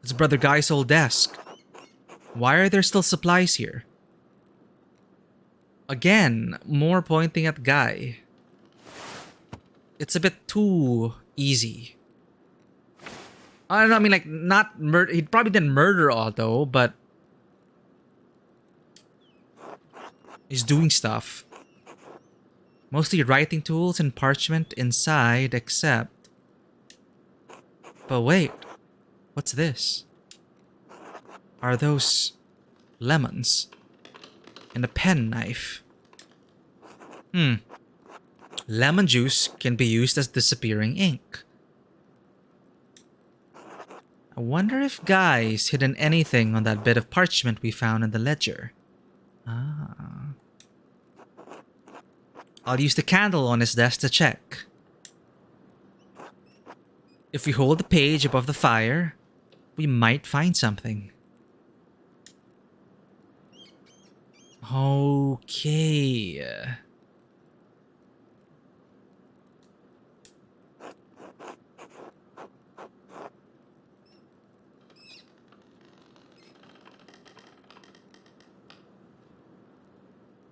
It's Brother Guy's old desk. Why are there still supplies here? Again, more pointing at Guy. It's a bit too easy. I don't know, I mean, like, not murder. He probably didn't murder Otto, but he's doing stuff. Mostly writing tools and parchment inside, except... But wait, what's this? Are those lemons? And a pen knife. Lemon juice can be used as disappearing ink. I wonder if Guy's hidden anything on that bit of parchment we found in the ledger. Ah. I'll use the candle on his desk to check. If we hold the page above the fire, we might find something. Okay.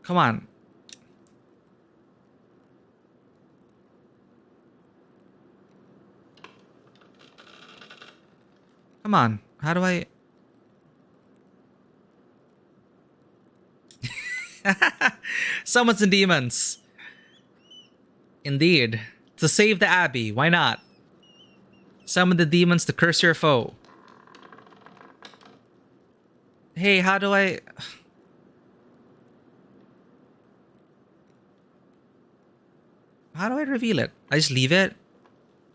Come on. Come on. How do I... Summons and demons. Indeed. To save the abbey. Why not? Summon the demons to curse your foe. Hey, how do I... How do I reveal it? I just leave it?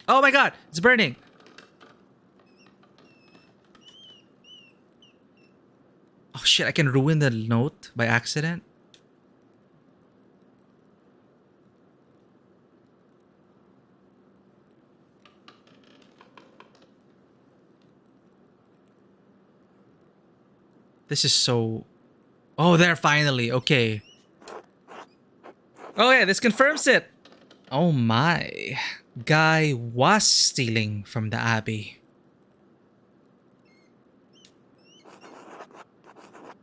Oh my god! It's burning! Oh shit, I can ruin the note by accident? This is so... Oh, there, finally. Okay. Oh yeah, this confirms it! Oh my. Guy was stealing from the abbey.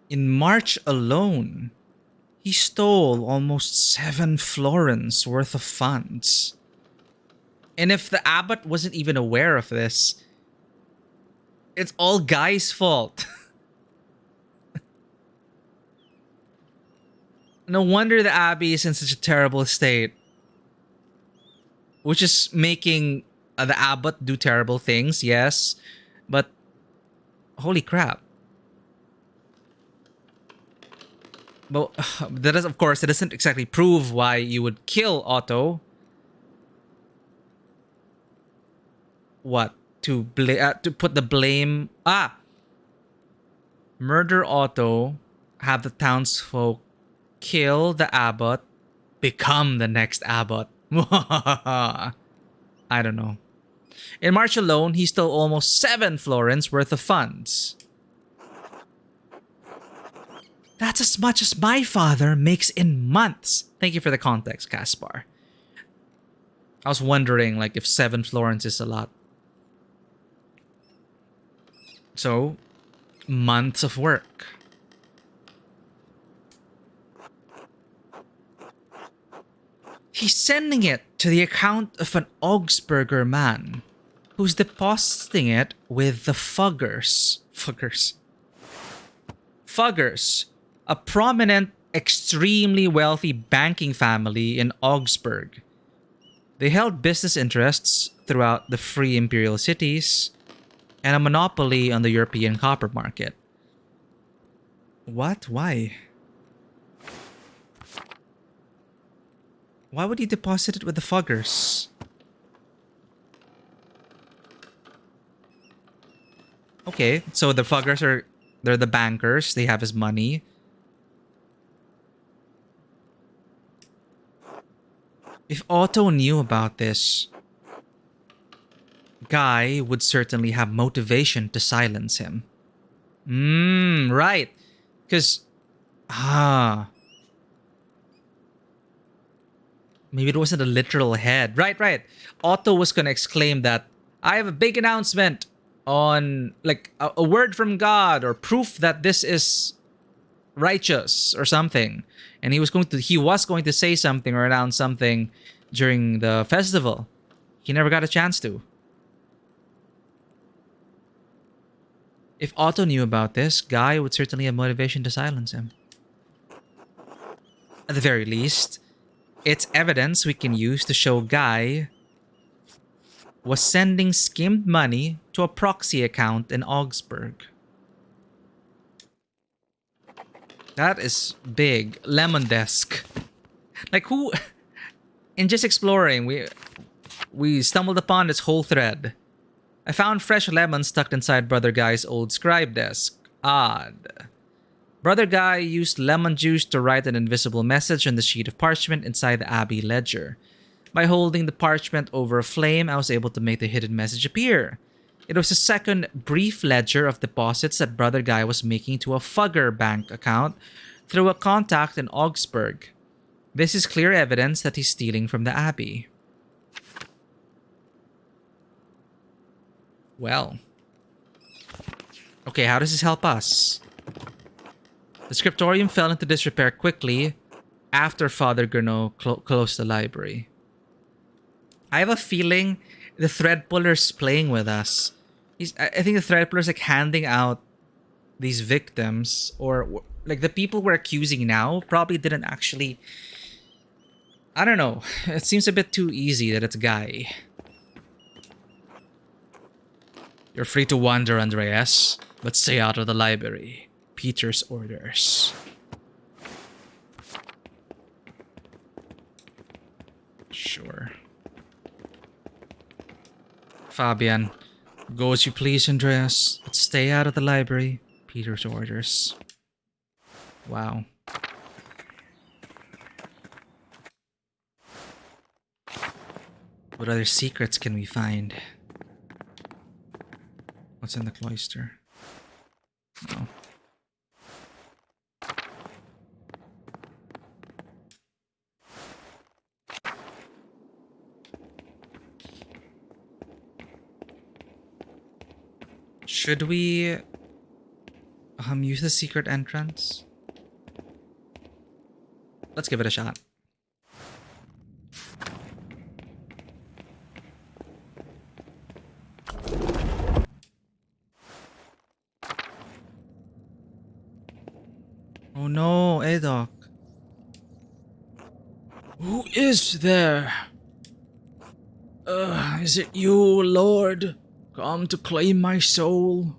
In March alone, he stole almost 7 florins worth of funds. And if the abbot wasn't even aware of this, it's all Guy's fault. No wonder the abbey is in such a terrible state. Which is making the abbot do terrible things, yes. But, holy crap. But that is, of course, it doesn't exactly prove why you would kill Otto. What? To put the blame... Murder Otto, have the townsfolk kill the abbot, become the next abbot. I don't know. In March alone, he stole almost 7 florins worth of funds. That's as much as my father makes in months. Thank you for the context, Caspar. I was wondering, like, if 7 florins is a lot. So, months of work. He's sending it to the account of an Augsburger man who's depositing it with the Fuggers. Fuggers, a prominent, extremely wealthy banking family in Augsburg. They held business interests throughout the free imperial cities and a monopoly on the European copper market. What? Why? Why would he deposit it with the Fuggers? Okay, so the Fuggers are... They're the bankers. They have his money. If Otto knew about this, Guy would certainly have motivation to silence him. Right. Because... Maybe it wasn't a literal head. Right. Otto was going to exclaim that, I have a big announcement on, like, a word from God or proof that this is righteous or something. And he was going to say something or announce something during the festival. He never got a chance to. If Otto knew about this, Guy would certainly have motivation to silence him. At the very least, it's evidence we can use to show Guy was sending skimmed money to a proxy account in Augsburg. That is big. Lemon desk. Like who... In just exploring, we stumbled upon this whole thread. I found fresh lemons tucked inside Brother Guy's old scribe desk. Odd. Brother Guy used lemon juice to write an invisible message on the sheet of parchment inside the Abbey ledger. By holding the parchment over a flame, I was able to make the hidden message appear. It was a second brief ledger of deposits that Brother Guy was making to a Fugger bank account through a contact in Augsburg. This is clear evidence that he's stealing from the Abbey. Well. Okay, how does this help us? The scriptorium fell into disrepair quickly after Father Gurno closed the library. I have a feeling the thread puller's playing with us. I think the thread puller's like handing out these victims, or like the people we're accusing now probably didn't actually... I don't know. It seems a bit too easy that it's Guy. You're free to wander, Andreas, but stay out of the library. Peter's orders. Sure. Fabian, go as you please, Andreas, but stay out of the library. Peter's orders. Wow. What other secrets can we find? What's in the cloister? No. Should we use the secret entrance? Let's give it a shot. Oh no, Adok. Who is there? Is it you, Lord? Come to claim my soul?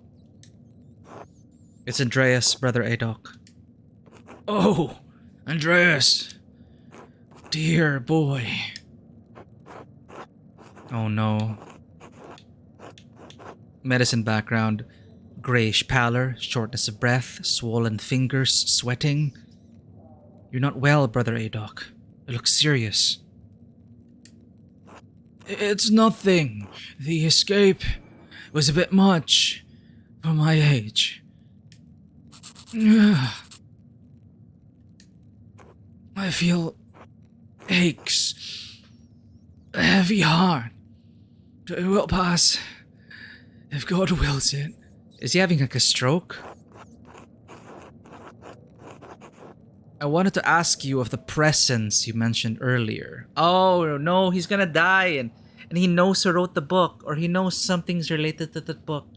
It's Andreas, Brother Adok. Oh, Andreas. Dear boy. Oh no. Medicine background. Grayish pallor, shortness of breath, swollen fingers, sweating. You're not well, Brother Adok. You look serious. It's nothing. The escape was a bit much for my age. I feel aches, a heavy heart. It will pass if God wills it. Is he having like a stroke? I wanted to ask you of the presence you mentioned earlier. Oh no, he's gonna die and he knows who wrote the book, or he knows something's related to the book.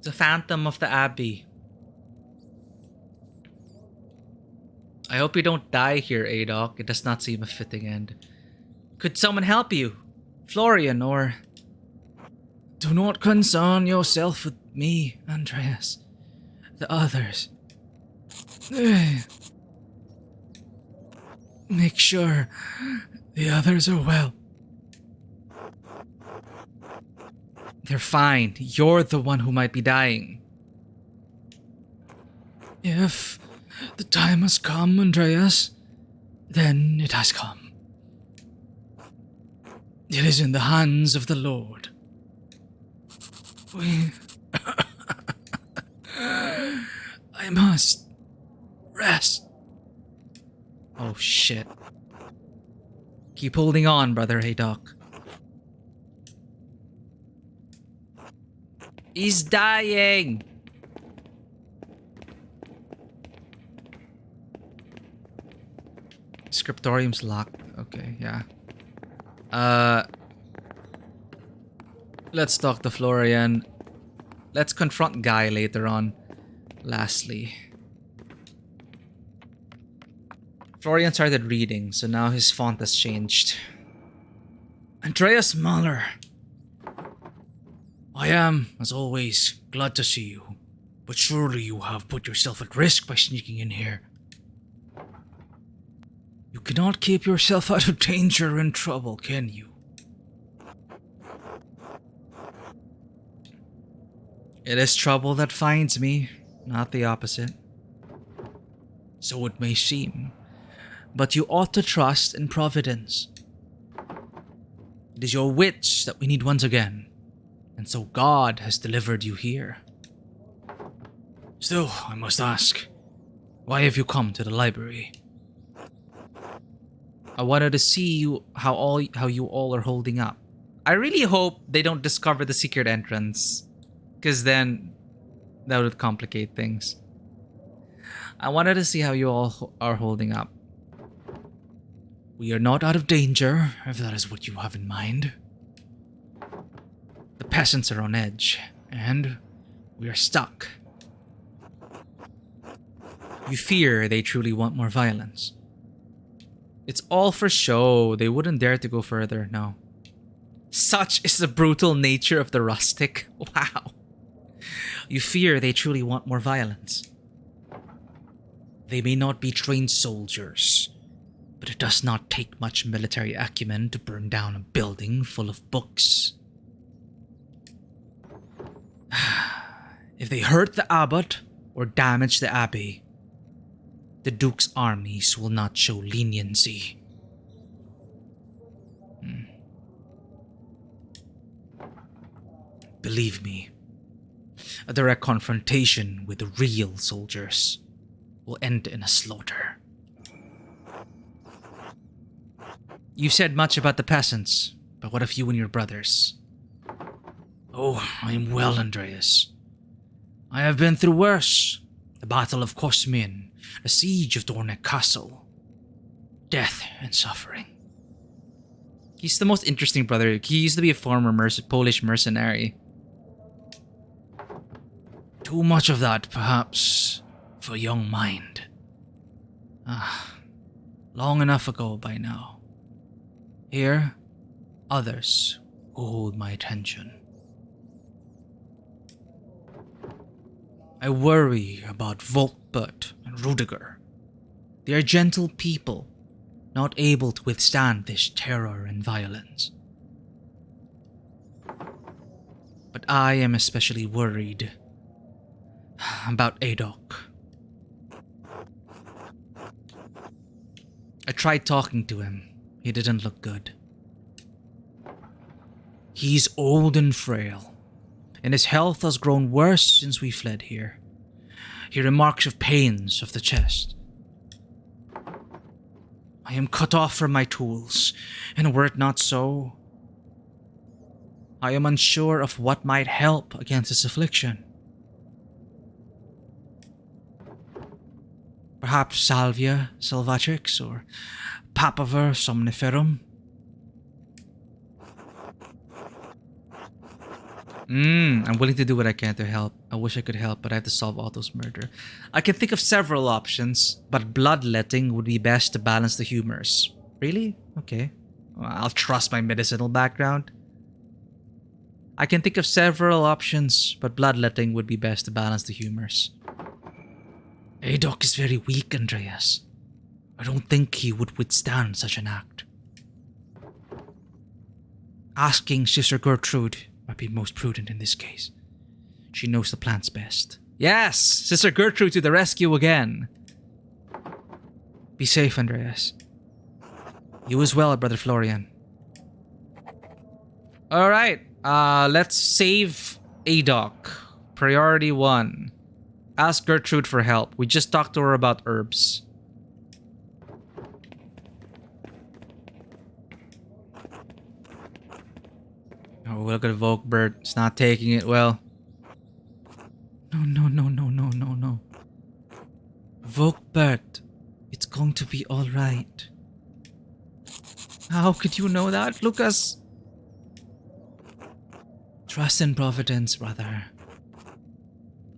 The Phantom of the Abbey. I hope you don't die here, Adok. It does not seem a fitting end. Could someone help you? Florian, or... Do not concern yourself with me, Andreas. The others. Make sure the others are well. They're fine. You're the one who might be dying. If the time has come, Andreas, then it has come. It is in the hands of the Lord. I must rest. Oh shit. Keep holding on, Brother Haydock. He's dying! Scriptorium's locked. Okay, yeah. Let's talk to Florian. Let's confront Guy later on. Lastly. Florian started reading, so now his font has changed. Andreas Mahler. I am, as always, glad to see you. But surely you have put yourself at risk by sneaking in here. You cannot keep yourself out of danger and trouble, can you? It is trouble that finds me, not the opposite. So it may seem, but you ought to trust in Providence. It is your wits that we need once again, and so God has delivered you here. Still, I must ask, why have you come to the library? I wanted to see how you all are holding up. I really hope they don't discover the secret entrance, because then that would complicate things. I wanted to see how you all are holding up. We are not out of danger, if that is what you have in mind. The peasants are on edge, and we are stuck. You fear they truly want more violence. It's all for show. They wouldn't dare to go further, no. Such is the brutal nature of the rustic. Wow. You fear they truly want more violence. They may not be trained soldiers, but it does not take much military acumen to burn down a building full of books. If they hurt the abbot or damage the abbey, the Duke's armies will not show leniency. Believe me, a direct confrontation with the real soldiers will end in a slaughter. You've said much about the peasants, but what of you and your brothers? Oh, I am well, Andreas. I have been through worse. The Battle of Kosmin, the Siege of Dornek Castle. Death and suffering. He's the most interesting brother. He used to be a former Polish mercenary. Too much of that, perhaps, for a young mind. Long enough ago by now. Here, others who hold my attention. I worry about Volkbert and Rudiger. They are gentle people, not able to withstand this terror and violence. But I am especially worried about Adok. I tried talking to him. He didn't look good. He's old and frail, and his health has grown worse since we fled here. He remarks of pains of the chest. I am cut off from my tools, and were it not so, I am unsure of what might help against this affliction. Perhaps Salvia Salvatrix or Papaver Somniferum? I'm willing to do what I can to help. I wish I could help, but I have to solve Otto's murder. I can think of several options, but bloodletting would be best to balance the humors. Really? Okay. Well, I'll trust my medicinal background. I can think of several options, but bloodletting would be best to balance the humors. Adok is very weak, Andreas. I don't think he would withstand such an act. Asking Sister Gertrude might be most prudent in this case. She knows the plants best. Yes! Sister Gertrude to the rescue again! Be safe, Andreas. You as well, Brother Florian. Alright, let's save Adok. Priority 1. Ask Gertrude for help. We just talked to her about herbs. Oh, look at Volkbert. It's not taking it well. No. Volkbert, it's going to be alright. How could you know that, Lucas? Trust in Providence, brother.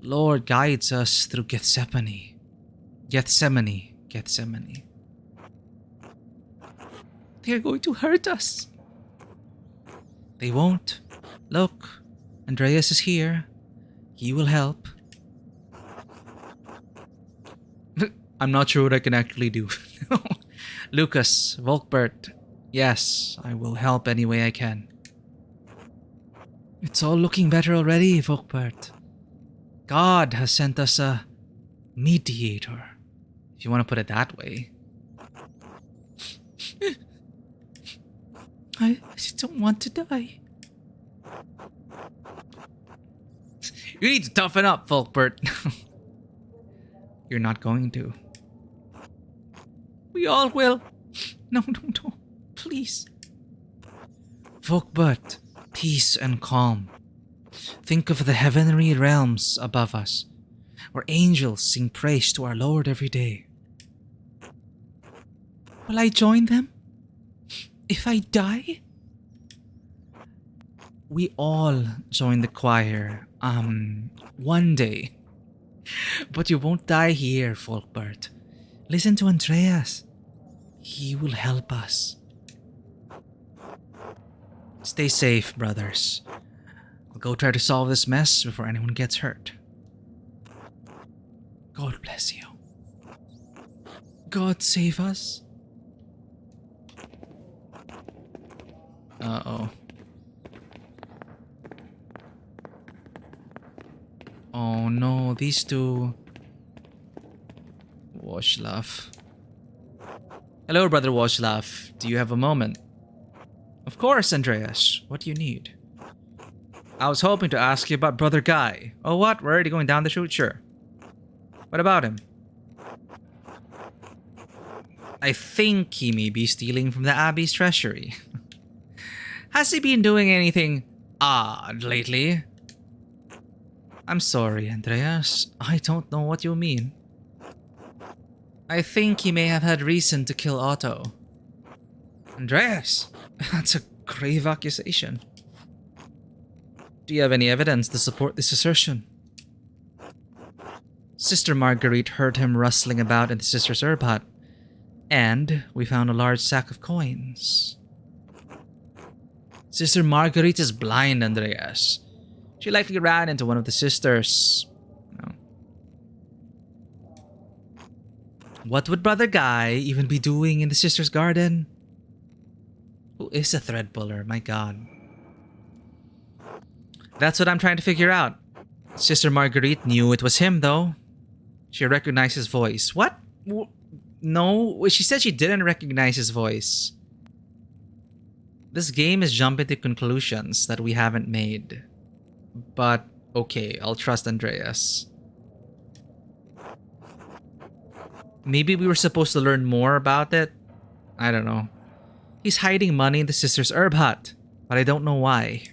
Lord guides us through Gethsemane. Gethsemane. They're going to hurt us. They won't. Look, Andreas is here. He will help. I'm not sure what I can actually do. Lucas, Volkbert, yes, I will help any way I can. It's all looking better already, Volkbert. God has sent us a mediator, if you want to put it that way. I just don't want to die. You need to toughen up, Volkbert. You're not going to. We all will. No. Please. Volkbert, peace and calm. Think of the heavenly realms above us, where angels sing praise to our Lord every day. Will I join them? If I die? We all join the choir, one day. But you won't die here, Volkbert. Listen to Andreas. He will help us. Stay safe, brothers. I'll go try to solve this mess before anyone gets hurt. God bless you. God save us. Uh-oh. Oh no, these two... Washlav. Hello, Brother Washlav. Do you have a moment? Of course, Andreas. What do you need? I was hoping to ask you about Brother Guy. Oh, what? We're already going down the chute? Sure. What about him? I think he may be stealing from the Abbey's treasury. Has he been doing anything odd lately? I'm sorry, Andreas. I don't know what you mean. I think he may have had reason to kill Otto. Andreas, that's a grave accusation. Do you have any evidence to support this assertion? Sister Marguerite heard him rustling about in the sister's herb hut, and we found a large sack of coins. Sister Marguerite is blind, Andreas. She likely ran into one of the sisters. No. What would Brother Guy even be doing in the sister's garden? Who is a thread puller? My god. That's what I'm trying to figure out. Sister Marguerite knew it was him, though. She recognized his voice. What? No, she said she didn't recognize his voice. This game is jumping to conclusions that we haven't made. But, okay, I'll trust Andreas. Maybe we were supposed to learn more about it? I don't know. He's hiding money in the sister's herb hut, but I don't know why.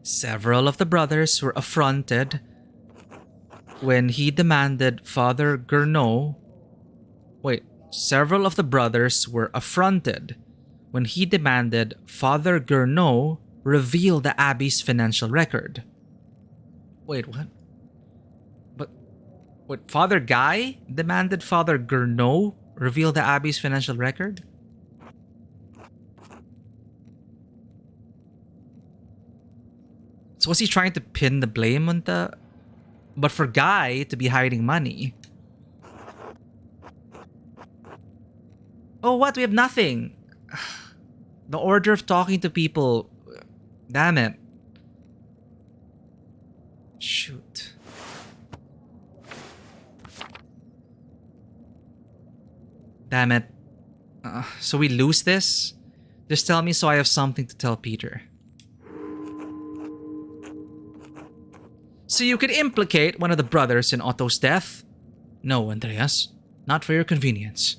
Several of the brothers were affronted when he demanded Father Gurnot... Several of the brothers were affronted when he demanded Father Gurnot reveal the Abbey's financial record. Wait, what? But Father Guy demanded Father Gurnot reveal the Abbey's financial record? So was he trying to pin the blame on the... But for Guy to be hiding money? Oh, what? We have nothing. The order of talking to people. Damn it. Shoot. Damn it. So we lose this? Just tell me so I have something to tell Peter. So you could implicate one of the brothers in Otto's death? No, Andreas. Not for your convenience.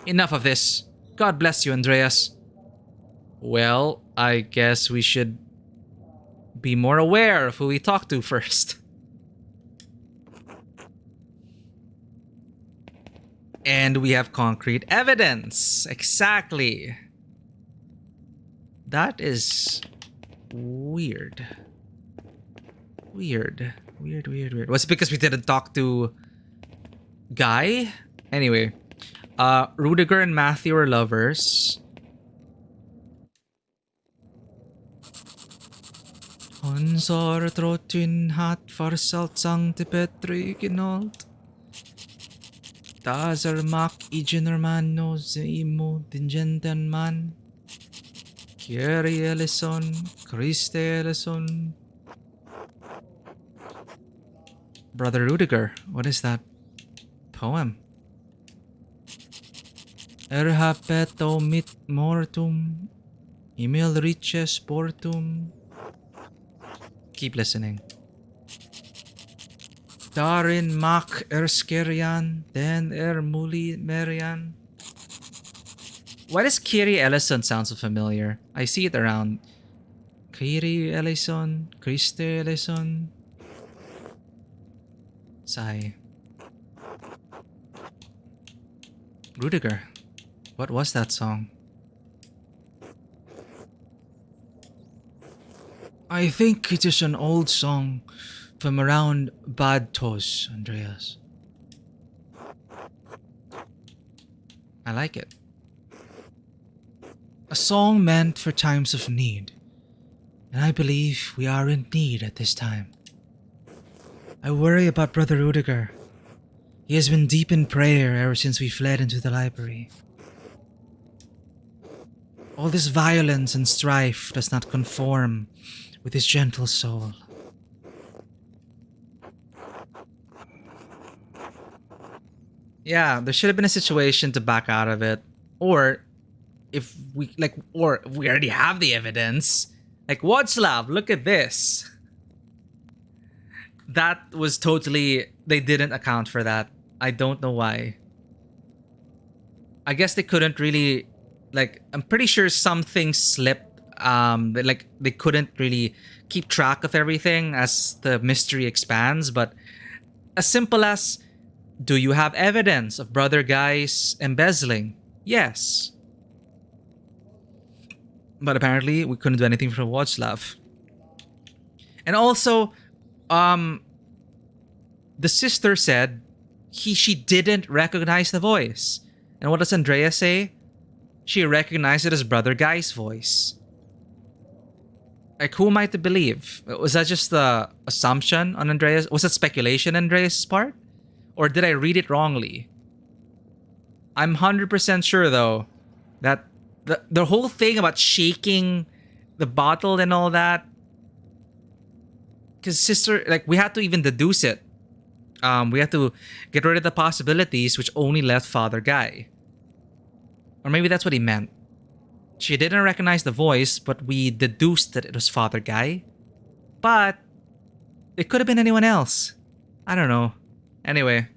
Enough of this. God bless you, Andreas. Well, I guess we should be more aware of who we talk to first. And we have concrete evidence. Exactly. That is weird. Weird. Weird, weird, weird. Was it because we didn't talk to Guy? Anyway. Rudiger and Matthew are lovers. Hansar trottin hat farsalt te Petri genold. Dazer mak igenerman no zeimo dingenten man. Kyrie eleison, Christe eleison. Brother Rudiger, what is that poem? Erhapeto mit mortum, emil riches portum. Keep listening. Darin mak erskerian, den muli merian. Why does Kyrie eleison sound so familiar? I see it around. Kyrie eleison, Christe eleison. Sigh. Rudiger, what was that song? I think it is an old song from around Bad Tos, Andreas. I like it. A song meant for times of need. And I believe we are in need at this time. I worry about Brother Rudiger. He has been deep in prayer ever since we fled into the library. All this violence and strife does not conform with his gentle soul. Yeah, there should have been a situation to back out of it. Or if we already have the evidence. Like, Władysław, look at this. That was totally... They didn't account for that. I don't know why. I guess they couldn't really... Like, I'm pretty sure something slipped. They couldn't really keep track of everything as the mystery expands. But as simple as... Do you have evidence of Brother Guy's embezzling? Yes. But apparently, we couldn't do anything for Władysław. And also... the sister said she didn't recognize the voice. And what does Andrea say? She recognized it as Brother Guy's voice. Like, who am I to believe? Was that just the assumption on Andreas? Was that speculation on Andreas' part? Or did I read it wrongly? I'm 100% sure, though, that the whole thing about shaking the bottle and all that, because sister, like, we had to even deduce it. We had to get rid of the possibilities, which only left Father Guy. Or maybe that's what he meant. She didn't recognize the voice, but we deduced that it was Father Guy. But it could have been anyone else. I don't know. Anyway.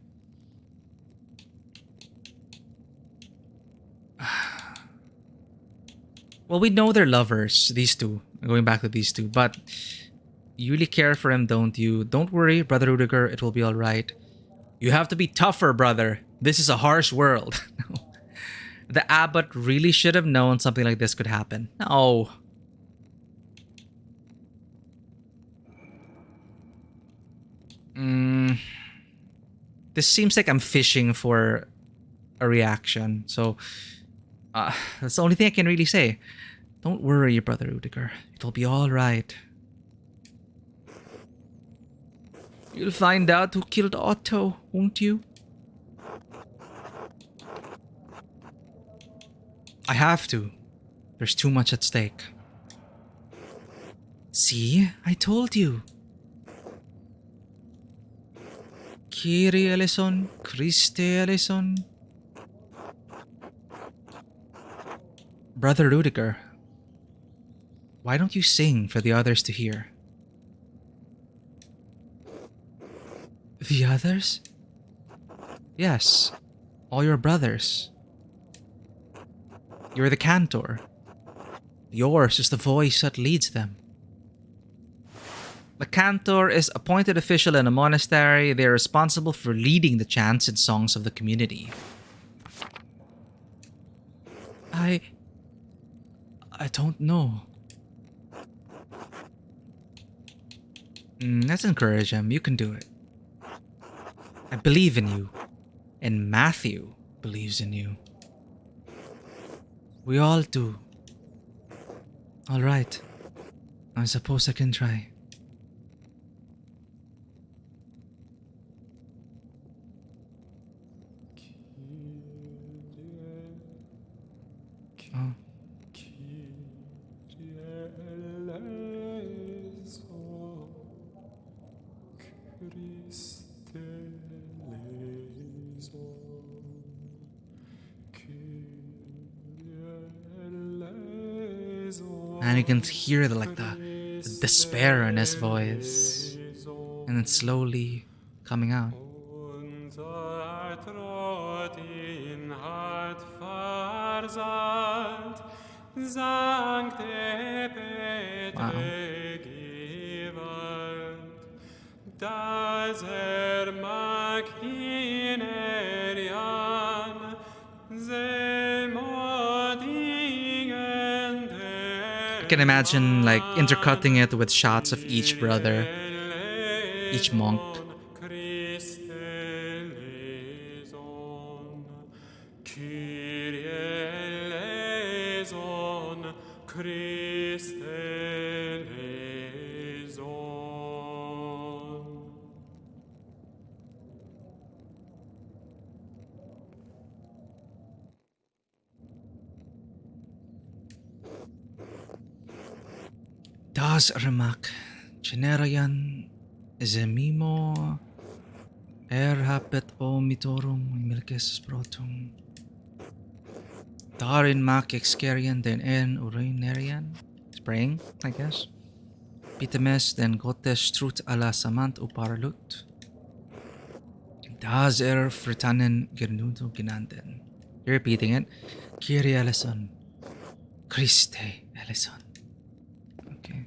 Well, we know they're lovers, these two. Going back to these two, but... You really care for him, don't you? Don't worry, Brother Rudiger, it will be alright. You have to be tougher, brother. This is a harsh world. The abbot really should have known something like this could happen. No. This seems like I'm fishing for a reaction. So, that's the only thing I can really say. Don't worry, Brother Rudiger. It'll be alright. You'll find out who killed Otto, won't you? I have to. There's too much at stake. See? I told you. Kyrie eleison, Christe eleison. Brother Rudiger, why don't you sing for the others to hear? The others? Yes, all your brothers. You're the cantor. Yours is the voice that leads them. The cantor is appointed official in a monastery. They are responsible for leading the chants and songs of the community. I don't know. Let's encourage him. You can do it. I believe in you. And Matthew believes in you. We all do. Alright. I suppose I can try. Oh. And you can hear the despair in his voice. And it's slowly coming out. Wow. I can imagine like intercutting it with shots of each brother, each monk. Das remak generayan zemimo hapet o mitorum milkes protum. Darin mak excarian den en urinarian. Spraying, I guess. Pitemes den gotes trut ala samant uparlut. Das fritanen gernudo ginanden. You're repeating it. Kyrie eleison. Christe eleison. Okay.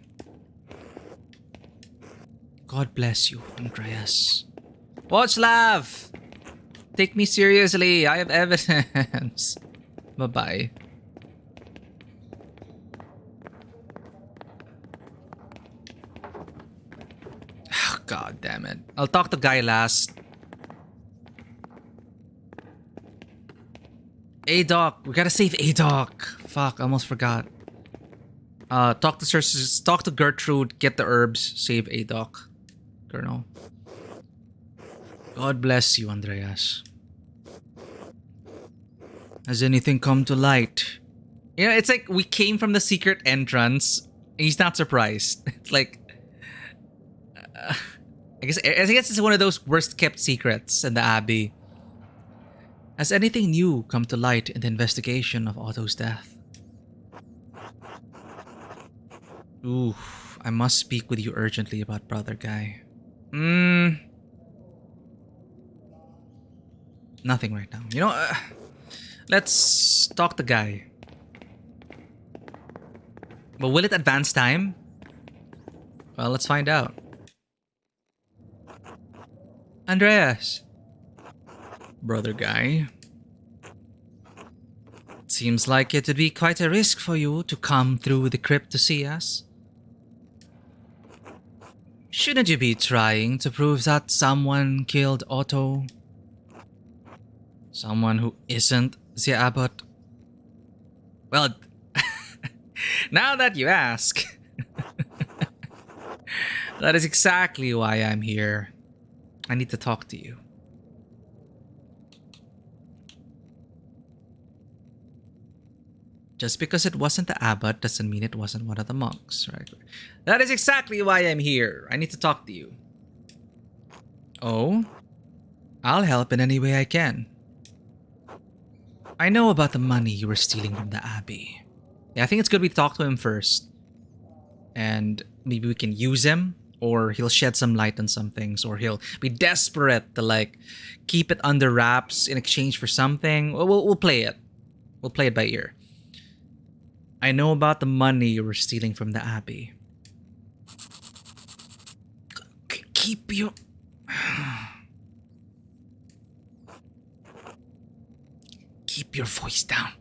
God bless you, Andreas. Watch laugh! Take me seriously. I have evidence. Bye-bye. Oh, God damn it. I'll talk to Guy last. A-Doc. We gotta save A-Doc. Fuck, I almost forgot. Talk to Gertrude, get the herbs, save A-Doc. Colonel. God bless you, Andreas. Has anything come to light? You know, it's like we came from the secret entrance. And he's not surprised. It's like... I guess it's one of those worst kept secrets in the Abbey. Has anything new come to light in the investigation of Otto's death? Ooh, I must speak with you urgently about Brother Guy. Nothing right now. You know, let's talk to Guy. But will it advance time? Well, let's find out. Andreas. Brother Guy. It seems like it would be quite a risk for you to come through the crypt to see us. Shouldn't you be trying to prove that someone killed Otto? Someone who isn't the abbot? Well, now that you ask, that is exactly why I'm here. I need to talk to you. Just because it wasn't the abbot doesn't mean it wasn't one of the monks, right? That is exactly why I'm here. I need to talk to you. Oh? I'll help in any way I can. I know about the money you were stealing from the Abbey. Yeah, I think it's good we talk to him first. And maybe we can use him, or he'll shed some light on some things, or he'll be desperate to like keep it under wraps in exchange for something. We'll play it. We'll play it by ear. I know about the money you were stealing from the Abbey. Keep your... Keep your voice down.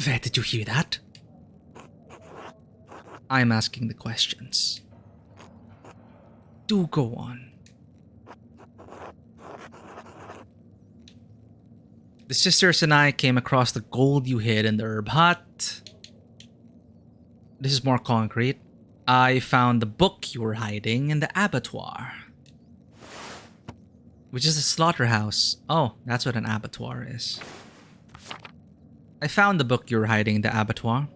Where did you hear that? I'm asking the questions. Do go on. The sisters and I came across the gold you hid in the herb hut. This is more concrete. I found the book you were hiding in the abattoir. Which is a slaughterhouse. Oh, that's what an abattoir is. I found the book you were hiding in the abattoir.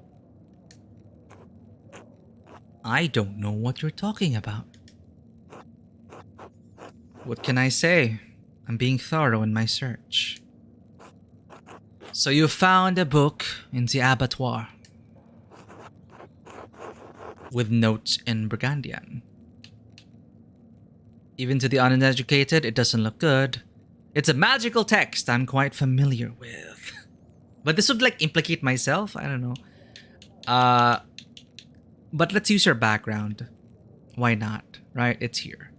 I don't know what you're talking about. What can I say? I'm being thorough in my search. So you found a book in the abattoir. With notes in Burgundian. Even to the uneducated, it doesn't look good. It's a magical text I'm quite familiar with. But this would like implicate myself? I don't know. But let's use her background. Why not? Right? It's here.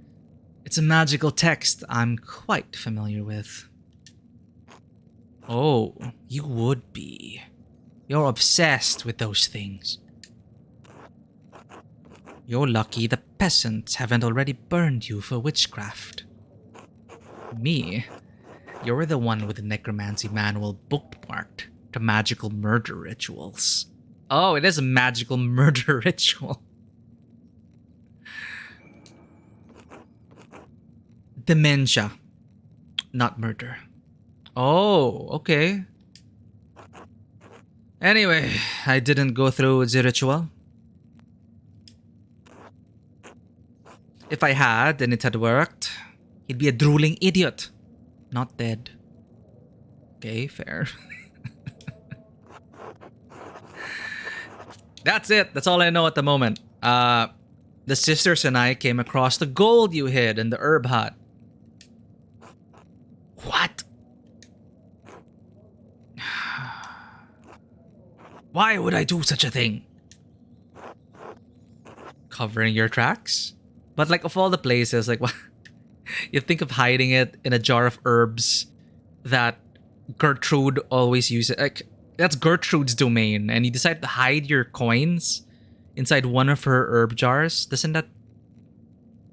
It's a magical text I'm quite familiar with. Oh, you would be. You're obsessed with those things. You're lucky the peasants haven't already burned you for witchcraft. Me? You're the one with the necromancy manual bookmarked to magical murder rituals. Oh, it is a magical murder ritual. Dementia, not murder. Oh, okay. Anyway, I didn't go through the ritual. If I had and it had worked, he'd be a drooling idiot, not dead. Okay, fair. That's it. That's all I know at the moment. The sisters and I came across the gold you hid in the herb hut. What? Why would I do such a thing? Covering your tracks? But like of all the places, like what? You think of hiding it in a jar of herbs that Gertrude always uses. Like that's Gertrude's domain, and you decide to hide your coins inside one of her herb jars. That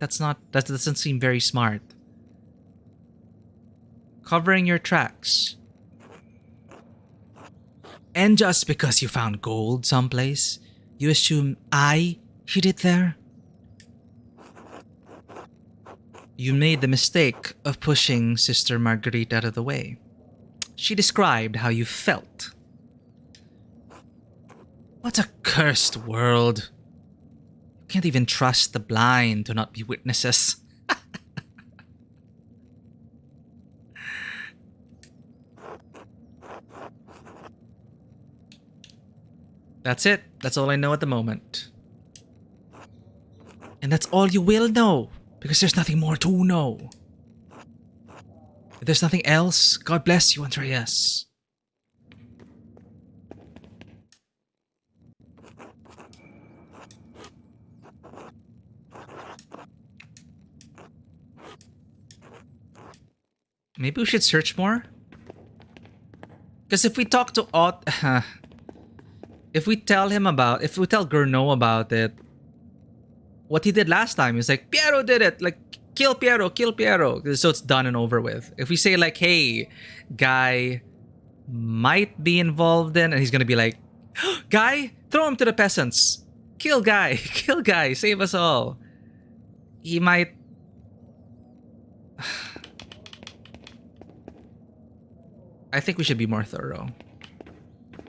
doesn't seem very smart. Covering your tracks. And just because you found gold someplace, you assume I hid it there? You made the mistake of pushing Sister Marguerite out of the way. She described how you felt. What a cursed world. You can't even trust the blind to not be witnesses. That's it. That's all I know at the moment. And that's all you will know, because there's nothing more to know. If there's nothing else, God bless you, Andreas. Maybe we should search more? Because if we talk to Ott... if we tell Gurno about it, what he did last time is like, Piero did it! Like, kill Piero! So it's done and over with. If we say like, hey, Guy might be involved in, and he's gonna be like, Guy, throw him to the peasants! Kill Guy! Kill Guy! Save us all! He might... I think we should be more thorough.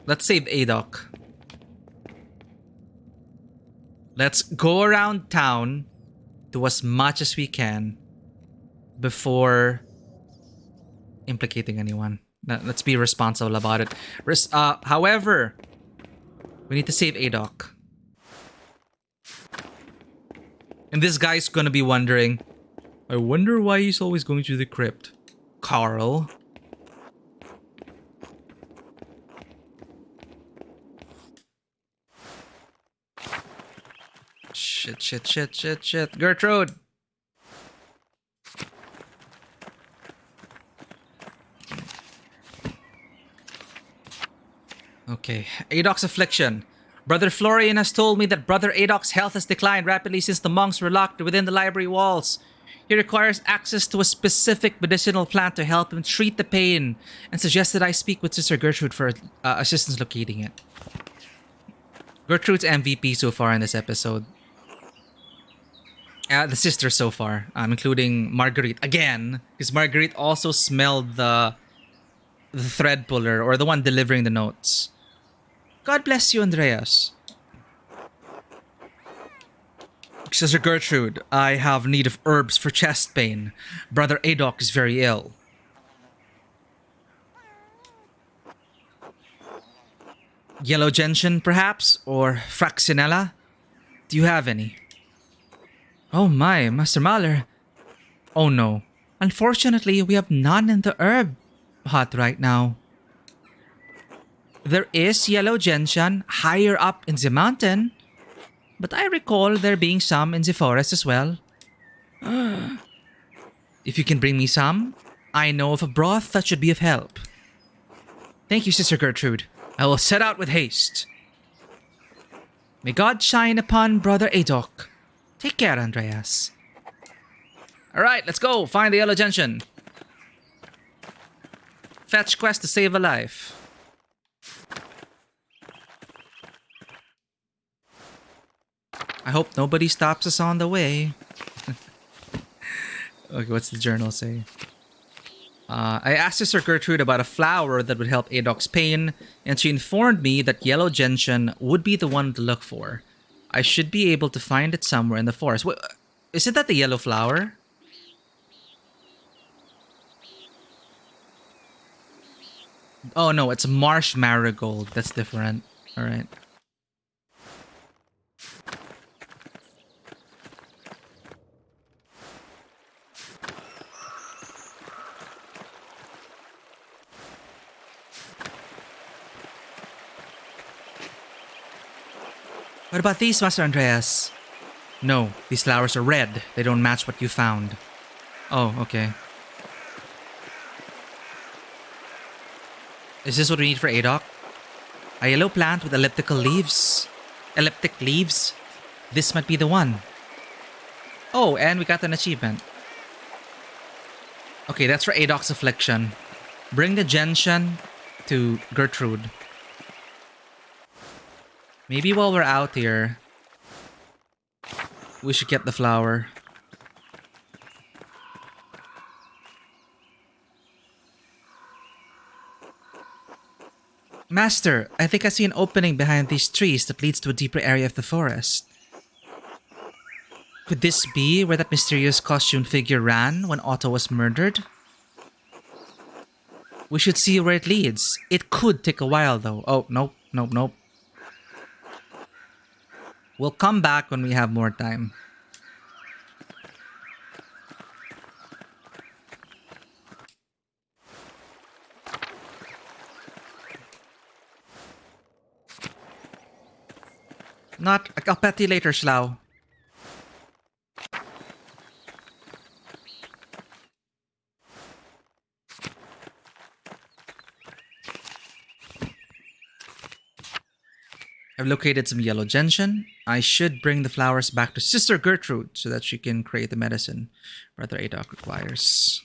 Let's save Adok. Let's go around town, do as much as we can before implicating anyone. Let's be responsible about it. However, we need to save Adok. And this guy's gonna be wondering, I wonder why he's always going to the crypt. Carl. Shit. Gertrude! Okay. Adok's affliction. Brother Florian has told me that Brother Adoc's health has declined rapidly since the monks were locked within the library walls. He requires access to a specific medicinal plant to help him treat the pain, and suggested I speak with Sister Gertrude for assistance locating it. Gertrude's MVP so far in this episode. The sister so far, including Marguerite again, because Marguerite also smelled the thread puller, or the one delivering the notes. God bless you, Andreas. Sister Gertrude, I have need of herbs for chest pain. Brother Adoc is very ill. Yellow gentian, perhaps? Or fraxinella? Do you have any? Oh my, Master Mahler. Oh no. Unfortunately, we have none in the herb hut right now. There is yellow gentian higher up in the mountain, but I recall there being some in the forest as well. If you can bring me some, I know of a broth that should be of help. Thank you, Sister Gertrude. I will set out with haste. May God shine upon Brother Adoc. Take care, Andreas. Alright, let's go. Find the yellow gentian. Fetch quest to save a life. I hope nobody stops us on the way. Okay, what's the journal say? I asked Sister Gertrude about a flower that would help Adoc's pain, and she informed me that yellow gentian would be the one to look for. I should be able to find it somewhere in the forest. Wait, isn't that the yellow flower? Oh no, it's marsh marigold. That's different. Alright. What about these, Master Andreas? No, these flowers are red. They don't match what you found. Oh, okay. Is this what we need for Adoc? A yellow plant with elliptical leaves? Elliptic leaves? This might be the one. Oh, and we got an achievement. Okay, that's for Adoc's affliction. Bring the gentian to Gertrude. Maybe while we're out here, we should get the flower. Master, I think I see an opening behind these trees that leads to a deeper area of the forest. Could this be where that mysterious costumed figure ran when Otto was murdered? We should see where it leads. It could take a while though. Oh, nope, nope, nope. We'll come back when we have more time. Not, I'll pet you later, Slough. I've located some yellow gentian. I should bring the flowers back to Sister Gertrude so that she can create the medicine Brother Adoc requires.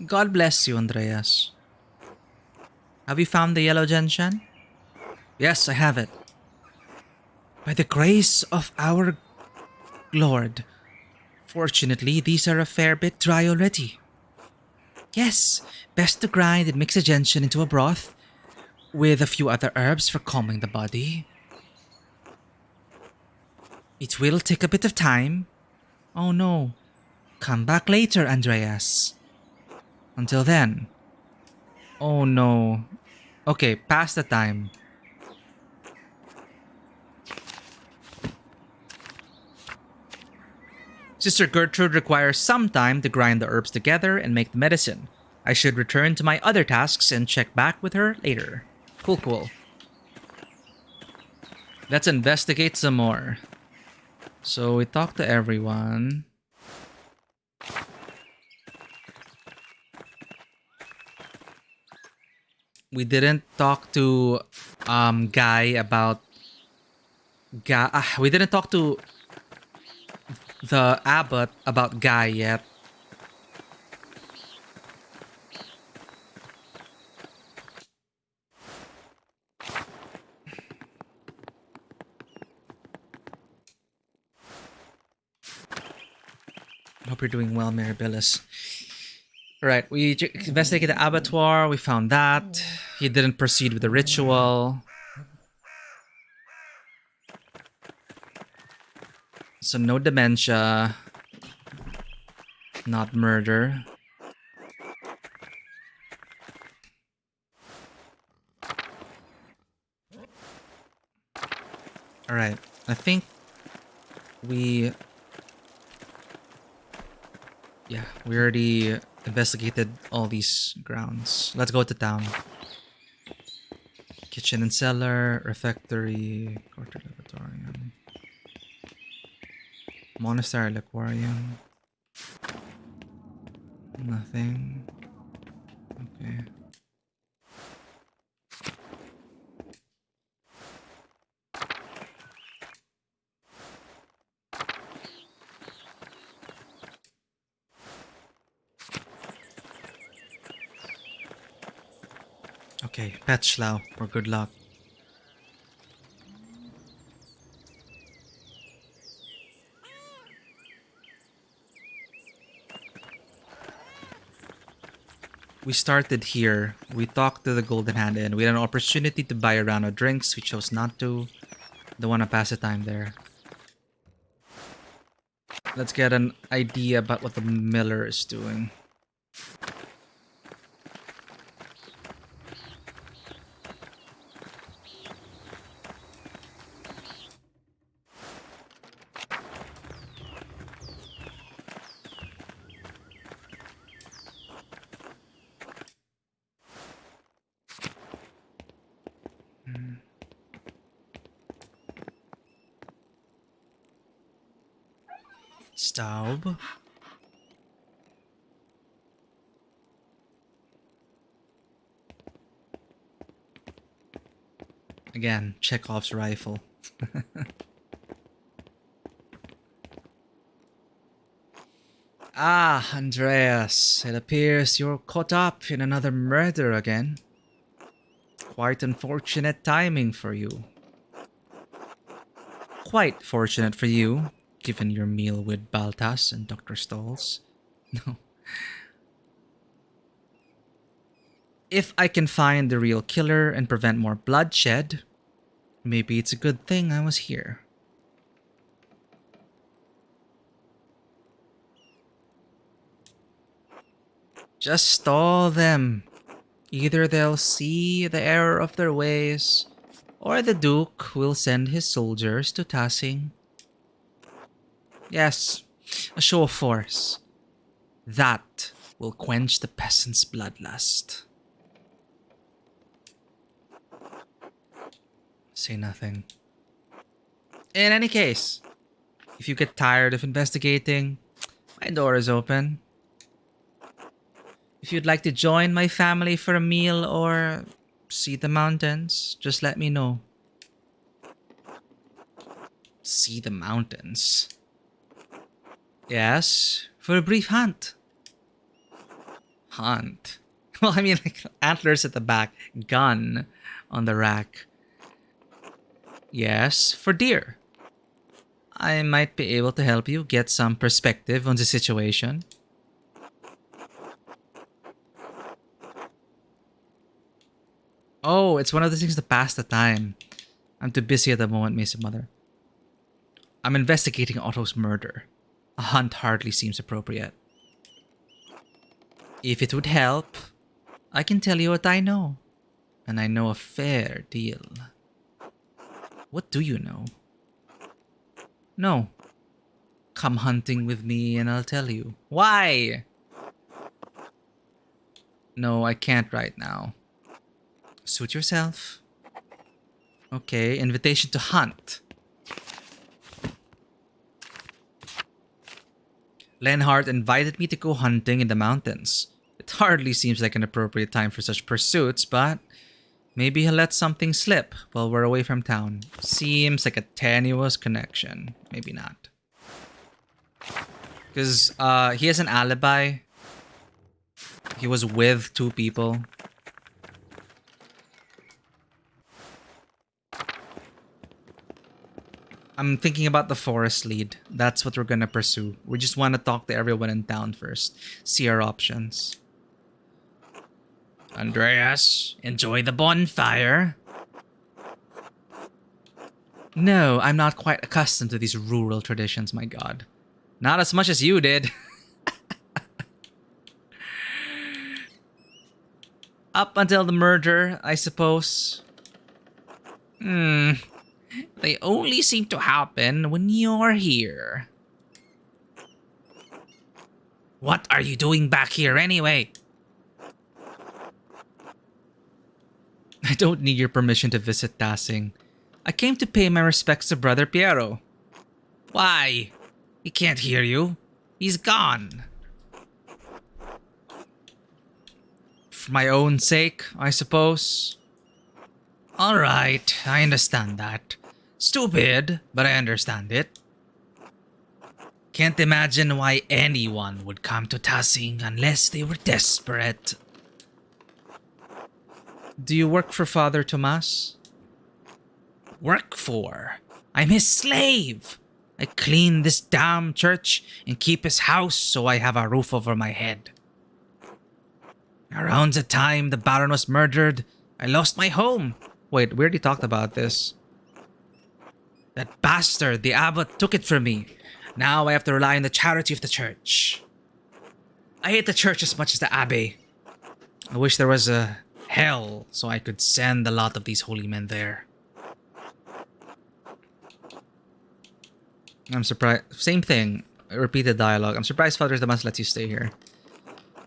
God bless you, Andreas. Have you found the yellow gentian? Yes, I have it. By the grace of our Lord. Fortunately, these are a fair bit dry already. Yes, best to grind and mix a gentian into a broth with a few other herbs for calming the body. It will take a bit of time. Oh no. Come back later, Andreas. Until then. Oh no. Okay, past the time. Sister Gertrude requires some time to grind the herbs together and make the medicine. I should return to my other tasks and check back with her later. Cool, cool. Let's investigate some more. So we talked to everyone. We didn't talk to Guy about we didn't talk to the abbot about Guy yet. Hope you're doing well, Mirabilis. Alright, we investigated the abattoir, we found that. He didn't proceed with the ritual. So no dementia. Not murder. Alright, I think we already investigated all these grounds. Let's go to town. Kitchen and cellar, refectory, quarter laboratorium, monastery aquarium. Nothing. Okay. Okay, pet Schlau, for good luck. We started here. We talked to the Golden Hand Inn. We had an opportunity to buy a round of drinks. We chose not to. Don't want to pass the time there. Let's get an idea about what the miller is doing. Staub. Again, Chekhov's rifle. Ah, Andreas, it appears you're caught up in another murder again. Quite unfortunate timing for you. Quite fortunate for you, given your meal with Baltas and Dr. Stolz. No. If I can find the real killer and prevent more bloodshed, maybe it's a good thing I was here. Just stall them. Either they'll see the error of their ways, or the Duke will send his soldiers to Tassing. Yes, a show of force. That will quench the peasants' bloodlust. Say nothing. In any case, if you get tired of investigating, my door is open. If you'd like to join my family for a meal or see the mountains, just let me know. See the mountains? Yes, for a brief hunt. Hunt? Well, I mean, like antlers at the back, gun on the rack. Yes, for deer. I might be able to help you get some perspective on the situation. Oh, it's one of the things to pass the time. I'm too busy at the moment, Mesa Mother. I'm investigating Otto's murder. A hunt hardly seems appropriate. If it would help, I can tell you what I know. And I know a fair deal. What do you know? No. Come hunting with me and I'll tell you. Why? No, I can't right now. Suit yourself. Okay, invitation to hunt. Lenhart invited me to go hunting in the mountains. It hardly seems like an appropriate time for such pursuits, but maybe he'll let something slip while we're away from town. Seems like a tenuous connection. Maybe not. Because he has an alibi. He was with two people. I'm thinking about the forest lead. That's what we're gonna pursue. We just want to talk to everyone in town first. See our options. Andreas, enjoy the bonfire. No, I'm not quite accustomed to these rural traditions, my god. Not as much as you did. Up until the murder, I suppose. They only seem to happen when you're here. What are you doing back here anyway? I don't need your permission to visit Tassing. I came to pay my respects to Brother Piero. Why? He can't hear you. He's gone. For my own sake, I suppose. Alright, I understand that. Stupid, but I understand it. Can't imagine why anyone would come to Tassing unless they were desperate. Do you work for Father Tomas? Work for? I'm his slave. I clean this damn church and keep his house so I have a roof over my head. Around the time the Baron was murdered, I lost my home. Wait, we already talked about this. That bastard, the abbot, took it from me. Now I have to rely on the charity of the church. I hate the church as much as the abbey. I wish there was a hell so I could send a lot of these holy men there. I'm surprised. Same thing. Repeated dialogue. I'm surprised Father Damas lets you stay here.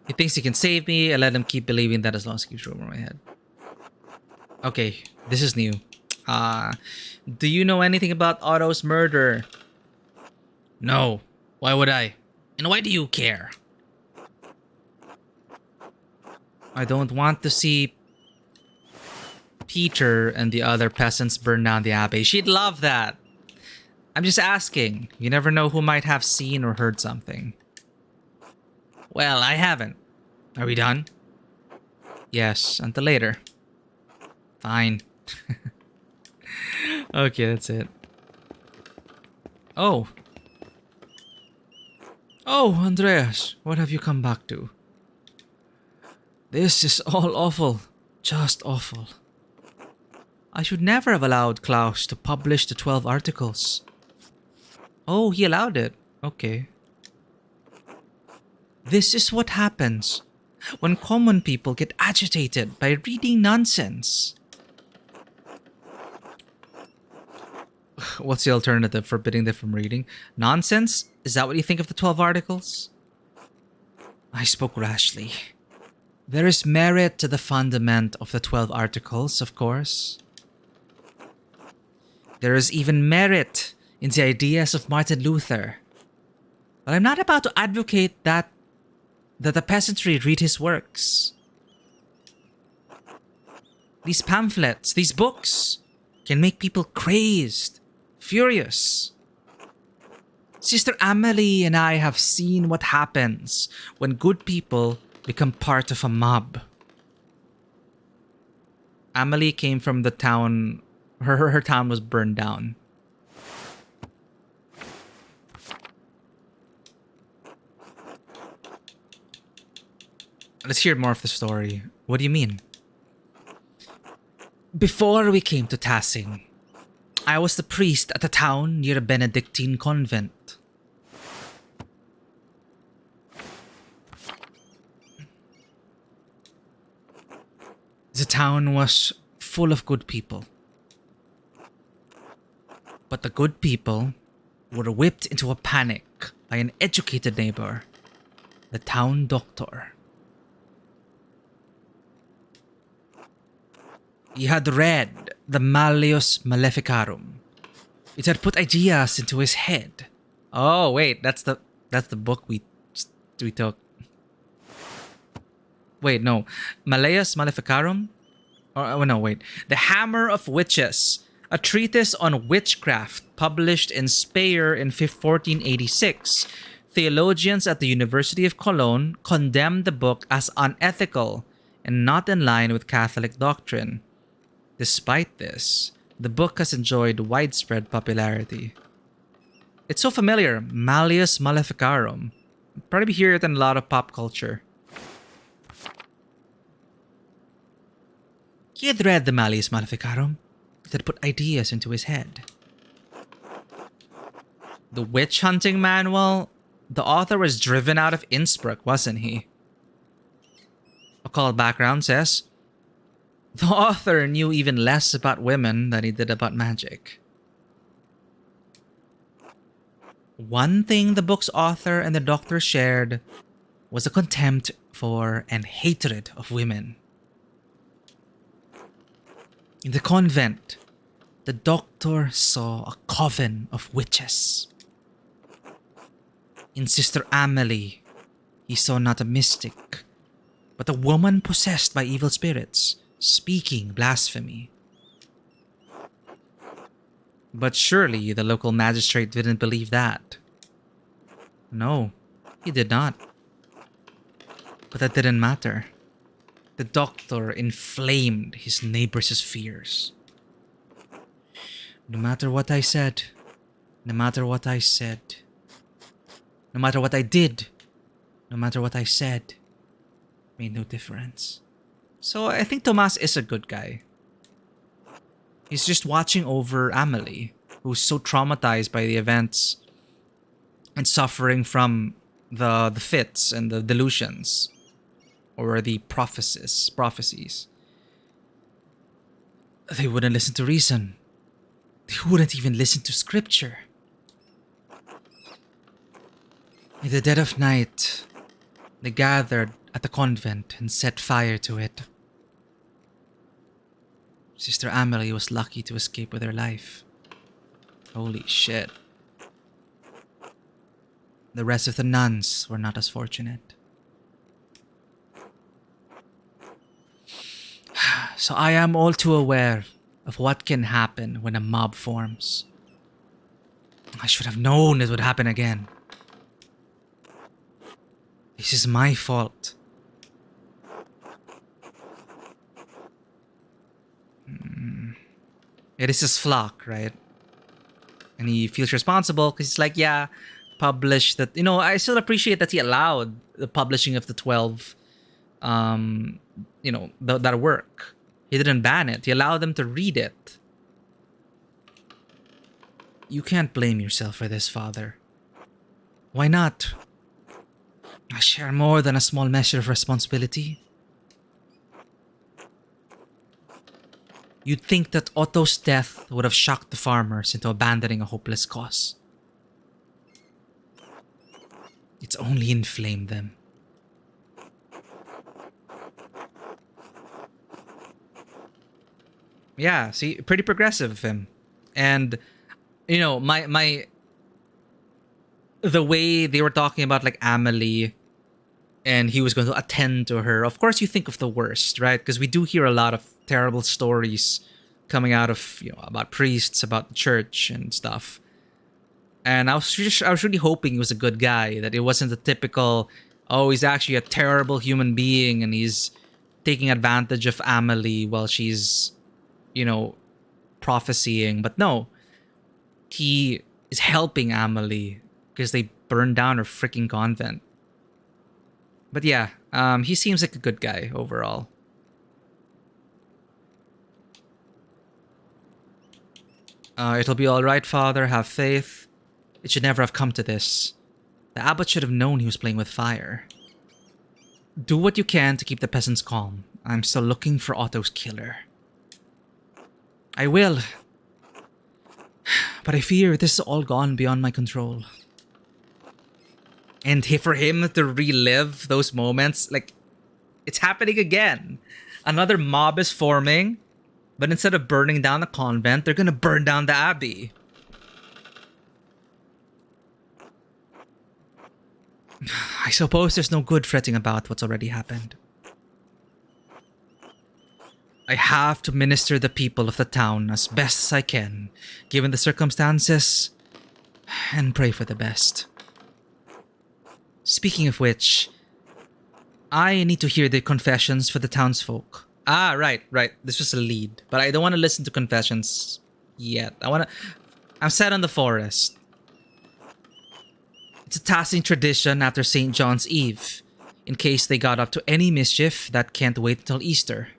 He thinks he can save me. I let him keep believing that as long as he keeps room over my head. Okay, this is new. Do you know anything about Otto's murder? No. Why would I? And why do you care? I don't want to see Peter and the other peasants burn down the abbey. She'd love that. I'm just asking. You never know who might have seen or heard something. Well, I haven't. Are we done? Yes, until later. Fine. Okay, that's it. Oh. Oh, Andreas, what have you come back to? This is all awful. Just awful. I should never have allowed Klaus to publish the 12 articles. Oh, he allowed it. Okay. This is what happens when common people get agitated by reading nonsense. What's the alternative? Forbidding them from reading? Nonsense? Is that what you think of the 12 articles? I spoke rashly. There is merit to the fundament of the 12 articles, of course. There is even merit in the ideas of Martin Luther. But I'm not about to advocate that the peasantry read his works. These pamphlets, these books, can make people crazed, furious. Sister Amelie and I have seen what happens when good people become part of a mob. Amelie came from the town. Her town was burned down. Let's hear more of the story. What do you mean? Before we came to Tassing, I was the priest at a town near a Benedictine convent. The town was full of good people. But the good people were whipped into a panic by an educated neighbor, the town doctor. He had read the Malleus Maleficarum. It had put ideas into his head. Oh, wait, that's the That's the book we took. Wait, no. Malleus Maleficarum? Oh, no, wait. The Hammer of Witches, a treatise on witchcraft published in Speyer in 1486. Theologians at the University of Cologne condemned the book as unethical and not in line with Catholic doctrine. Despite this, the book has enjoyed widespread popularity. It's so familiar, Malleus Maleficarum. Probably hear it in a lot of pop culture. He had read the Malleus Maleficarum. It had put ideas into his head. The witch hunting manual? The author was driven out of Innsbruck, wasn't he? Occult background says, the author knew even less about women than he did about magic. One thing the book's author and the doctor shared was a contempt for and hatred of women. In the convent, the doctor saw a coven of witches. In Sister Amelie, he saw not a mystic, but a woman possessed by evil spirits, speaking blasphemy. But surely the local magistrate didn't believe that. No, he did not. But that didn't matter. The doctor inflamed his neighbors' fears. No matter what I said, no matter what I said, no matter what I did, no matter what I said, made no difference. So I think Tomas is a good guy. He's just watching over Amelie, who's so traumatized by the events and suffering from the fits and the delusions. Or the prophecies. They wouldn't listen to reason. They wouldn't even listen to scripture. In the dead of night, they gathered at the convent and set fire to it. Sister Amelie was lucky to escape with her life. Holy shit. The rest of the nuns were not as fortunate. So I am all too aware of what can happen when a mob forms. I should have known it would happen again. This is my fault. It is his flock, right? And he feels responsible because he's like, yeah, publish that. You know, I still appreciate that he allowed the publishing of the 12, that work. He didn't ban it. He allowed them to read it. You can't blame yourself for this, Father. Why not? I share more than a small measure of responsibility. You'd think that Otto's death would have shocked the farmers into abandoning a hopeless cause. It's only inflamed them. Yeah, see, pretty progressive of him. And, you know, the way they were talking about, like, Amelie, and he was going to attend to her. Of course, you think of the worst, right? Because we do hear a lot of terrible stories coming out of, about priests, about the church and stuff. And I was really hoping he was a good guy, that it wasn't the typical, oh, he's actually a terrible human being and he's taking advantage of Amelie while she's, prophesying. But no, he is helping Amelie because they burned down her freaking convent. But yeah, he seems like a good guy overall. It'll be alright, Father. Have faith. It should never have come to this. The abbot should have known he was playing with fire. Do what you can to keep the peasants calm. I'm still looking for Otto's killer. I will. But I fear this is all gone beyond my control. And for him to relive those moments, like, it's happening again. Another mob is forming, but instead of burning down the convent, they're gonna burn down the abbey. I suppose there's no good fretting about what's already happened. I have to minister the people of the town as best as I can, given the circumstances, and pray for the best. Speaking of which, I need to hear the confessions for the townsfolk. Ah, right. This was a lead, but I don't want to listen to confessions yet. I'm set on the forest. It's a passing tradition after St. John's Eve, in case they got up to any mischief that can't wait until Easter.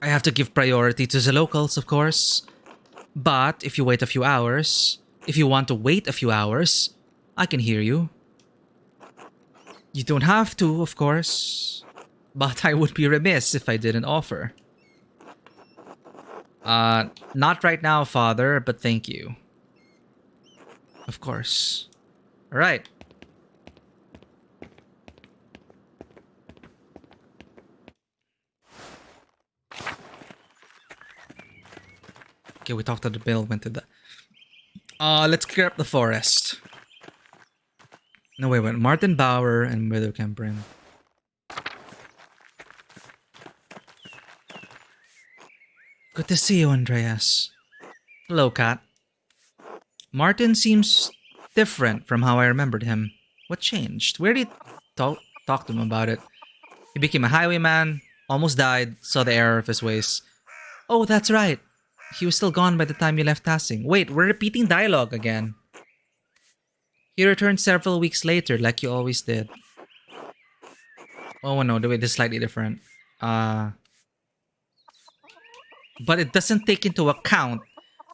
I have to give priority to the locals, of course. But if you want to wait a few hours, I can hear you. You don't have to, of course. But I would be remiss if I didn't offer. Not right now, Father, but thank you. Of course. Alright. Okay, we talked to the bill, went to the... let's clear up the forest. No, wait. Martin Bauer and Widow Kemprin. Good to see you, Andreas. Hello, Kat. Martin seems different from how I remembered him. What changed? We already talked to him about it. He became a highwayman, almost died, saw the error of his ways. Oh, that's right. He was still gone by the time you left Tassing. Wait, we're repeating dialogue again. He returned several weeks later, like you always did. Oh no, the way this is slightly different. But it doesn't take into account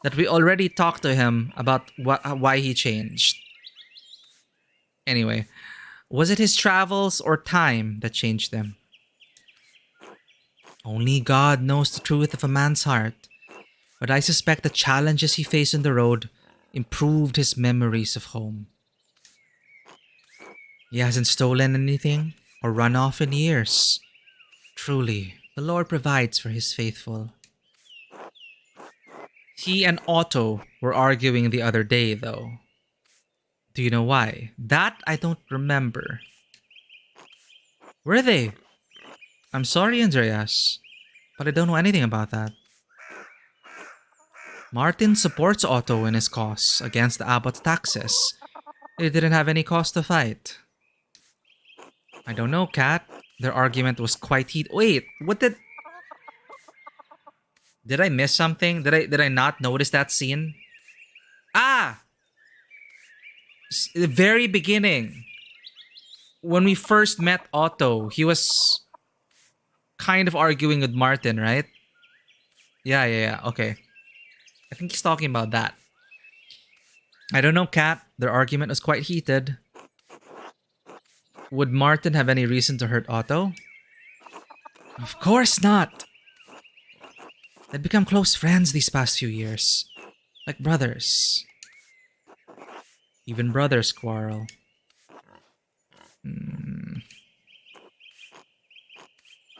that we already talked to him about why he changed. Anyway, was it his travels or time that changed them? Only God knows the truth of a man's heart. But I suspect the challenges he faced on the road improved his memories of home. He hasn't stolen anything or run off in years. Truly, the Lord provides for his faithful. He and Otto were arguing the other day, though. Do you know why? That I don't remember. Were they? I'm sorry, Andreas, but I don't know anything about that. Martin supports Otto in his cause against the Abbot's taxes. They didn't have any cause to fight. I don't know, Kat. Their argument was quite heated. Wait, what did... Did I miss something? Did I not notice that scene? Ah! The very beginning. When we first met Otto, he was kind of arguing with Martin, right? Yeah. Okay. I think he's talking about that. I don't know, Kat. Their argument was quite heated. Would Martin have any reason to hurt Otto? Of course not. They'd become close friends these past few years. Like brothers. Even brothers quarrel.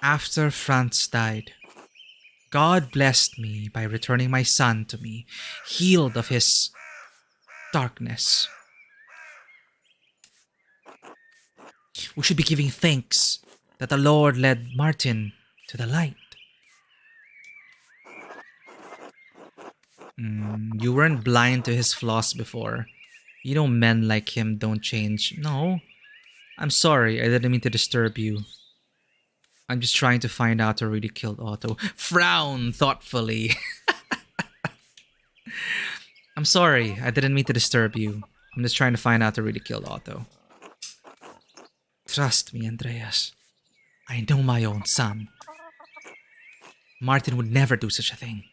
After Franz died, God blessed me by returning my son to me, healed of his darkness. We should be giving thanks that the Lord led Martin to the light. You weren't blind to his flaws before. You know men like him don't change. No. I'm sorry, I didn't mean to disturb you. I'm just trying to find out who really killed Otto. Frown thoughtfully. I'm sorry, I didn't mean to disturb you. I'm just trying to find out who really killed Otto. Trust me, Andreas. I know my own son. Martin would never do such a thing.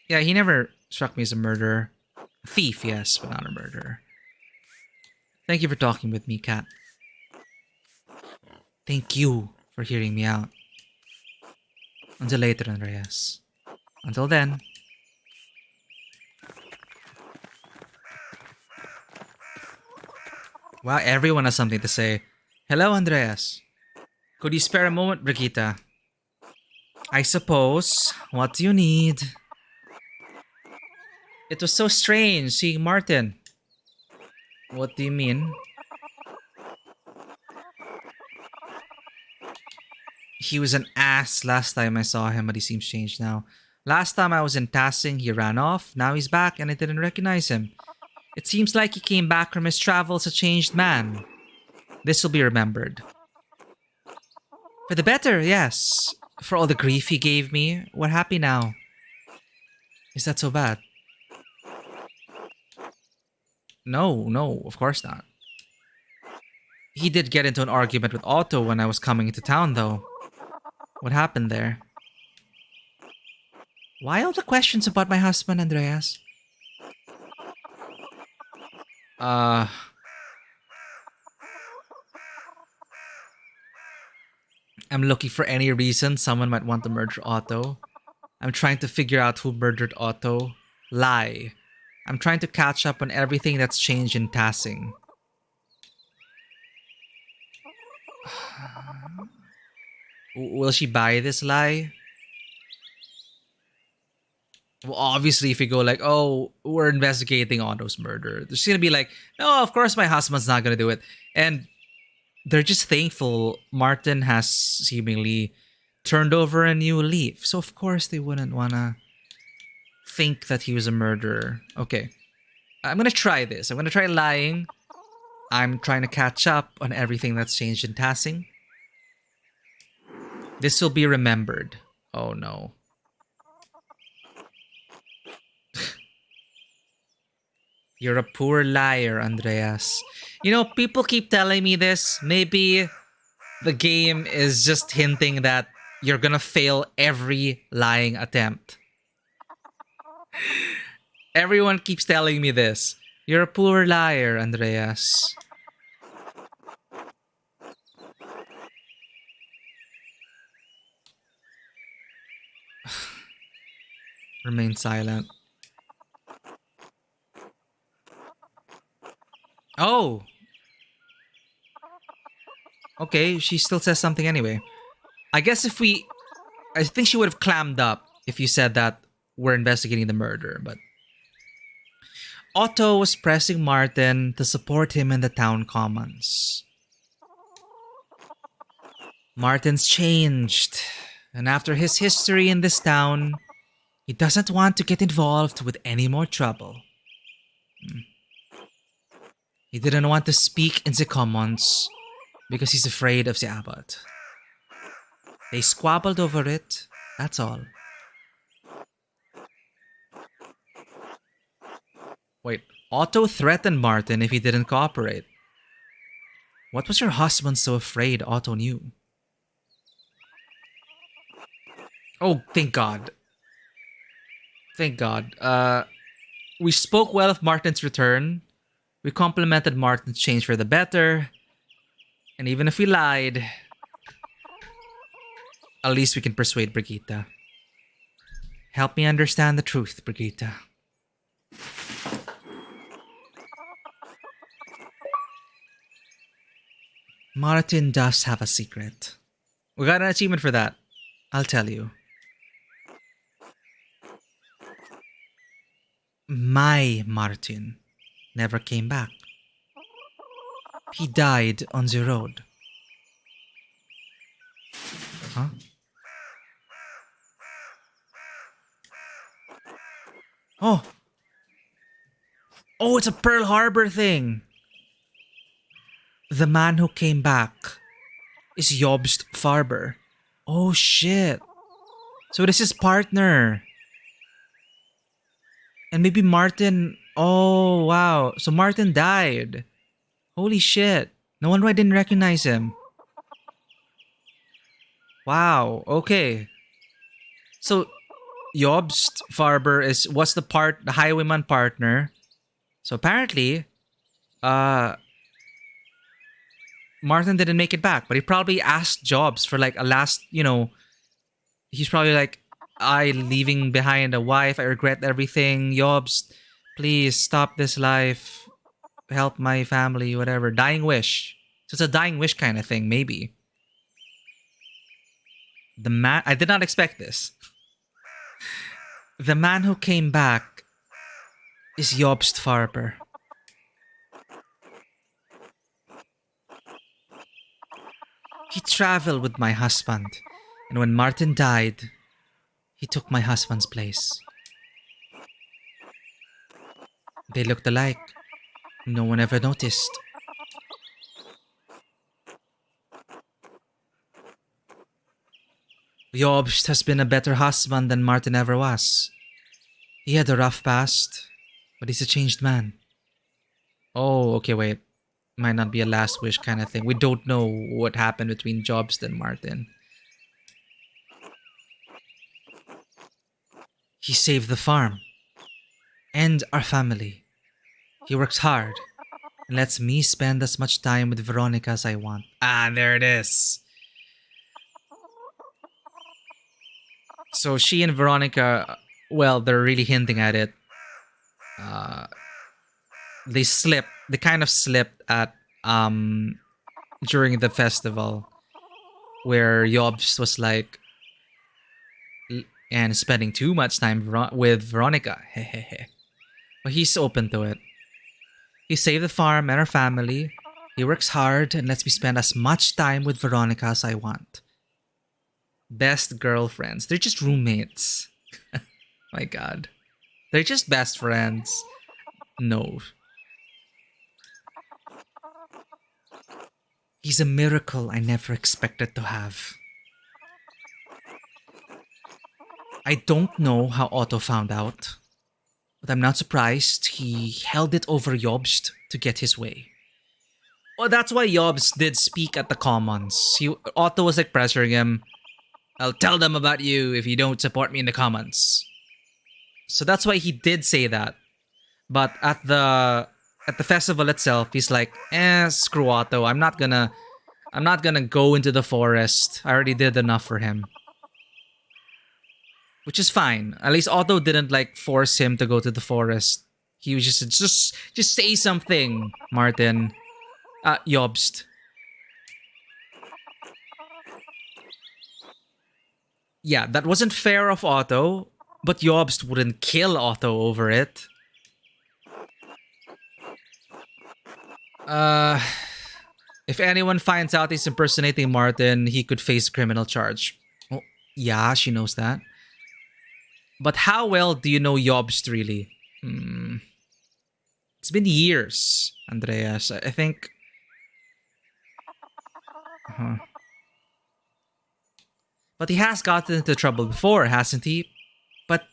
Yeah, he never struck me as a murderer. A thief, yes, but not a murderer. Thank you for talking with me, Kat. Thank you for hearing me out. Until later, Andreas. Until then. Wow, everyone has something to say. Hello, Andreas. Could you spare a moment, Brigitte? I suppose. What do you need? It was so strange seeing Martin. What do you mean? He was an ass last time I saw him, but he seems changed now. Last time I was in Tassing, he ran off. Now he's back and I didn't recognize him. It seems like he came back from his travels a changed man. This will be remembered. For the better, yes. For all the grief he gave me, we're happy now. Is that so bad? No, of course not. He did get into an argument with Otto when I was coming into town, though. What happened there? Why all the questions about my husband, Andreas? I'm looking for any reason someone might want to murder Otto. I'm trying to figure out who murdered Otto. Lie. I'm trying to catch up on everything that's changed in Tassing. Will she buy this lie? Well, obviously, if you go like, oh, we're investigating Otto's murder, she's gonna be like, no, of course my husband's not gonna do it. And they're just thankful Martin has seemingly turned over a new leaf. So of course they wouldn't wanna think that he was a murderer. Okay. I'm gonna try this. I'm gonna try lying. I'm trying to catch up on everything that's changed in Tassing. This will be remembered. Oh no. You're a poor liar, Andreas. You know, people keep telling me this. Maybe the game is just hinting that you're gonna fail every lying attempt. Everyone keeps telling me this. You're a poor liar, Andreas. Remain silent. Oh! Okay, she still says something anyway. I guess if we... I think she would have clammed up if you said that we're investigating the murder, but... Otto was pressing Martin to support him in the town commons. Martin's changed, and after his history in this town, he doesn't want to get involved with any more trouble. He didn't want to speak in the commons because he's afraid of the abbot. They squabbled over it, that's all. Wait, Otto threatened Martin if he didn't cooperate. What was your husband so afraid Otto knew? Oh, thank God. Thank God. We spoke well of Martin's return. We complimented Martin's change for the better. And even if we lied, at least we can persuade Brigitte. Help me understand the truth, Brigitte. Martin does have a secret. We got an achievement for that. I'll tell you. My Martin never came back. He died on the road. Huh? Oh! Oh, it's a Pearl Harbor thing! The man who came back is Jobst Farber. Oh shit. So this is his partner. And maybe Martin... Oh, wow. So Martin died. Holy shit. No wonder I didn't recognize him. Wow, okay. So Jobst Farber was the highwayman partner. So apparently, Martin didn't make it back, but he probably asked Jobs for like a last, he's probably like, I leaving behind a wife, I regret everything. Jobs, please stop this life. Help my family, whatever. Dying wish. So it's a dying wish kind of thing, maybe. I did not expect this. The man who came back is Jobst Farber. travel with my husband. And when Martin died, he took my husband's place. They looked alike. No one ever noticed. Jobst has been a better husband than Martin ever was. He had a rough past, but he's a changed man. Oh, okay, wait. Might not be a last wish kind of thing. We don't know what happened between Jobst and Martin. He saved the farm. And our family. He works hard and lets me spend as much time with Veronica as I want. Ah, there it is. So she and Veronica, well, they're really hinting at it. They slipped. They kind of slipped at during the festival, where Jobs was like, and spending too much time with Veronica. But he's open to it. He saved the farm and our family. He works hard and lets me spend as much time with Veronica as I want. Best girlfriends. They're just roommates. My god. They're just best friends. No. He's a miracle I never expected to have. I don't know how Otto found out, but I'm not surprised he held it over Jobst to get his way. Well, that's why Jobst did speak at the commons. Otto was like pressuring him. I'll tell them about you if you don't support me in the commons. So that's why he did say that. But at the festival itself, he's like, screw Otto. I'm not gonna go into the forest. I already did enough for him. Which is fine. At least Otto didn't like force him to go to the forest. He was just say something, Martin. Jobst. Yeah, that wasn't fair of Otto, but Jobst wouldn't kill Otto over it. If anyone finds out he's impersonating Martin, he could face a criminal charge. Well, yeah, she knows that. But how well do you know Jobst really? It's been years, Andreas. I think... But he has gotten into trouble before, hasn't he? But,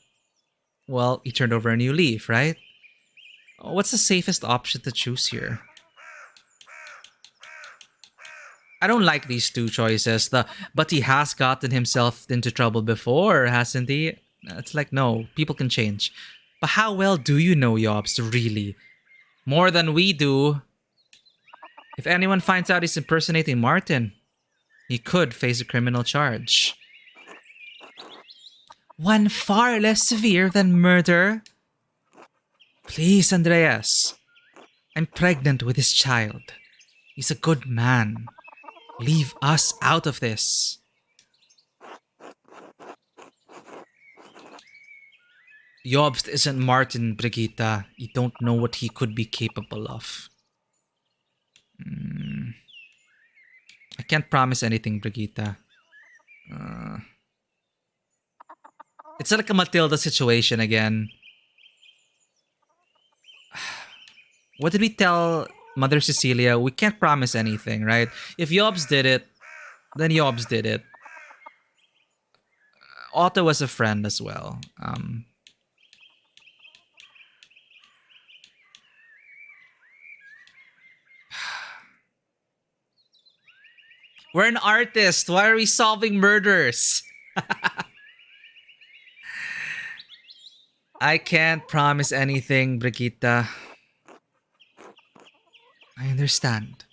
well, he turned over a new leaf, right? What's the safest option to choose here? I don't like these two choices. But he has gotten himself into trouble before, hasn't he? It's like, no, people can change. But how well do you know Jobst, really? More than we do. If anyone finds out he's impersonating Martin, he could face a criminal charge. One far less severe than murder. Please, Andreas. I'm pregnant with his child. He's a good man. Leave us out of this. Jobst isn't Martin, Brigitte. You don't know what he could be capable of. I can't promise anything, Brigitte. It's like a Matilda situation again. What did we tell Mother Cecilia? We can't promise anything, right? If Jobst did it, then Jobst did it. Otto was a friend as well. We're an artist. Why are we solving murders? I can't promise anything, Brigitte. I understand.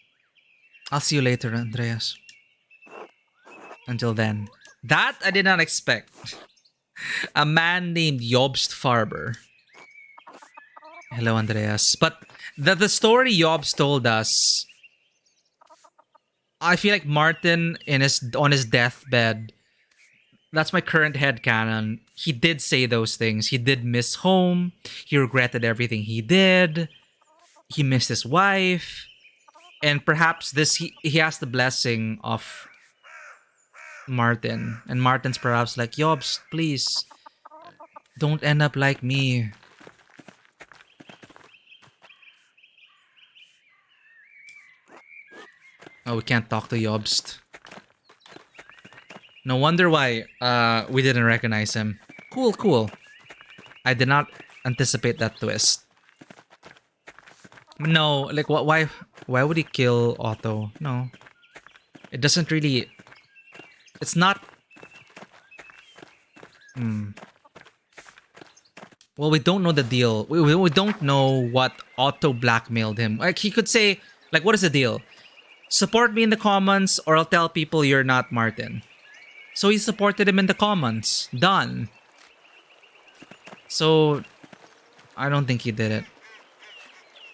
I'll see you later, Andreas. Until then. That I did not expect. A man named Jobst Farber. Hello, Andreas. But the story Jobst told us, I feel like Martin on his deathbed, that's my current headcanon. He did say those things. He did miss home. He regretted everything he did. He missed his wife. And perhaps he has the blessing of Martin. And Martin's perhaps like, Yobs, please, don't end up like me. Oh, we can't talk to Yobst. No wonder why we didn't recognize him. Cool, cool. I did not anticipate that twist. No, like what? Why would he kill Otto? No, it doesn't really. It's not. Well, we don't know the deal. We don't know what Otto blackmailed him. Like he could say, like, what is the deal? Support me in the comments, or I'll tell people you're not Martin. So he supported him in the comments. Done. So I don't think he did it.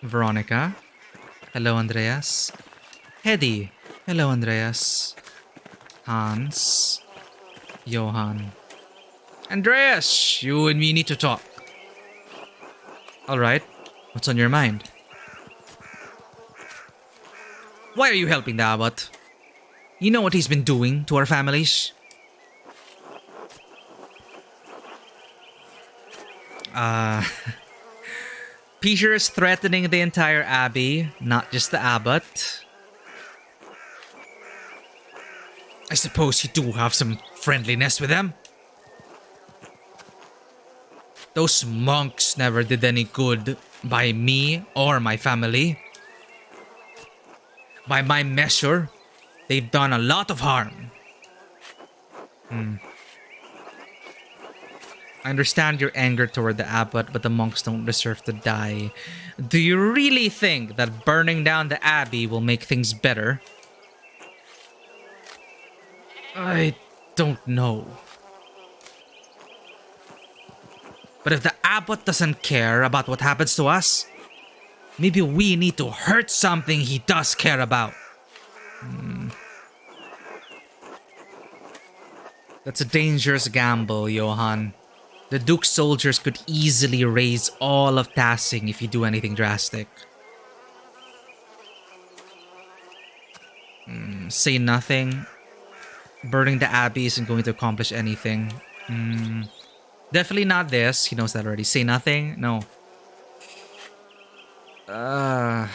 Veronica. Hello, Andreas. Hedy. Hello, Andreas. Hans. Johan. Andreas, you and me need to talk. Alright. What's on your mind? Why are you helping the abbot? You know what he's been doing to our families? Peter is threatening the entire abbey, not just the abbot. I suppose you do have some friendliness with them. Those monks never did any good by me or my family. By my measure, they've done a lot of harm. I understand your anger toward the abbot, but the monks don't deserve to die. Do you really think that burning down the abbey will make things better? I don't know. But if the abbot doesn't care about what happens to us, maybe we need to hurt something he does care about. That's a dangerous gamble, Johan. The Duke's soldiers could easily raise all of Tassing if you do anything drastic. Say nothing. Burning the abbey isn't going to accomplish anything. Definitely not this. He knows that already. Say nothing? No. I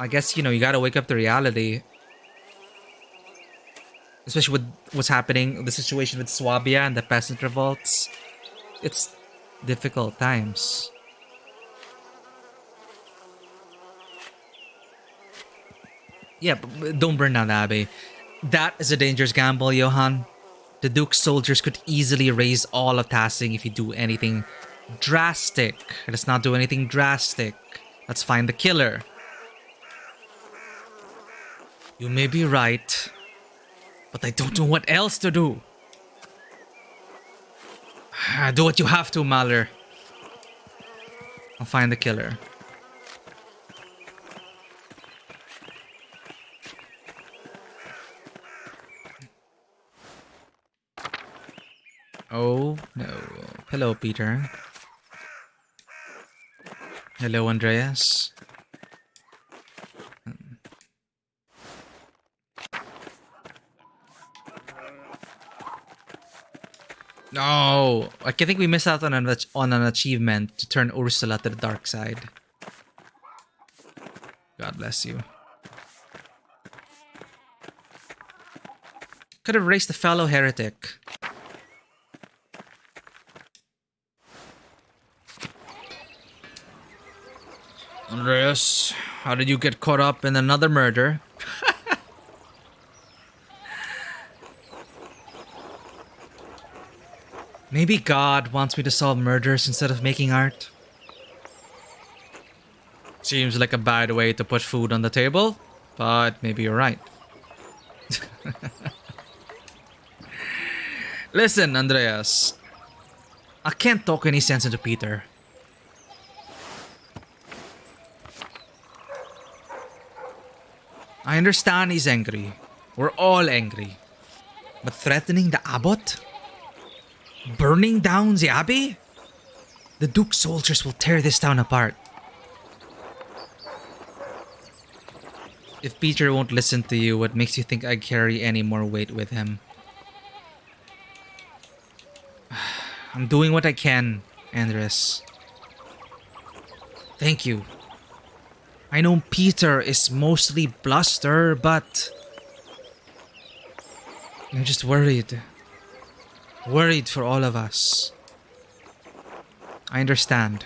guess, you gotta wake up to reality. Especially with what's happening, the situation with Swabia and the peasant revolts. It's difficult times. Yeah, but don't burn down the abbey. That is a dangerous gamble, Johan. The Duke's soldiers could easily raise all of Tassing if you do anything drastic. Let's not do anything drastic. Let's find the killer. You may be right, but I don't know what else to do. Do what you have to, Mahler. I'll find the killer. Oh, no. Hello, Peter. Hello, Andreas. No, I think we missed out on an achievement to turn Ursula to the dark side. God bless you. Could have raised the fellow heretic. Andreas, how did you get caught up in another murder? Maybe God wants me to solve murders instead of making art. Seems like a bad way to put food on the table, but maybe you're right. Listen, Andreas. I can't talk any sense into Peter. I understand he's angry. We're all angry. But threatening the abbot? Burning down the abbey? The Duke's soldiers will tear this town apart. If Peter won't listen to you, what makes you think I carry any more weight with him? I'm doing what I can, Andres. Thank you. I know Peter is mostly bluster, but I'm just worried. Worried for all of us. I understand.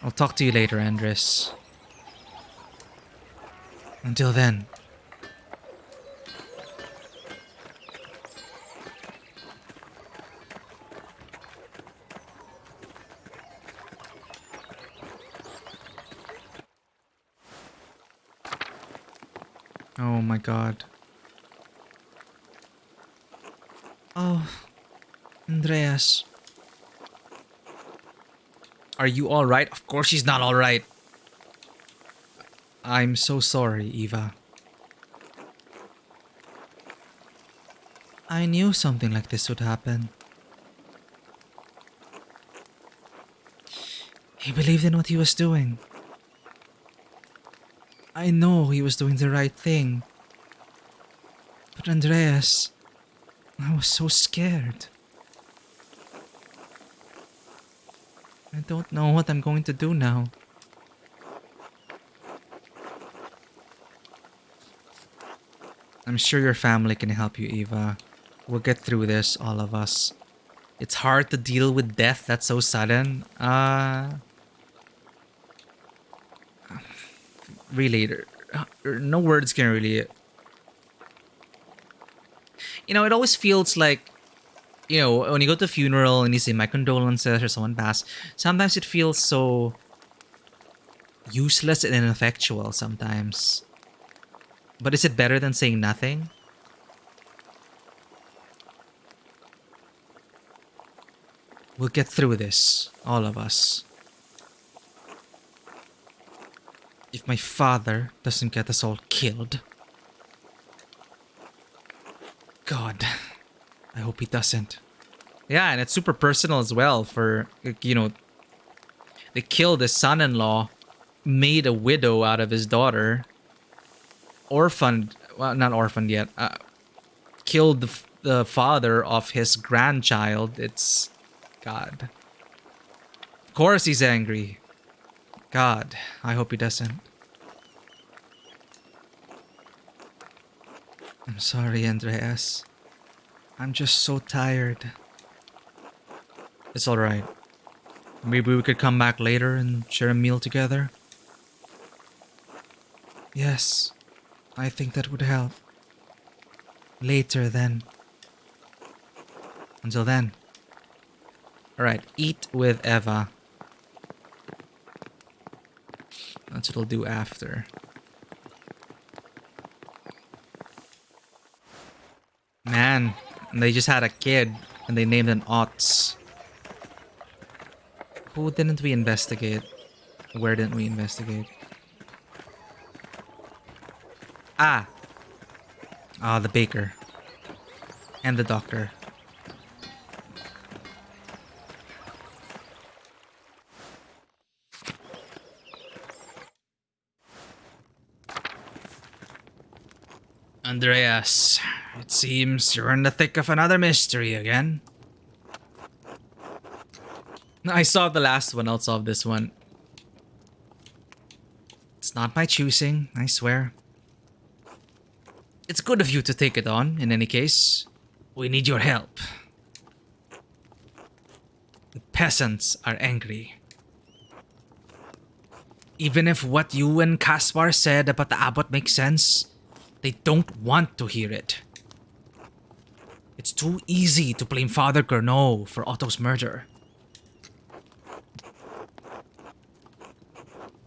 I'll talk to you later, Andres. Until then. Oh my god. Oh, Andreas. Are you alright? Of course she's not alright. I'm so sorry, Eva. I knew something like this would happen. He believed in what he was doing. I know he was doing the right thing. But Andreas, I was so scared. I don't know what I'm going to do now. I'm sure your family can help you, Eva. We'll get through this, all of us. It's hard to deal with death that's so sudden. Really, no words can really... You know, it always feels like, you know, when you go to a funeral and you say my condolences or someone passed, sometimes it feels so useless and ineffectual sometimes. But is it better than saying nothing? We'll get through this, all of us. If my father doesn't get us all killed. God, I hope he doesn't. Yeah, and it's super personal as well for, you know, they killed his son-in-law, made a widow out of his daughter, orphaned, well, not orphaned yet, killed the father of his grandchild. It's... God. Of course he's angry. God, I hope he doesn't. I'm sorry, Andreas. I'm just so tired. It's alright. Maybe we could come back later and share a meal together? Yes, I think that would help. Later then. Until then. Alright, eat with Eva. That's what I'll do after. Man, they just had a kid and they named him Otts. Who didn't we investigate? Where didn't we investigate? Ah! Ah, the baker. And the doctor. Andreas, it seems you're in the thick of another mystery again. I solved the last one, I'll solve this one. It's not my choosing, I swear. It's good of you to take it on, in any case. We need your help. The peasants are angry. Even if what you and Kaspar said about the abbot makes sense, they don't want to hear it. It's too easy to blame Father Gernot for Otto's murder.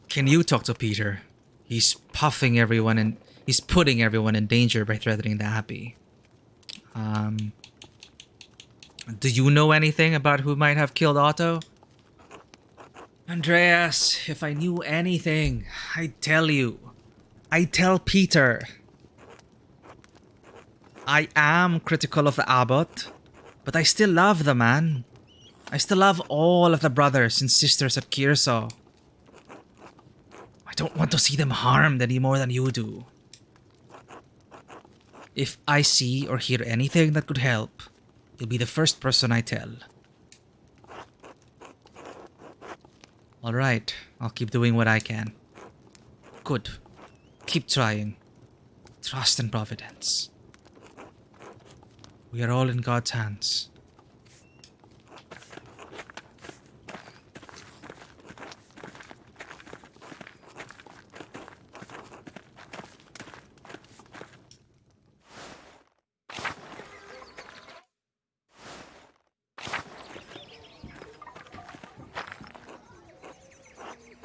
Can you talk to Peter? He's puffing everyone and he's putting everyone in danger by threatening the abbey. Do you know anything about who might have killed Otto? Andreas, if I knew anything, I'd tell you. I'd tell Peter. I am critical of the abbot, but I still love the man. I still love all of the brothers and sisters at Kiersaw. I don't want to see them harmed any more than you do. If I see or hear anything that could help, you'll be the first person I tell. Alright, I'll keep doing what I can. Good. Keep trying. Trust in Providence. We are all in God's hands.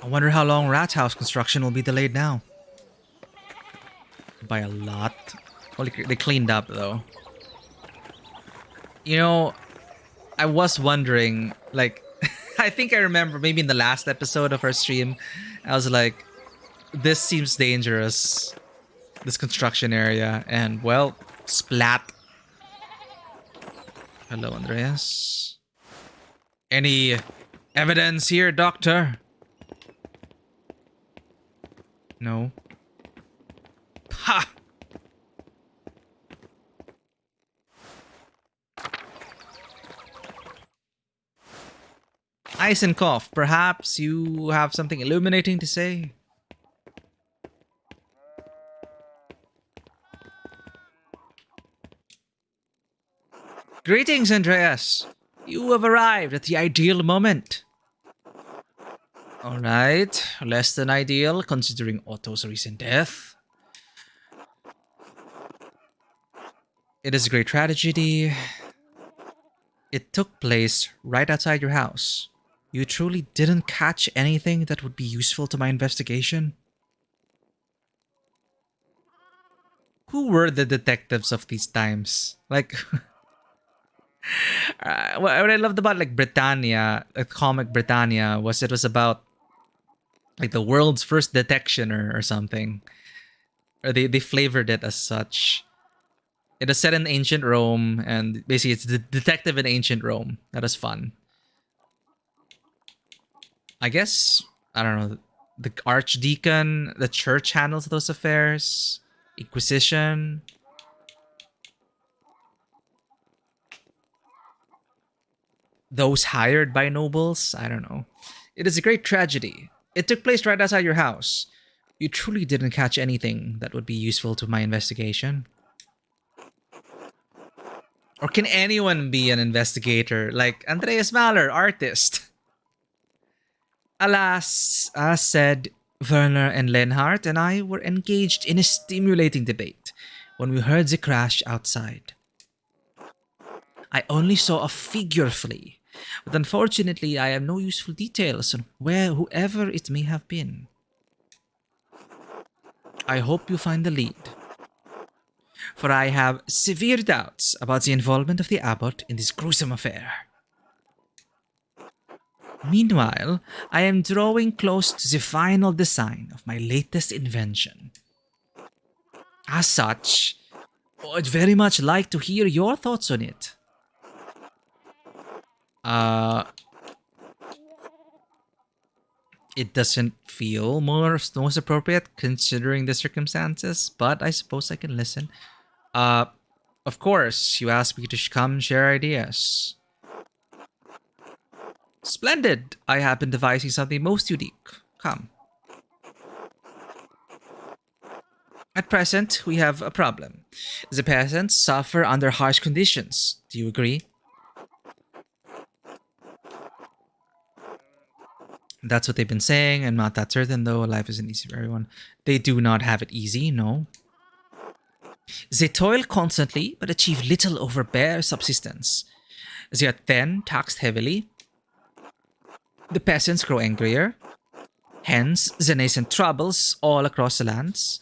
I wonder how long Rat House construction will be delayed now. By a lot. Well, they cleaned up though. You know, I was wondering, like, I think I remember maybe in the last episode of our stream, I was like, this seems dangerous. This construction area. And, well, splat. Hello, Andreas. Any evidence here, Doctor? No. Ha! Eisenkopf, perhaps you have something illuminating to say? Greetings, Andreas. You have arrived at the ideal moment. Alright, less than ideal considering Otto's recent death. It is a great tragedy. It took place right outside your house. You truly didn't catch anything that would be useful to my investigation? Who were the detectives of these times? Like, what I loved about like Britannia, comic Britannia, was it was about like the world's first detection or something. Or they flavored it as such. It is set in ancient Rome, and basically it's the detective in ancient Rome. That is fun. I guess, I don't know, the archdeacon, the church handles those affairs. Inquisition. Those hired by nobles? I don't know. It is a great tragedy. It took place right outside your house. You truly didn't catch anything that would be useful to my investigation. Or can anyone be an investigator? Like Andreas Mahler, artist. Alas, as said, Werner and Lenhardt and I were engaged in a stimulating debate when we heard the crash outside. I only saw a figure flee, but unfortunately I have no useful details on whoever it may have been. I hope you find the lead, for I have severe doubts about the involvement of the abbot in this gruesome affair. Meanwhile, I am drawing close to the final design of my latest invention. As such, I'd very much like to hear your thoughts on it. It doesn't feel most appropriate considering the circumstances, but I suppose I can listen. Of course, you asked me to come share ideas. Splendid! I have been devising something most unique. Come. At present, we have a problem. The peasants suffer under harsh conditions. Do you agree? That's what they've been saying. I'm not that certain though. Life isn't easy for everyone. They do not have it easy, no. They toil constantly, but achieve little over bare subsistence. They are then taxed heavily. The peasants grow angrier. Hence, the nascent troubles all across the lands.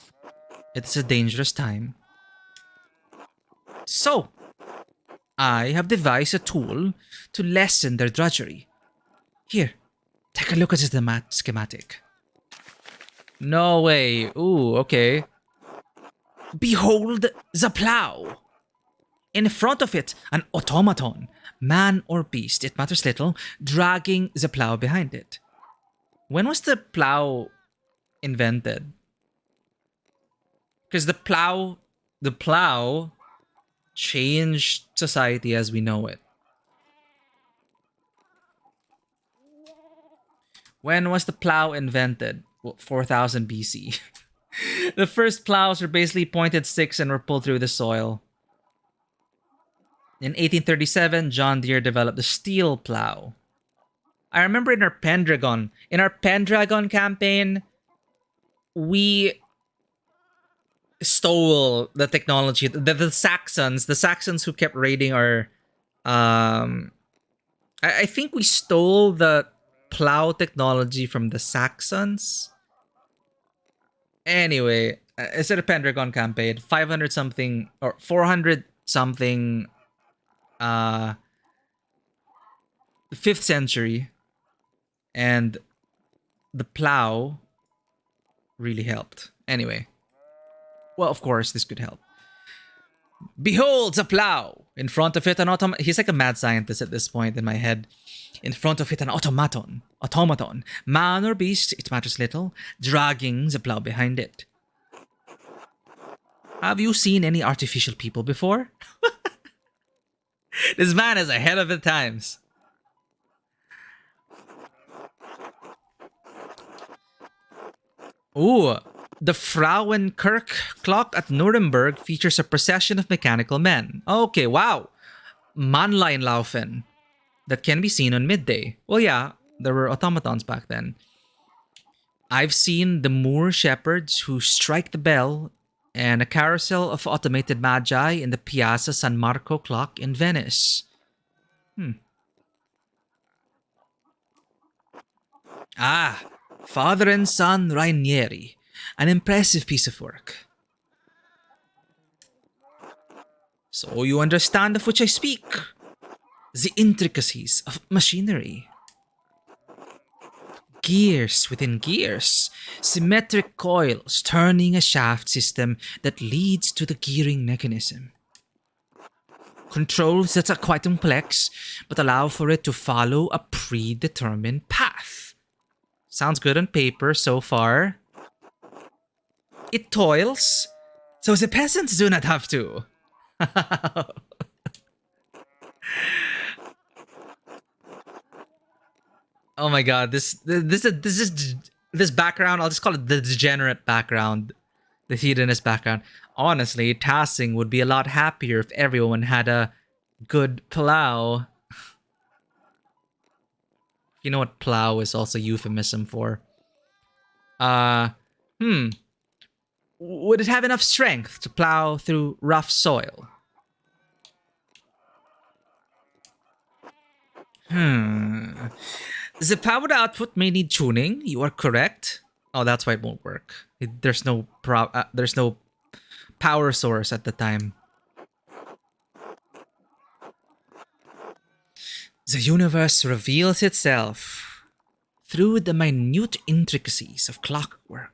It's a dangerous time. So, I have devised a tool to lessen their drudgery. Here, take a look at the schematic. No way. Ooh, okay. Behold the plow. In front of it, an automaton, man or beast, it matters little, dragging the plow behind it. When was the plow invented. Because the plow changed society as we know it. When was the plow invented? Well, 4000 BC. The first plows were basically pointed sticks and were pulled through the soil. In 1837, John Deere developed the steel plow. I remember in our Pendragon campaign, we stole the technology. The Saxons who kept raiding our, I think we stole the plow technology from the Saxons. Anyway, instead of Pendragon campaign, 500 something or 400 something, uh, 5th century, and the plow really helped. Anyway, well, of course, this could help. Behold a plow! In front of it, an automaton. He's like a mad scientist at this point in my head. In front of it, an automaton. Man or beast, it matters little, dragging the plow behind it. Have you seen any artificial people before? This man is ahead of the times. Ooh, the Frauenkirch clock at Nuremberg features a procession of mechanical men. Okay, wow. Mannleinlaufen. That can be seen on midday. Well, yeah, there were automatons back then. I've seen the Moor shepherds who strike the bell and a carousel of automated magi in the Piazza San Marco clock in Venice. Ah, Father and Son Rainieri. An impressive piece of work. So you understand of which I speak. The intricacies of machinery. Gears within gears. Symmetric coils turning a shaft system that leads to the gearing mechanism. Controls that are quite complex, but allow for it to follow a predetermined path. Sounds good on paper so far. It toils, so the peasants do not have to. Oh my god, this background, I'll just call it the degenerate background. The hedonist background. Honestly, Tassing would be a lot happier if everyone had a good plow. You know what plow is also euphemism for? Would it have enough strength to plow through rough soil? The power output may need tuning. You are correct. Oh, that's why it won't work. There's no power source at the time. The universe reveals itself through the minute intricacies of clockwork.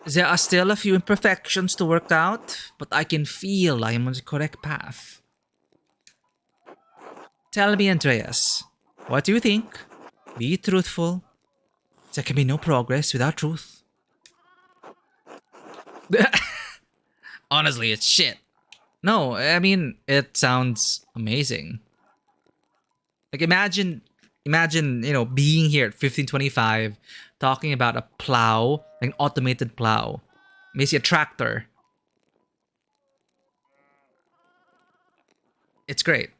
There are still a few imperfections to work out, but I can feel I am on the correct path. Tell me, Andreas, what do you think? Be truthful. There can be no progress without truth. Honestly, it's shit. No, I mean, it sounds amazing. Like, imagine, being here at 1525, talking about a plow, like an automated plow. Maybe a tractor. It's great.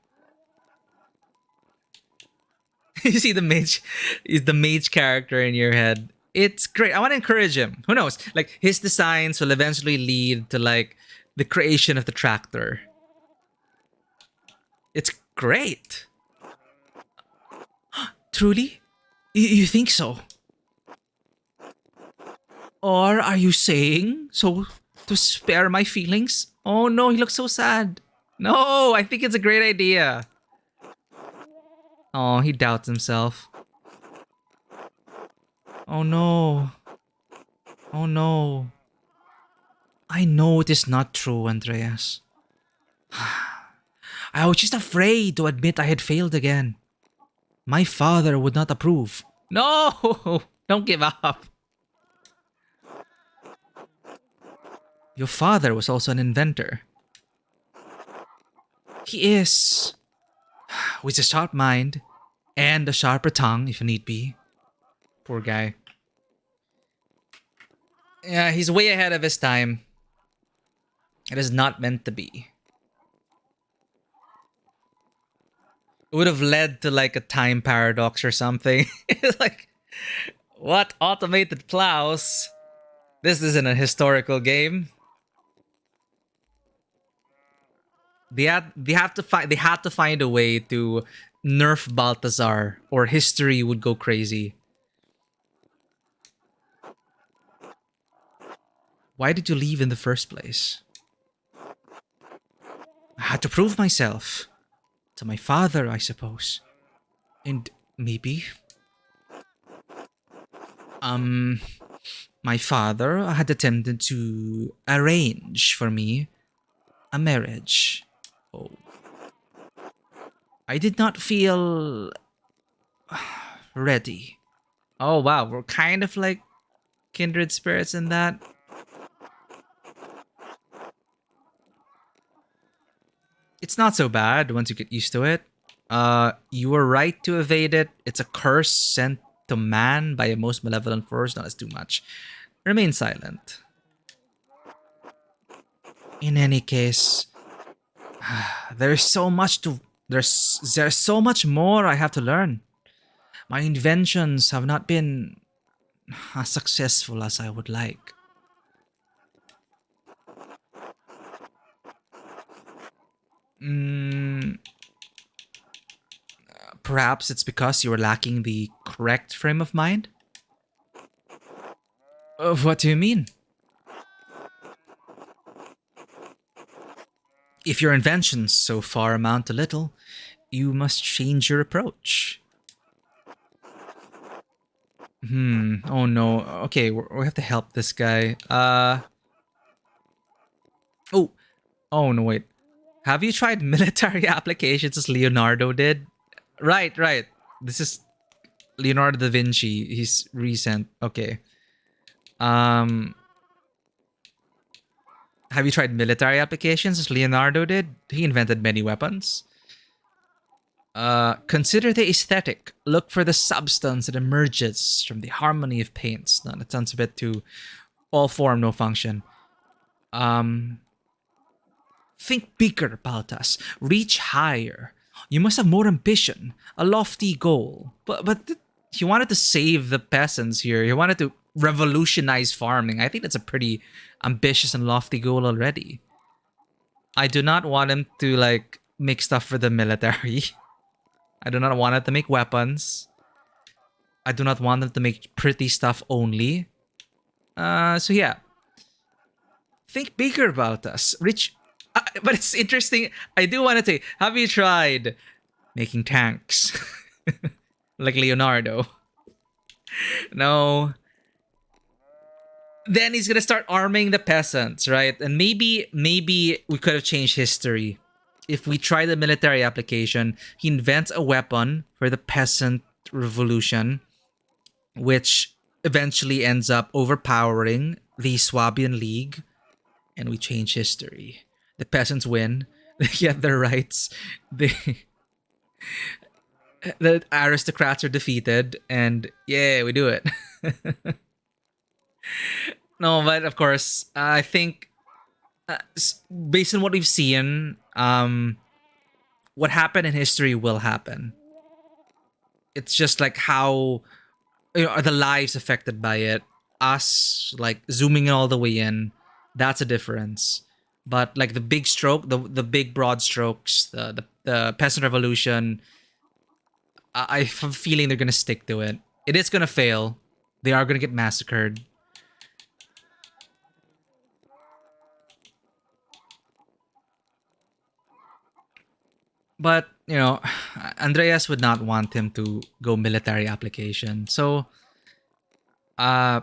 You see the mage character in your head. It's great. I want to encourage him. Who knows? Like, his designs will eventually lead to, like, the creation of the tractor. It's great. Truly? You think so? Or are you saying so to spare my feelings? Oh no, he looks so sad. No, I think it's a great idea. Oh, he doubts himself. Oh no. Oh no. I know it is not true, Andreas. I was just afraid to admit I had failed again. My father would not approve. No! Don't give up. Your father was also an inventor. He is. With a sharp mind and a sharper tongue, if need be. Poor guy. Yeah, he's way ahead of his time. It is not meant to be. It would have led to like a time paradox or something. It's like, what? Automated plows? This isn't a historical game. They had to find a way to nerf Balthazar or history would go crazy. Why did you leave in the first place? I had to prove myself. To my father, I suppose. And maybe. Um, my father had attempted to arrange for me a marriage. Oh. I did not feel ready. Oh wow, we're kind of like kindred spirits in that. It's not so bad once you get used to it. You were right to evade it. It's a curse sent to man by a most malevolent force, not as too much. Remain silent. In any case, there's so much to there's so much more I have to learn. My inventions have not been as successful as I would like. Mm, perhaps it's because you were lacking the correct frame of mind? What do you mean? If your inventions so far amount to little, you must change your approach. Oh no. Okay, we have to help this guy. Oh. Oh no, wait. Have you tried military applications as Leonardo did? Right. This is Leonardo da Vinci. He's recent. Okay. Um, have you tried military applications as Leonardo did? He invented many weapons. Consider the aesthetic. Look for the substance that emerges from the harmony of paints. No, that sounds a bit too all form, no function. Um, think bigger, Baltas. Reach higher. You must have more ambition, a lofty goal. But he wanted to save the peasants here. He wanted to revolutionize farming. I think that's a pretty ambitious and lofty goal already. I do not want him to like make stuff for the military. I do not want him to make weapons. I do not want them to make pretty stuff only. So yeah. Think bigger about us. Rich. But it's interesting. I do want to say, have you tried making tanks? Like Leonardo? No. Then he's gonna start arming the peasants, right? And maybe we could have changed history. If we try the military application, he invents a weapon for the peasant revolution, which eventually ends up overpowering the Swabian League, and we change history. The peasants win. They get their rights. The aristocrats are defeated, and yeah, we do it. No, but of course, I think based on what we've seen, what happened in history will happen. It's just like how are the lives affected by it. Us like zooming all the way in, that's a difference. But like the big stroke, the big broad strokes, the peasant revolution, I have a feeling they're gonna stick to it. It is gonna fail. They are gonna get massacred. But, you know, Andreas would not want him to go military application. So, uh,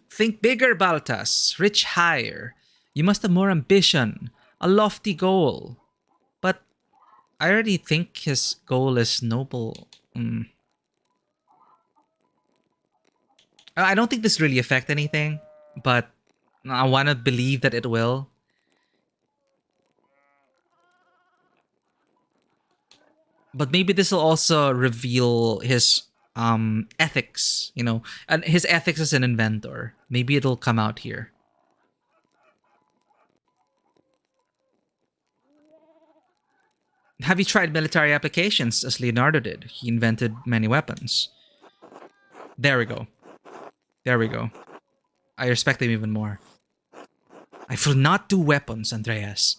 think bigger, Baltas. Reach higher. You must have more ambition. A lofty goal. But I already think his goal is noble. I don't think this really affect anything, but I want to believe that it will. But maybe this will also reveal his ethics, you know, and his ethics as an inventor. Maybe it'll come out here. Have you tried military applications as Leonardo did? He invented many weapons. There we go. There we go. I respect him even more. I will not do weapons, Andreas.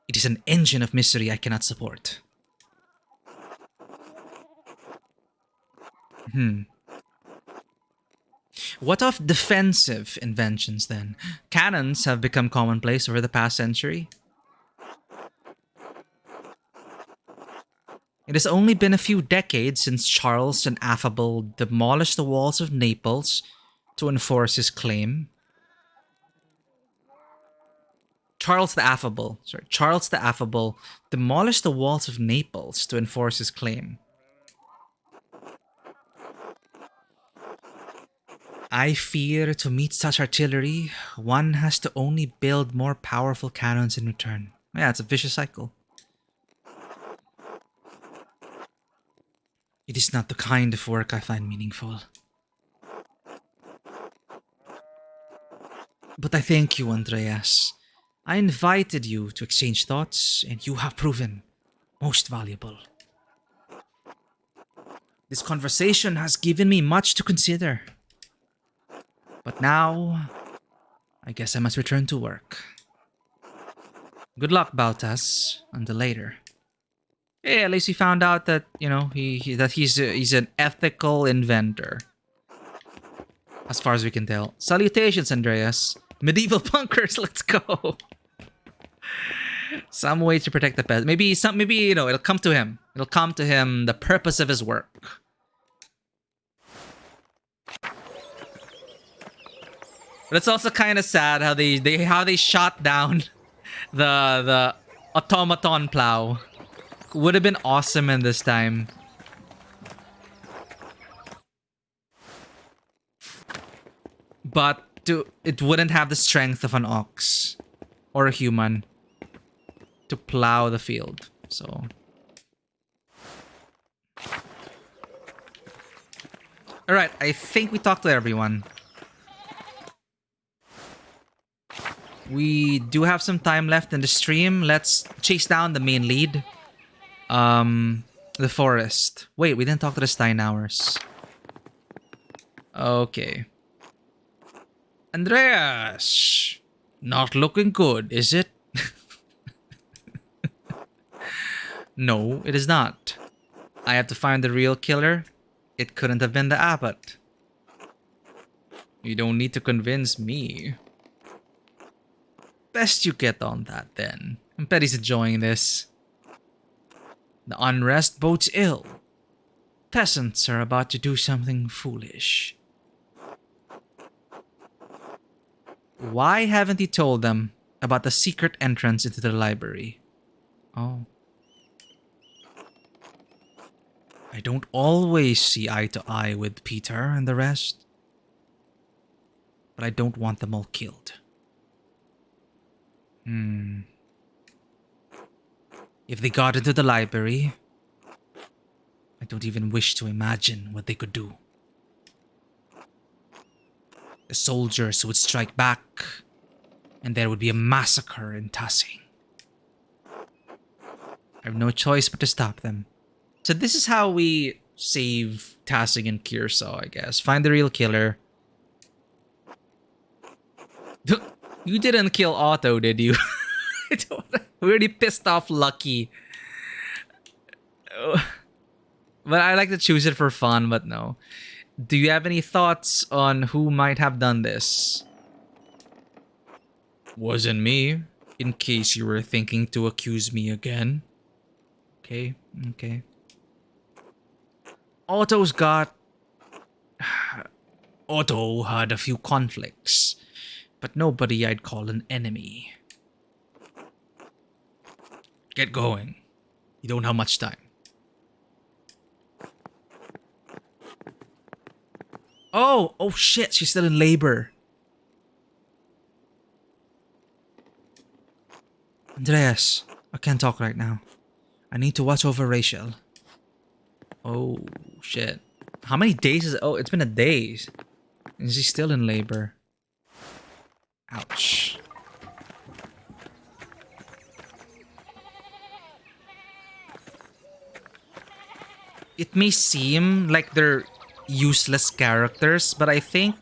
It is an engine of misery I cannot support. What of defensive inventions then? Cannons have become commonplace over the past century. It has only been a few decades since Charles the Affable demolished the walls of Naples to enforce his claim. Charles the Affable demolished the walls of Naples to enforce his claim. I fear to meet such artillery, one has to only build more powerful cannons in return. Yeah, it's a vicious cycle. It is not the kind of work I find meaningful. But I thank you, Andreas. I invited you to exchange thoughts, and you have proven most valuable. This conversation has given me much to consider. But now, I guess I must return to work. Good luck, Baltas, until later. Hey, at least he found out that, you know, he's an ethical inventor. As far as we can tell. Salutations, Andreas. Medieval punkers, let's go. Some way to protect the pet. Maybe you know, it'll come to him. It'll come to him the purpose of his work. But it's also kind of sad how they shot down the automaton plow. Would have been awesome in this time. But it wouldn't have the strength of an ox or a human to plow the field. So all right, I think we talked to everyone. We do have some time left in the stream. Let's chase down the main lead. The forest. Wait, we didn't talk to the Steinauers. Okay. Andreas! Not looking good, is it? No, it is not. I have to find the real killer. It couldn't have been the abbot. You don't need to convince me. Best you get on that then. I bet he's enjoying this. The unrest bodes ill. Peasants are about to do something foolish. Why haven't you told them about the secret entrance into the library? Oh. I don't always see eye to eye with Peter and the rest. But I don't want them all killed. If they got into the library, I don't even wish to imagine what they could do. The soldiers would strike back, and there would be a massacre in Tassing. I have no choice but to stop them. So this is how we save Tassing and Kearsaw, I guess. Find the real killer. You didn't kill Otto, did you? We already pissed off Lucky. But I like to choose it for fun, but no. Do you have any thoughts on who might have done this? Wasn't me, in case you were thinking to accuse me again. Okay. Otto had a few conflicts, but nobody I'd call an enemy. Get going. You don't have much time. Oh, oh shit, she's still in labor. Andreas, I can't talk right now. I need to watch over Rachel. Oh shit. How many days is it? Oh, it's been a day. And she's still in labor. Ouch. It may seem like they're useless characters, but I think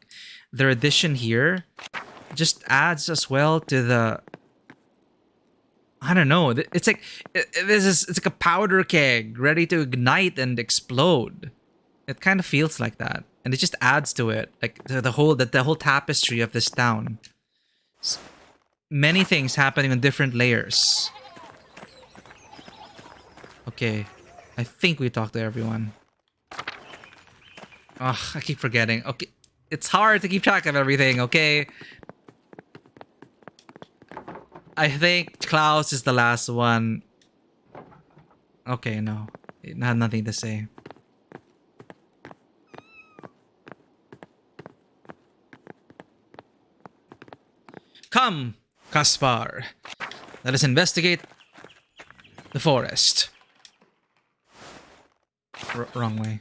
their addition here just adds as well to the. I don't know. It's like it's like a powder keg ready to ignite and explode. It kind of feels like that, and it just adds to it, like the whole tapestry of this town. Many things happening on different layers. Okay, I think we talked to everyone. Ugh, I keep forgetting. Okay, it's hard to keep track of everything. Okay, I think Klaus is the last one. Okay, no, it had nothing to say. Come, Kaspar. Let us investigate the forest. Wrong way.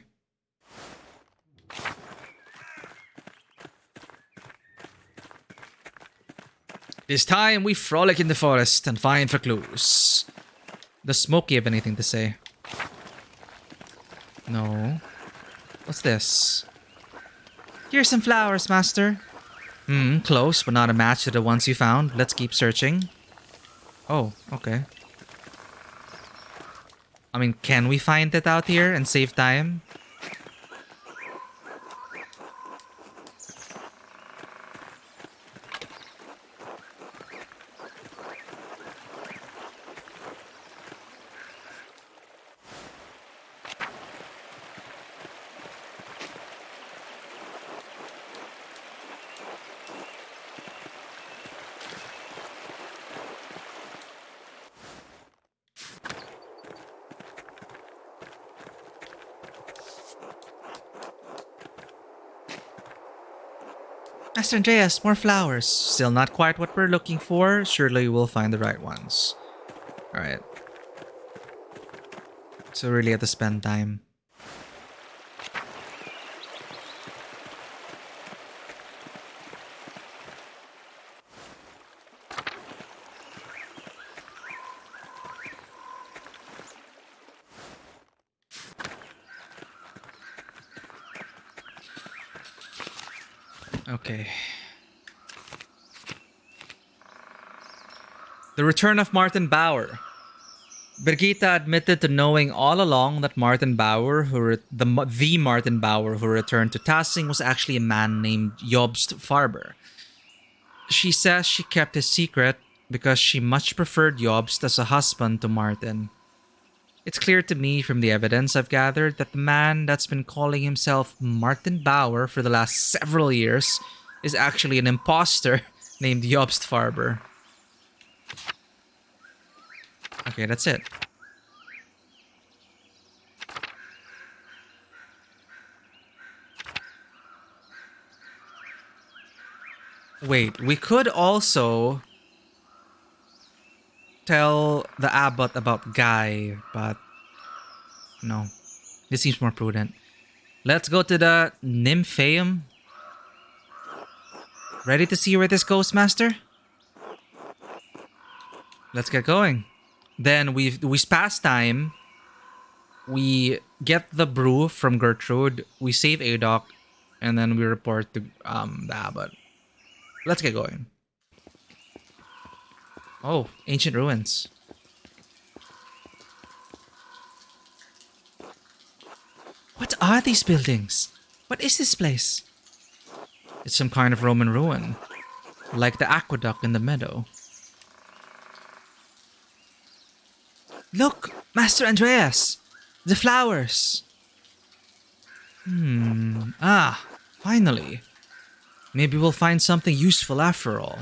It is time we frolic in the forest and find for clues. Does Smokey have anything to say? No. What's this? Here's some flowers, master. Close, but not a match to the ones you found. Let's keep searching. Oh, okay. I mean, can we find it out here and save time? Master Andreas, more flowers. Still not quite what we're looking for. Surely we'll find the right ones. Alright. So really have to spend time. Okay. The return of Martin Bauer. Brigitta admitted to knowing all along that Martin Bauer, the Martin Bauer who returned to Tassing, was actually a man named Jobst Farber. She says she kept his secret because she much preferred Jobst as a husband to Martin. It's clear to me from the evidence I've gathered that the man that's been calling himself Martin Bauer for the last several years is actually an imposter named Jobst Farber. Okay, that's it. Wait, we could also tell the abbot about Guy, but no. This seems more prudent. Let's go to the Nymphaeum. Ready to see where this goes, Master? Let's get going. Then we pass time. We get the brew from Gertrude. We save Adoc, and then we report to the abbot. Let's get going. Oh, ancient ruins. What are these buildings? What is this place? It's some kind of Roman ruin, like the aqueduct in the meadow. Look, Master Andreas! The flowers! Finally. Maybe we'll find something useful after all.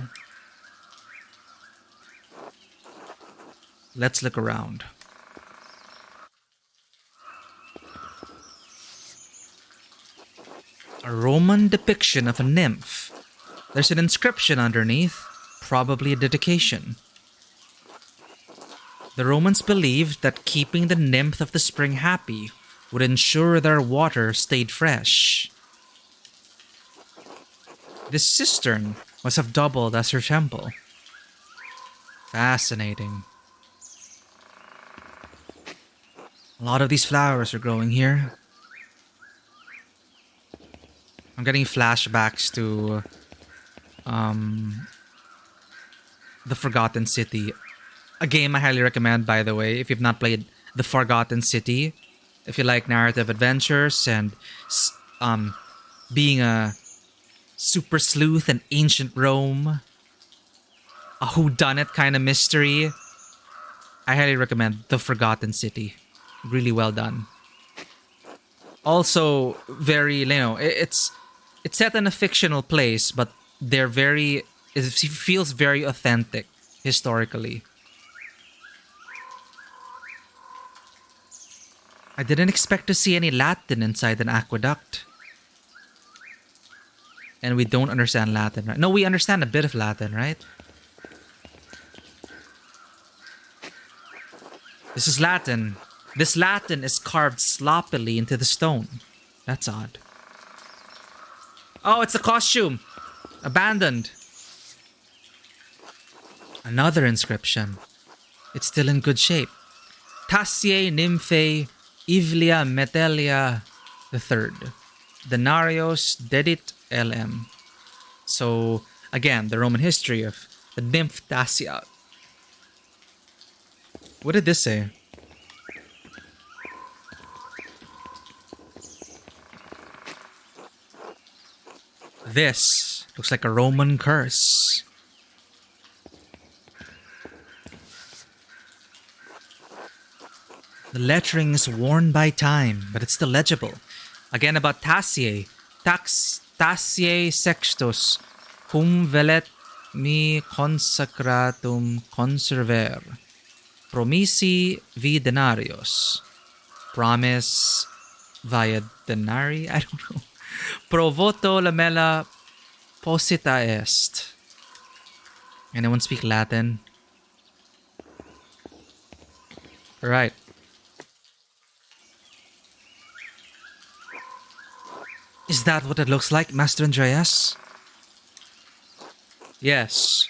Let's look around. A Roman depiction of a nymph. There's an inscription underneath, probably a dedication. The Romans believed that keeping the nymph of the spring happy would ensure their water stayed fresh. This cistern must have doubled as her temple. Fascinating. A lot of these flowers are growing here. I'm getting flashbacks to The Forgotten City. A game I highly recommend, by the way, if you've not played The Forgotten City. If you like narrative adventures and being a super sleuth in ancient Rome, a whodunit kind of mystery, I highly recommend The Forgotten City. Really well done. Also, very, it's set in a fictional place, but it feels very authentic historically. I didn't expect to see any Latin inside an aqueduct. And we don't understand Latin, right? No, we understand a bit of Latin, right? This is Latin. This Latin is carved sloppily into the stone. That's odd. Oh, it's a costume. Abandoned. Another inscription. It's still in good shape. Tassiae nymphae Ivlia Metellia III. Denarios dedit LM. So, again, the Roman history of the nymph Tassia. What did this say? This looks like a Roman curse. The lettering is worn by time, but it's still legible. Again about Tassiae. Tassiae sextus, cum velet mi consecratum conserver. Promisi vi denarios. Promise via denari? I don't know. Pro voto lamella posita est. Anyone speak Latin? Right. Is that what it looks like, Master Andreas? Yes.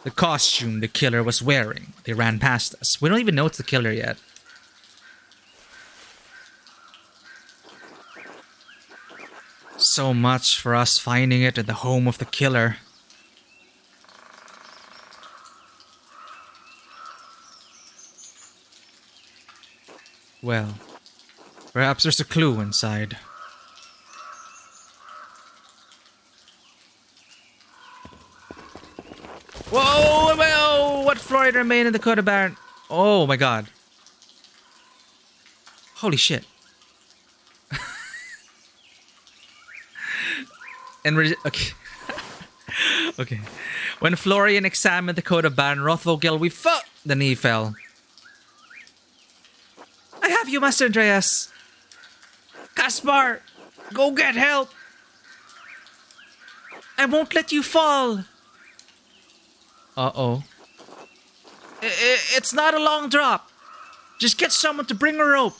The costume the killer was wearing. They ran past us. We don't even know it's the killer yet. So much for us finding it at the home of the killer. Well, perhaps there's a clue inside. Whoa, whoa, what Floyd remained in the Coda Baron? Oh my god. Holy shit. Okay. Okay. When Florian examined the Coda Baron Rothvogel, the knee fell. I have you, Master Andreas. Kaspar, go get help. I won't let you fall. Uh-oh. It's not a long drop. Just get someone to bring a rope.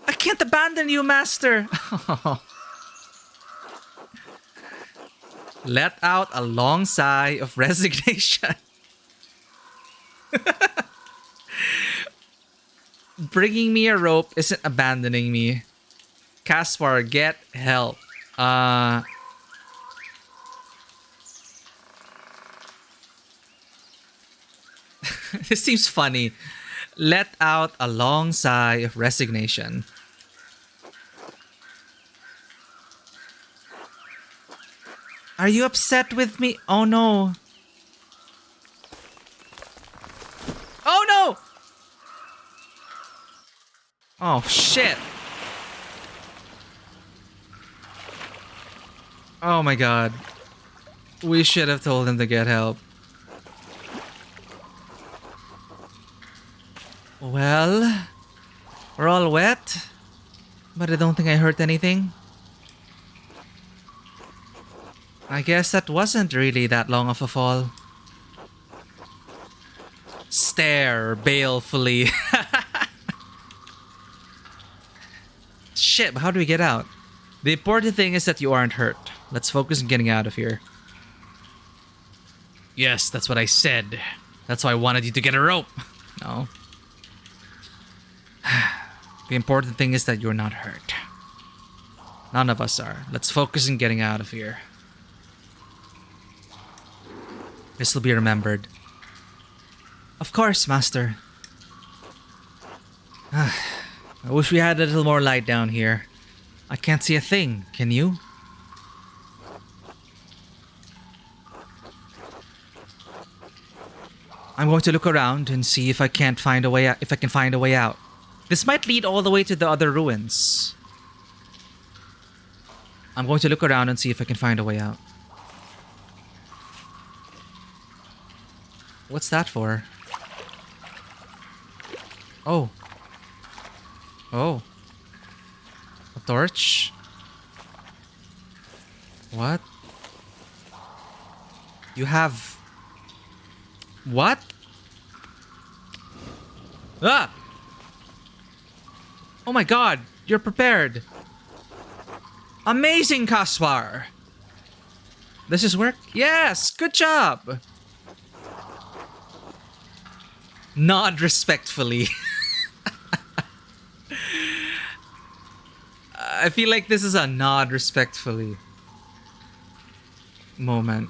I can't abandon you, Master. Let out a long sigh of resignation. Bringing me a rope isn't abandoning me. Caspar, get help. This seems funny. Let out a long sigh of resignation. Are you upset with me? Oh no. Oh no! Oh shit. Oh my god. We should have told him to get help. Well, we're all wet. But I don't think I hurt anything. I guess that wasn't really that long of a fall. Stare balefully. Shit, but how do we get out? The important thing is that you aren't hurt. Let's focus on getting out of here. Yes, that's what I said. That's why I wanted you to get a rope. No. The important thing is that you're not hurt. None of us are. Let's focus on getting out of here. This will be remembered. Of course, Master. I wish we had a little more light down here. I can't see a thing, can you? I'm going to look around and see if I can't find a way out, if I can find a way out. This might lead all the way to the other ruins. I'm going to look around and see if I can find a way out. What's that for? Oh. Oh. A torch? What? You have... What? Ah! Oh my god, you're prepared. Amazing, Kaspar! This is work? Yes, good job! Nod respectfully. I feel like this is a nod respectfully moment.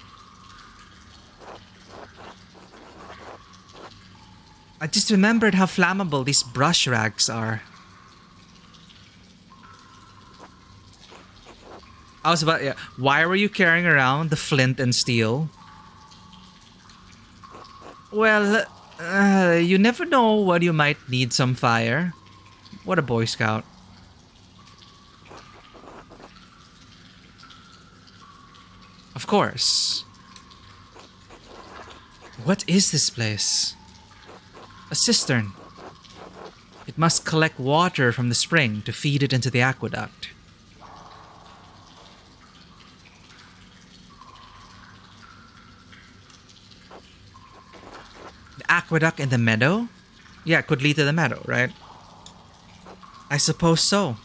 I just remembered how flammable these brush rags are. I was about, yeah. Why were you carrying around the flint and steel? Well, you never know when you might need some fire. What a Boy Scout. Of course. What is this place? A cistern. It must collect water from the spring to feed it into the aqueduct. The aqueduct in the meadow? Yeah, it could lead to the meadow, right? I suppose so.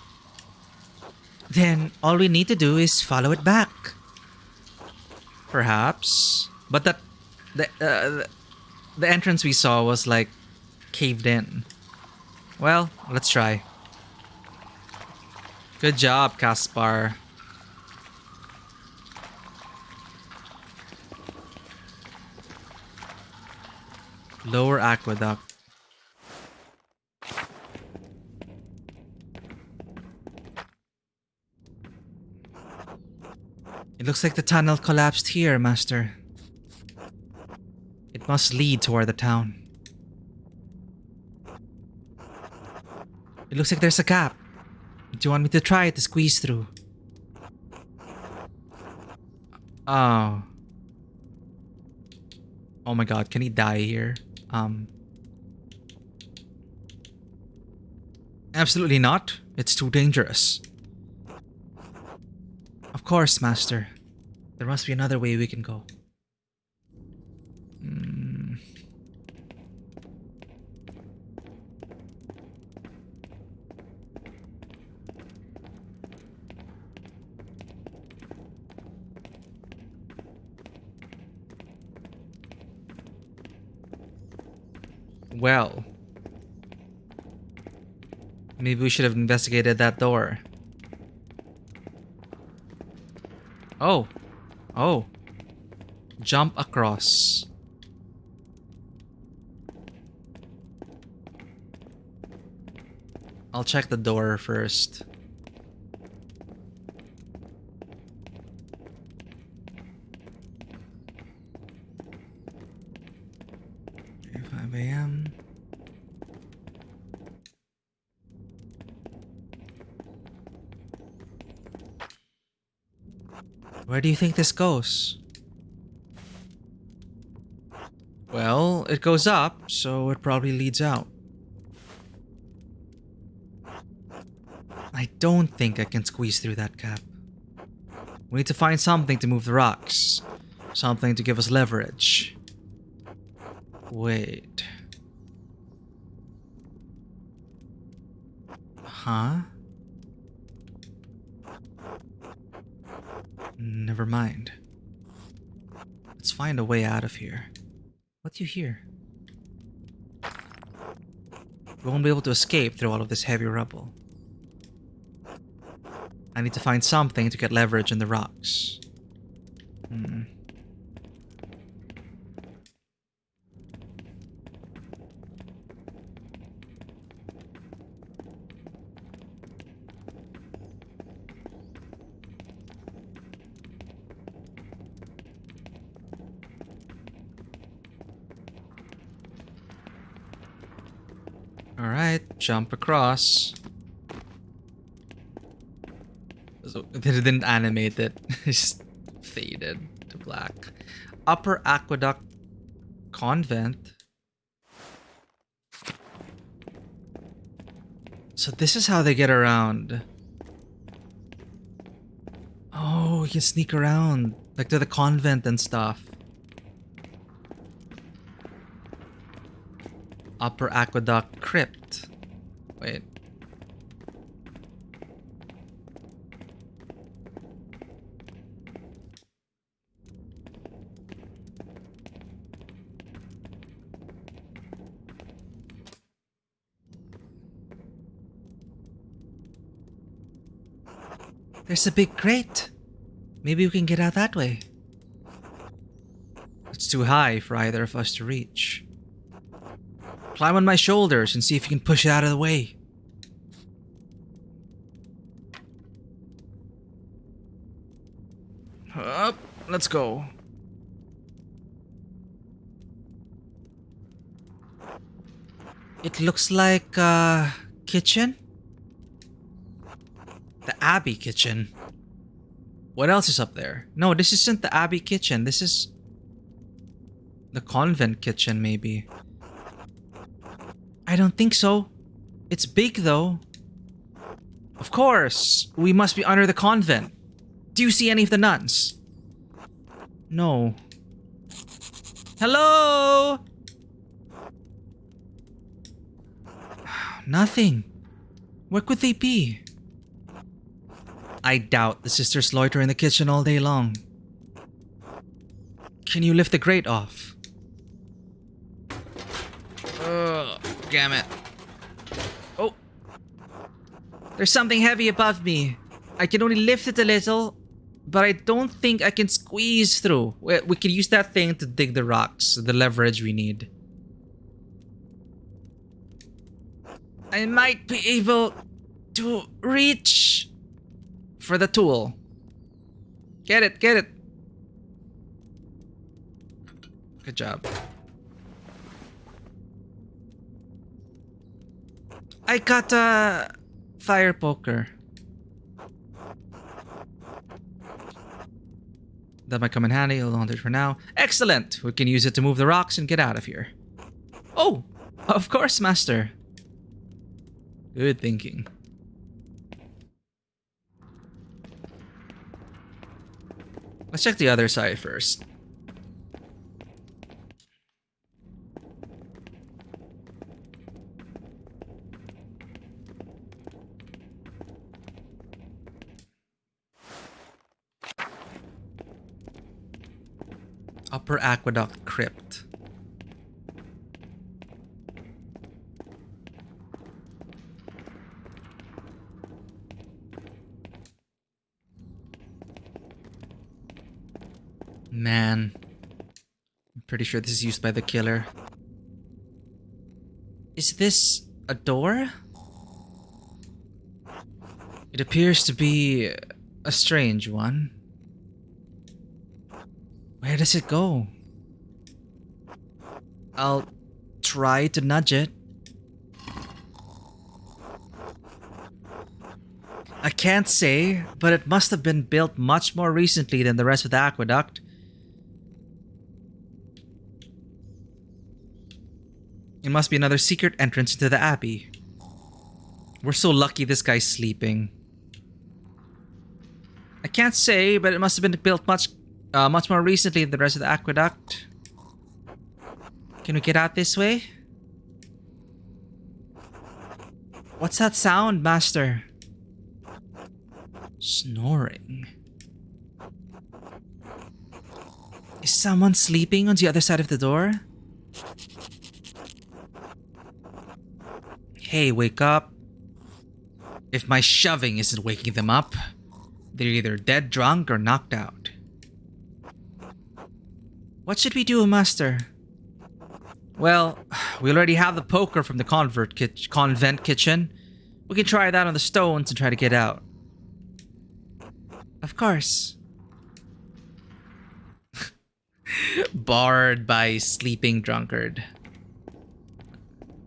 Then all we need to do is follow it back. Perhaps. But the entrance we saw was like caved in. Well, let's try. Good job, Kaspar. Lower aqueduct. It looks like the tunnel collapsed here, Master. It must lead toward the town. It looks like there's a gap. Do you want me to try to squeeze through? Oh. Oh my god, can he die here? Absolutely not. It's too dangerous. Of course, Master. There must be another way we can go. Well, maybe we should have investigated that door. Oh. Oh. Jump across. I'll check the door first. Where do you think this goes? Well, it goes up, so it probably leads out. I don't think I can squeeze through that gap. We need to find something to move the rocks. Something to give us leverage. Wait. Huh? Never mind. Let's find a way out of here. What do you hear? We won't be able to escape through all of this heavy rubble. I need to find something to get leverage in the rocks. Alright, jump across. So, they didn't animate it. It just faded to black. Upper Aqueduct Convent. So this is how they get around. Oh, you can sneak around. Like to the convent and stuff. Upper Aqueduct Crypt. Wait. There's a big crate. Maybe we can get out that way. It's too high for either of us to reach. Climb on my shoulders and see if you can push it out of the way. Up, let's go. It looks like a kitchen? The Abbey kitchen. What else is up there? No, this isn't the Abbey kitchen. This is the convent kitchen, maybe. I don't think so. It's big, though. Of course. We must be under the convent. Do you see any of the nuns? No. Hello? Nothing. Where could they be? I doubt the sisters loiter in the kitchen all day long. Can you lift the grate off? Damn it. Oh. There's something heavy above me. I can only lift it a little, but I don't think I can squeeze through. We can use that thing to dig the rocks, the leverage we need. I might be able to reach for the tool. Get it, get it. Good job. I got a fire poker. That might come in handy. Hold on to it for now. Excellent! We can use it to move the rocks and get out of here. Oh! Of course, master. Good thinking. Let's check the other side first. Upper Aqueduct Crypt. Man. I'm pretty sure this is used by the killer. Is this a door? It appears to be a strange one. Where does it go? I'll try to nudge it. I can't say, but it must have been built much more recently than the rest of the aqueduct. It must be another secret entrance into the Abbey. We're so lucky this guy's sleeping. I can't say, but it must have been built much more recently than the rest of the aqueduct. Can we get out this way? What's that sound, Master? Snoring. Is someone sleeping on the other side of the door? Hey, wake up. If my shoving isn't waking them up, they're either dead drunk or knocked out. What should we do, Master? Well, we already have the poker from the convent kitchen. We can try that on the stones and try to get out. Of course. Barred by sleeping drunkard.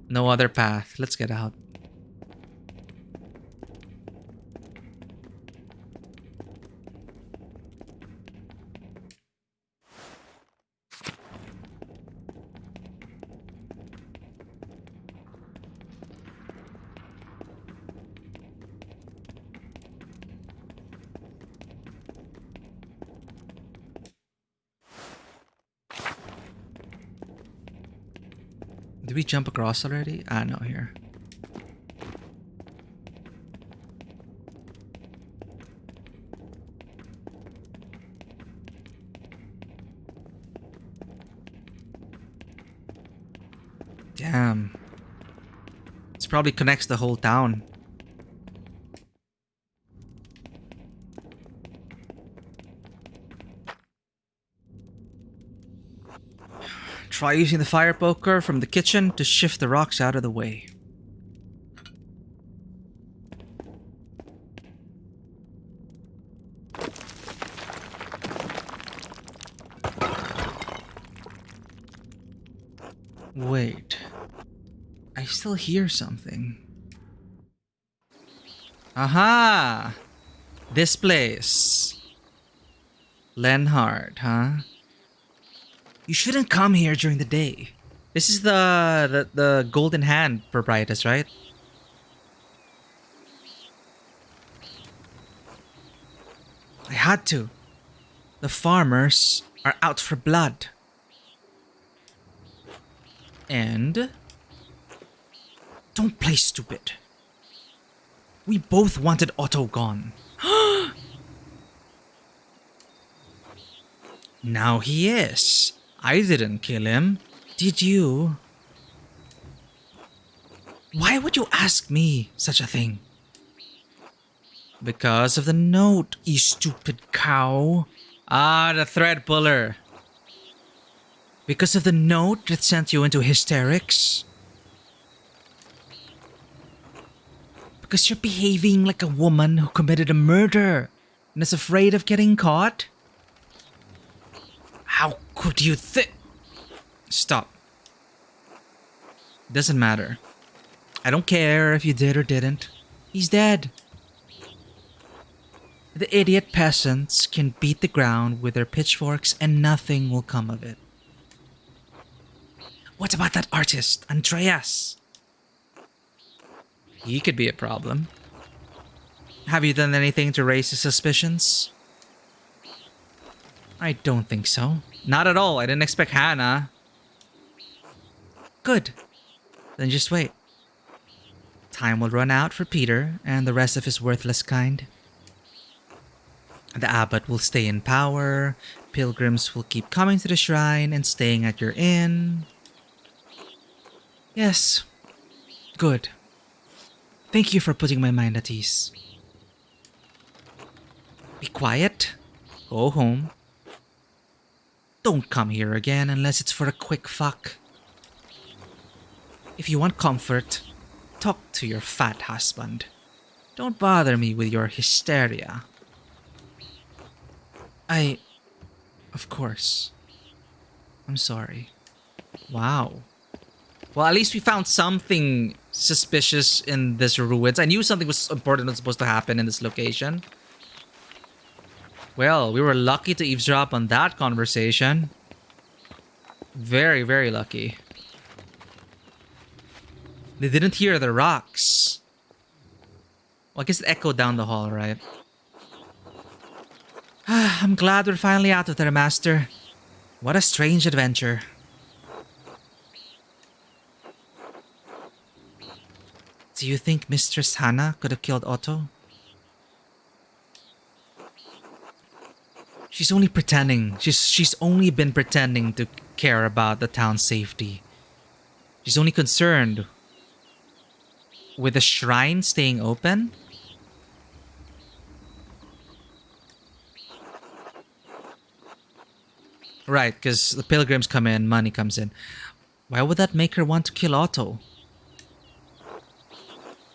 No other path. Let's get out. Did we jump across already? Ah, no, here. Damn. This probably connects the whole town. Try using the fire poker from the kitchen to shift the rocks out of the way. Wait. I still hear something. Aha! This place. Lenhard, huh? You shouldn't come here during the day. This is the Golden Hand proprietress, right? I had to. The farmers are out for blood. And don't play stupid. We both wanted Otto gone. Now he is. I didn't kill him. Did you? Why would you ask me such a thing? Because of the note, you stupid cow. Ah, the thread puller. Because of the note that sent you into hysterics? Because you're behaving like a woman who committed a murder and is afraid of getting caught? How could you think? Stop. Doesn't matter. I don't care if you did or didn't. He's dead. The idiot peasants can beat the ground with their pitchforks and nothing will come of it. What about that artist, Andreas? He could be a problem. Have you done anything to raise his suspicions? I don't think so. Not at all. I didn't expect Hannah. Good. Then just wait. Time will run out for Peter and the rest of his worthless kind. The abbot will stay in power. Pilgrims will keep coming to the shrine and staying at your inn. Yes. Good. Thank you for putting my mind at ease. Be quiet. Go home. Don't come here again unless it's for a quick fuck. If you want comfort, talk to your fat husband. Don't bother me with your hysteria. Of course. I'm sorry. Wow. Well, at least we found something suspicious in this ruins. I knew something was important was supposed to happen in this location. Well, we were lucky to eavesdrop on that conversation. Very, very lucky. They didn't hear the rocks. Well, I guess it echoed down the hall, right? I'm glad we're finally out of there, Master. What a strange adventure. Do you think Mistress Hannah could have killed Otto? She's only pretending. She's only been pretending to care about the town's safety. She's only concerned with the shrine staying open. Right, because the pilgrims come in, money comes in. Why would that make her want to kill Otto?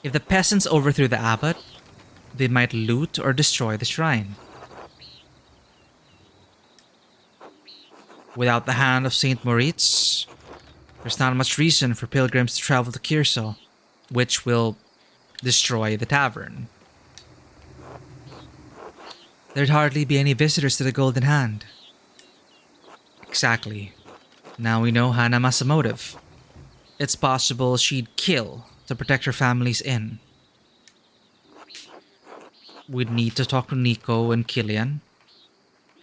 If the peasants overthrew the abbot, they might loot or destroy the shrine. Without the hand of Saint Moritz, there's not much reason for pilgrims to travel to Kyrso, which will destroy the tavern. There'd hardly be any visitors to the Golden Hand. Exactly. Now we know Hannah has a motive. It's possible she'd kill to protect her family's inn. We'd need to talk to Nico and Killian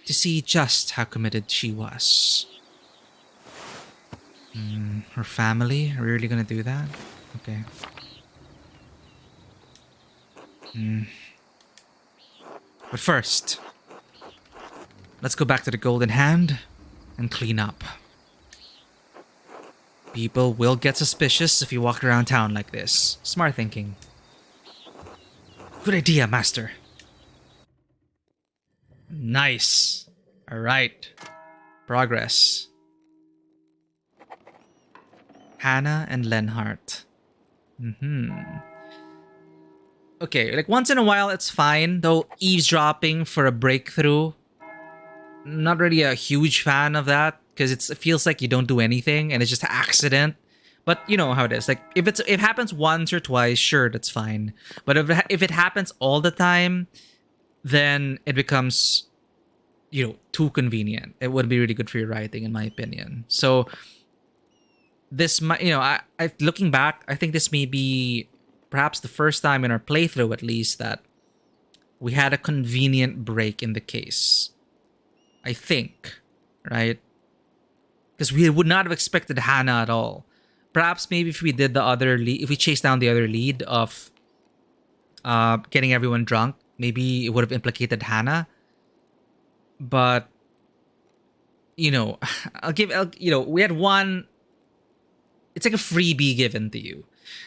to see just how committed she was. Her family? Are we really gonna do that? Okay. But first, let's go back to the Golden Hand and clean up. People will get suspicious if you walk around town like this. Smart thinking. Good idea, Master. Nice. Alright. Progress. Hannah and Lenhart. Okay, like once in a while it's fine, though eavesdropping for a breakthrough, not really a huge fan of that, because it feels like you don't do anything and it's just an accident. But you know how it is. Like if it happens once or twice, sure, that's fine. But if it happens all the time, then it becomes, too convenient. It wouldn't be really good for your writing, in my opinion. So this might, I looking back, I think this may be perhaps the first time in our playthrough, at least, that we had a convenient break in the case. I think, right? Because we would not have expected Hannah at all. Perhaps maybe if we did the other lead, if we chased down the other lead of getting everyone drunk, maybe it would have implicated Hannah. But we had one. It's like a freebie given to you.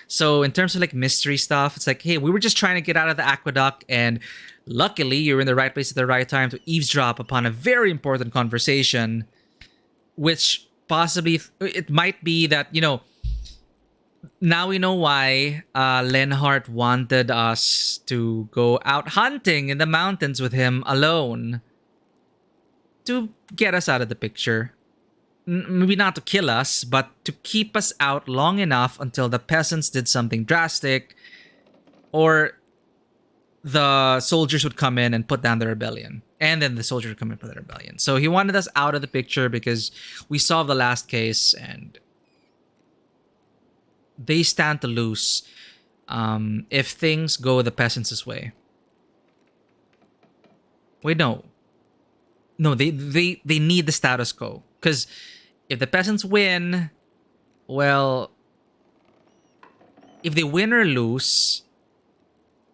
So in terms of like mystery stuff, it's like, hey, we were just trying to get out of the aqueduct, and luckily you're in the right place at the right time to eavesdrop upon a very important conversation, which possibly it might be that, now we know why Lenhart wanted us to go out hunting in the mountains with him alone, to get us out of the picture. Maybe not to kill us, but to keep us out long enough until the peasants did something drastic, or the soldiers would come in and put down the rebellion. And then the soldiers would come in and put the rebellion. So he wanted us out of the picture because we solved the last case and they stand to lose if things go the peasants' way. Wait, no. No, they need the status quo. Because if the peasants win, well, if they win or lose,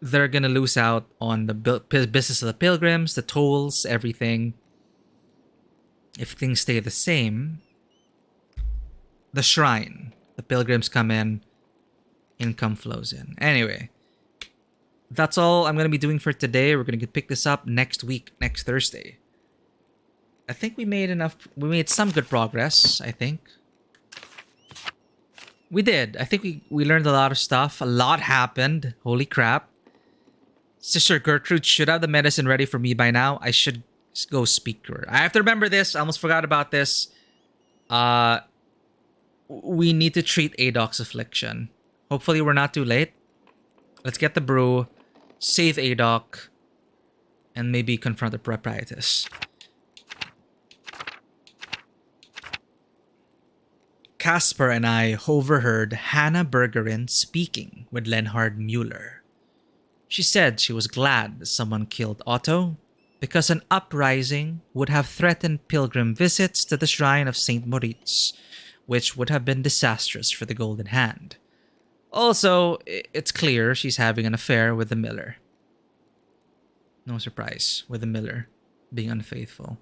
they're gonna lose out on the business of the pilgrims, the tolls, everything. If things stay the same, the shrine, the pilgrims come in, income flows in. Anyway, that's all I'm gonna be doing for today. We're gonna pick this up next week, next Thursday. I think we made some good progress, I think. We did. I think we learned a lot of stuff. A lot happened. Holy crap. Sister Gertrude should have the medicine ready for me by now. I should go speak to her. I have to remember this. I almost forgot about this. We need to treat Adoc's affliction. Hopefully we're not too late. Let's get the brew, save Adoc, and maybe confront the proprietress. Casper and I overheard Hannah Bergerin speaking with Lenhard Mueller. She said she was glad someone killed Otto, because an uprising would have threatened pilgrim visits to the shrine of St. Moritz, which would have been disastrous for the Golden Hand. Also, it's clear she's having an affair with the miller. No surprise with the miller being unfaithful.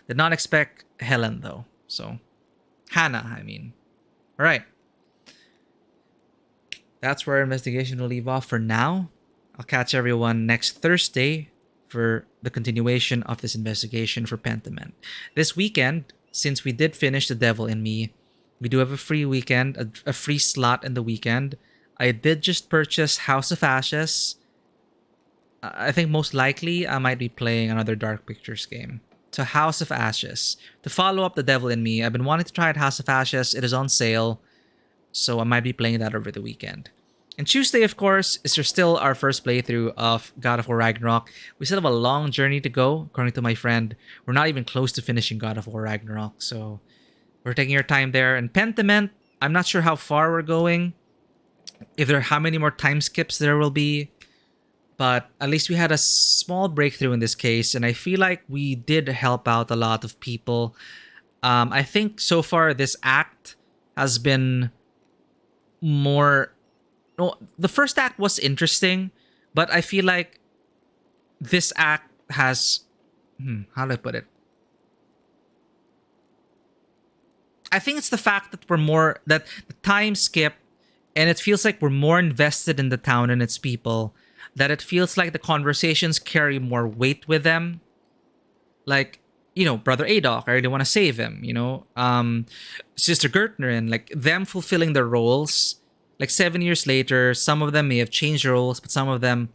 Did not expect Helen, though. So, Hannah, I mean. Alright. That's where our investigation will leave off for now. I'll catch everyone next Thursday for the continuation of this investigation for Pentiment. This weekend, since we did finish The Devil in Me, we do have a free weekend, a free slot in the weekend. I did just purchase House of Ashes. I think most likely I might be playing another Dark Pictures game. So House of Ashes. To follow up The Devil in Me, I've been wanting to try out House of Ashes. It is on sale, so I might be playing that over the weekend. And Tuesday, of course, is still our first playthrough of God of War Ragnarok. We still have a long journey to go, according to my friend. We're not even close to finishing God of War Ragnarok, so we're taking our time there. And Pentiment, I'm not sure how far we're going, how many more time skips there will be, but at least we had a small breakthrough in this case, and I feel like we did help out a lot of people. I think so far this act has been more... No, the first act was interesting, but I feel like this act has... how do I put it? I think it's the fact that that the time skip, and it feels like we're more invested in the town and its people, that it feels like the conversations carry more weight with them. Like, Brother Adolf, I really want to save him, Sister Gertnerin, like them fulfilling their roles. Like 7 years later, some of them may have changed roles, but some of them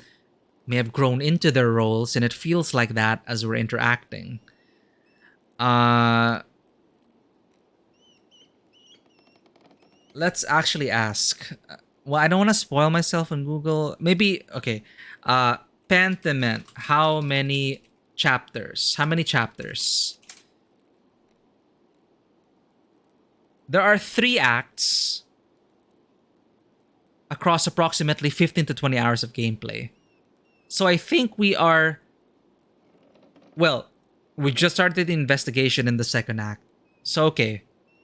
may have grown into their roles, and it feels like that as we're interacting. Let's actually ask. Well, I don't want to spoil myself on Google. Maybe, okay. Pentiment, how many chapters? How many chapters? There are 3 acts across approximately 15 to 20 hours of gameplay. So I think we are... Well, we just started the investigation in the second act. So okay,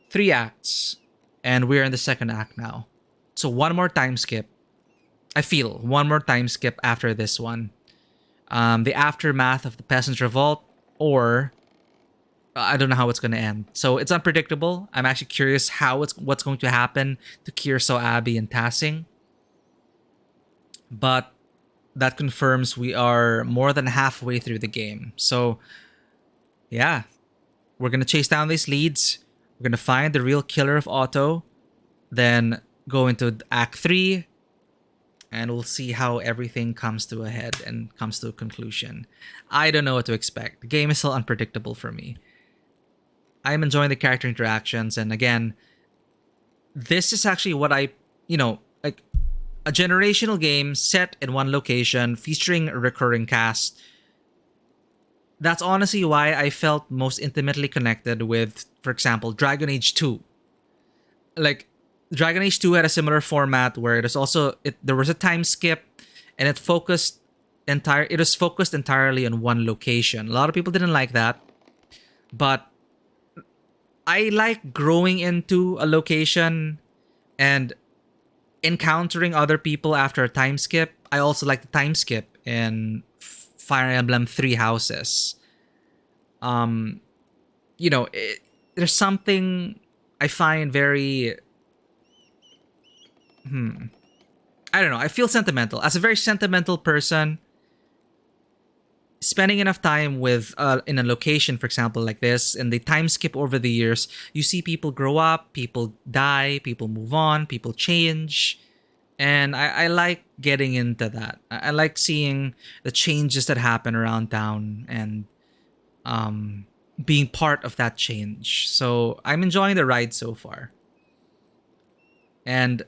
3 acts. And we're in the second act now. So one more time skip. I feel one more time skip after this one. The aftermath of the Peasants' Revolt, or... I don't know how it's going to end. So it's unpredictable. I'm actually curious what's going to happen to Kierso, Abby, and Tassing. But that confirms we are more than halfway through the game. So, yeah. We're going to chase down these leads. We're going to find the real killer of Otto. Then go into Act 3. And we'll see how everything comes to a head and comes to a conclusion. I don't know what to expect. The game is still unpredictable for me. I'm enjoying the character interactions. And again, this is actually what I, like a generational game set in one location featuring a recurring cast. That's honestly why I felt most intimately connected with, for example, Dragon Age 2. Like, Dragon Age 2 had a similar format where there was a time skip, and it was focused entirely on one location. A lot of people didn't like that, but I like growing into a location and encountering other people after a time skip. I also like the time skip in Fire Emblem 3 Houses. There's something I find very... I don't know. I feel sentimental. As a very sentimental person, spending enough time with in a location, for example, like this, and the time skip over the years, you see people grow up, people die, people move on, people change. And I like getting into that. I like seeing the changes that happen around town and being part of that change. So I'm enjoying the ride so far. And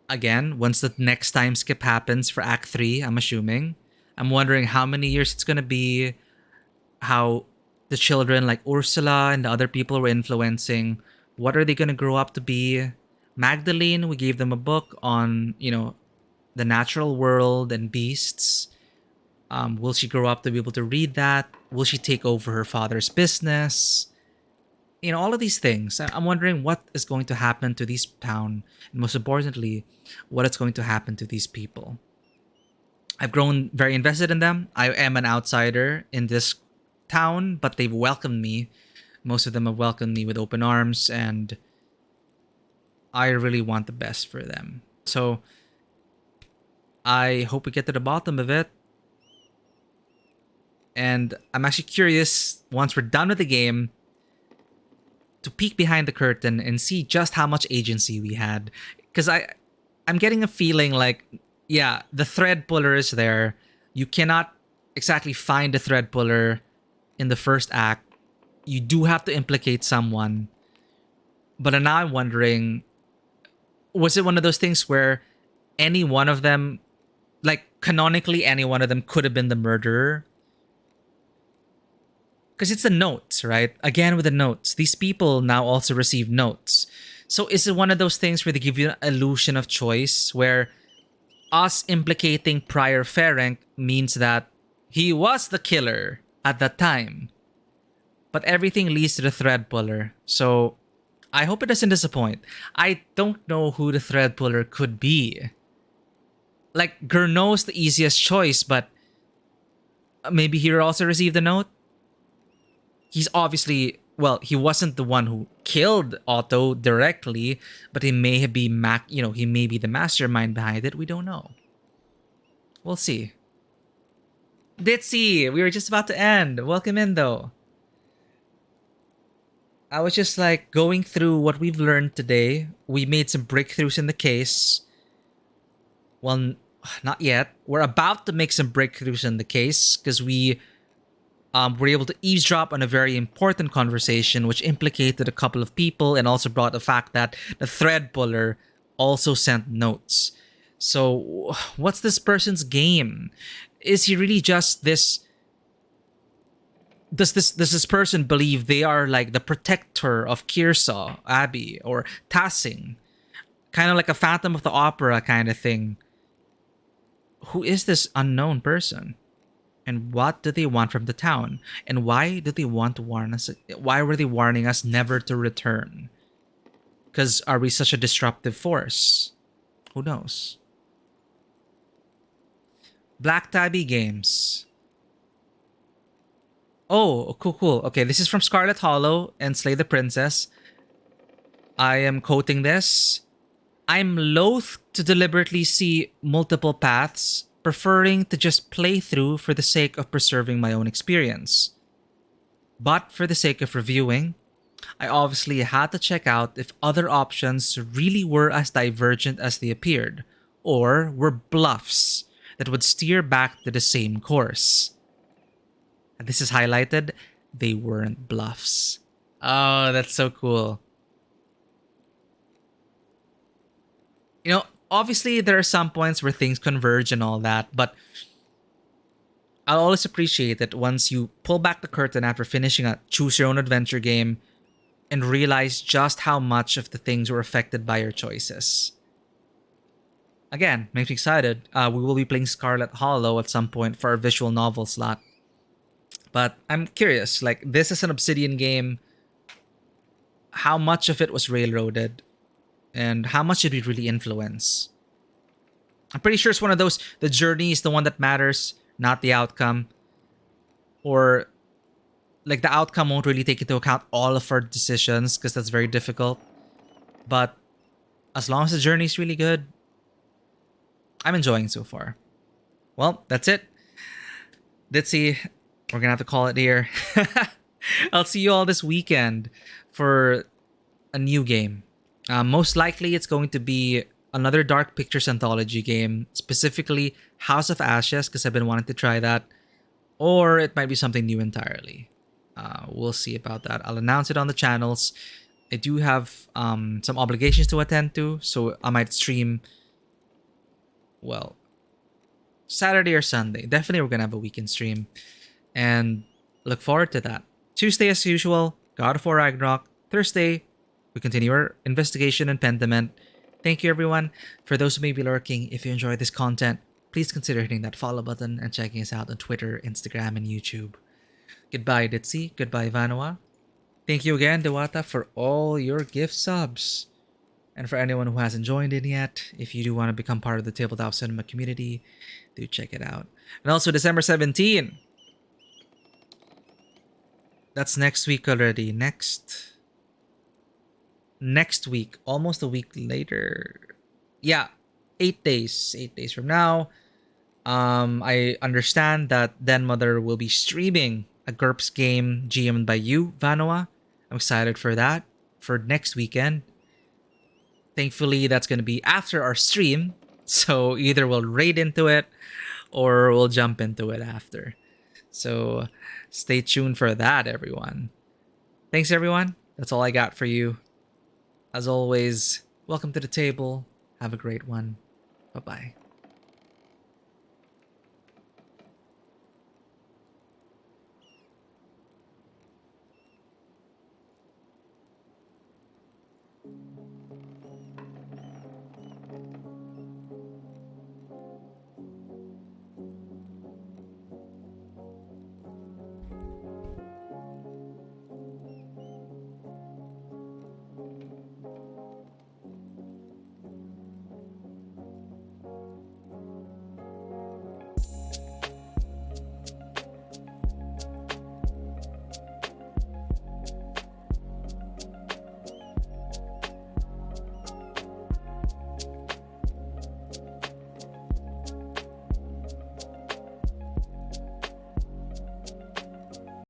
again, once the next time skip happens for Act 3, I'm assuming, I'm wondering how many years it's going to be, how the children like Ursula and the other people we're influencing, what are they going to grow up to be? Magdalene, we gave them a book on, the natural world and beasts. Will she grow up to be able to read that? Will she take over her father's business? You know, all of these things. I'm wondering what is going to happen to this town, and most importantly, what is going to happen to these people. I've grown very invested in them. I am an outsider in this town, but they've welcomed me. Most of them have welcomed me with open arms, and I really want the best for them. So I hope we get to the bottom of it. And I'm actually curious, once we're done with the game, to peek behind the curtain and see just how much agency we had. Because I'm getting a feeling like, yeah, the thread puller is there. You cannot exactly find the thread puller in the first act. You do have to implicate someone. But now I'm wondering, was it one of those things where any one of them, like canonically, any one of them could have been the murderer? Because it's the notes, right? Again, with the notes, these people now also receive notes. So is it one of those things where they give you an illusion of choice, where us implicating Prior Ferenc means that he was the killer at that time, but everything leads to the thread puller. So I hope it doesn't disappoint. I don't know who the thread puller could be. Like, Gurnow's the easiest choice, but maybe he also received a note? He's obviously, well, he wasn't the one who killed Otto directly, but he may be he may be the mastermind behind it. We don't know. We'll see. Ditzy, we were just about to end. Welcome in though. I was just like going through what we've learned today. We made some breakthroughs in the case. Well, not yet. We're about to make some breakthroughs in the case because we were able to eavesdrop on a very important conversation which implicated a couple of people and also brought the fact that the thread puller also sent notes. So what's this person's game? Is he really just this? Does this person believe they are like the protector of Kearsaw Abbey or Tassing? Kind of like a Phantom of the Opera kind of thing. Who is this unknown person? And what do they want from the town? And why did they want to warn us? Why were they warning us never to return? Because are we such a disruptive force? Who knows? Black Tabby Games. Oh, cool. Okay, this is from Scarlet Hollow and Slay the Princess. I am quoting this. I'm loath to deliberately see multiple paths, preferring to just play through for the sake of preserving my own experience. But for the sake of reviewing, I obviously had to check out if other options really were as divergent as they appeared, or were bluffs that would steer back to the same course. And this is highlighted, they weren't bluffs. Oh, that's so cool. You know, obviously there are some points where things converge and all that, but I'll always appreciate it once you pull back the curtain after finishing a choose your own adventure game and realize just how much of the things were affected by your choices. Again, makes me excited. We will be playing Scarlet Hollow at some point for our visual novel slot. But I'm curious, like, this is an Obsidian game. How much of it was railroaded? And how much did we really influence? I'm pretty sure it's one of those, the journey is the one that matters, not the outcome. Or, like, the outcome won't really take into account all of our decisions because that's very difficult. But as long as the journey is really good, I'm enjoying so far. Well, that's it. Ditzy, we're gonna have to call it here. I'll see you all this weekend for a new game. Most likely, it's going to be another Dark Pictures anthology game, specifically House of Ashes, because I've been wanting to try that. Or it might be something new entirely. We'll see about that. I'll announce it on the channels. I do have some obligations to attend to, so I might stream, well, Saturday or Sunday. Definitely we're going to have a weekend stream. And look forward to that. Tuesday, as usual, God of War Ragnarok. Thursday, we continue our investigation in Pentiment. Thank you, everyone. For those who may be lurking, if you enjoy this content, please consider hitting that follow button and checking us out on Twitter, Instagram, and YouTube. Goodbye, Ditzy. Goodbye, Vanua. Thank you again, Dewata, for all your gift subs. And for anyone who hasn't joined in yet, if you do want to become part of the Tabletop Cinema community, do check it out. And also, December 17. That's next week already. Next week, almost a week later. Yeah, 8 days. 8 days from now. I understand that Den Mother will be streaming a GURPS game GM'd by you, Vanoa. I'm excited for that for next weekend. Thankfully, that's going to be after our stream. So either we'll raid into it or we'll jump into it after. So stay tuned for that, everyone. Thanks, everyone. That's all I got for you. As always, welcome to the table. Have a great one. Bye bye.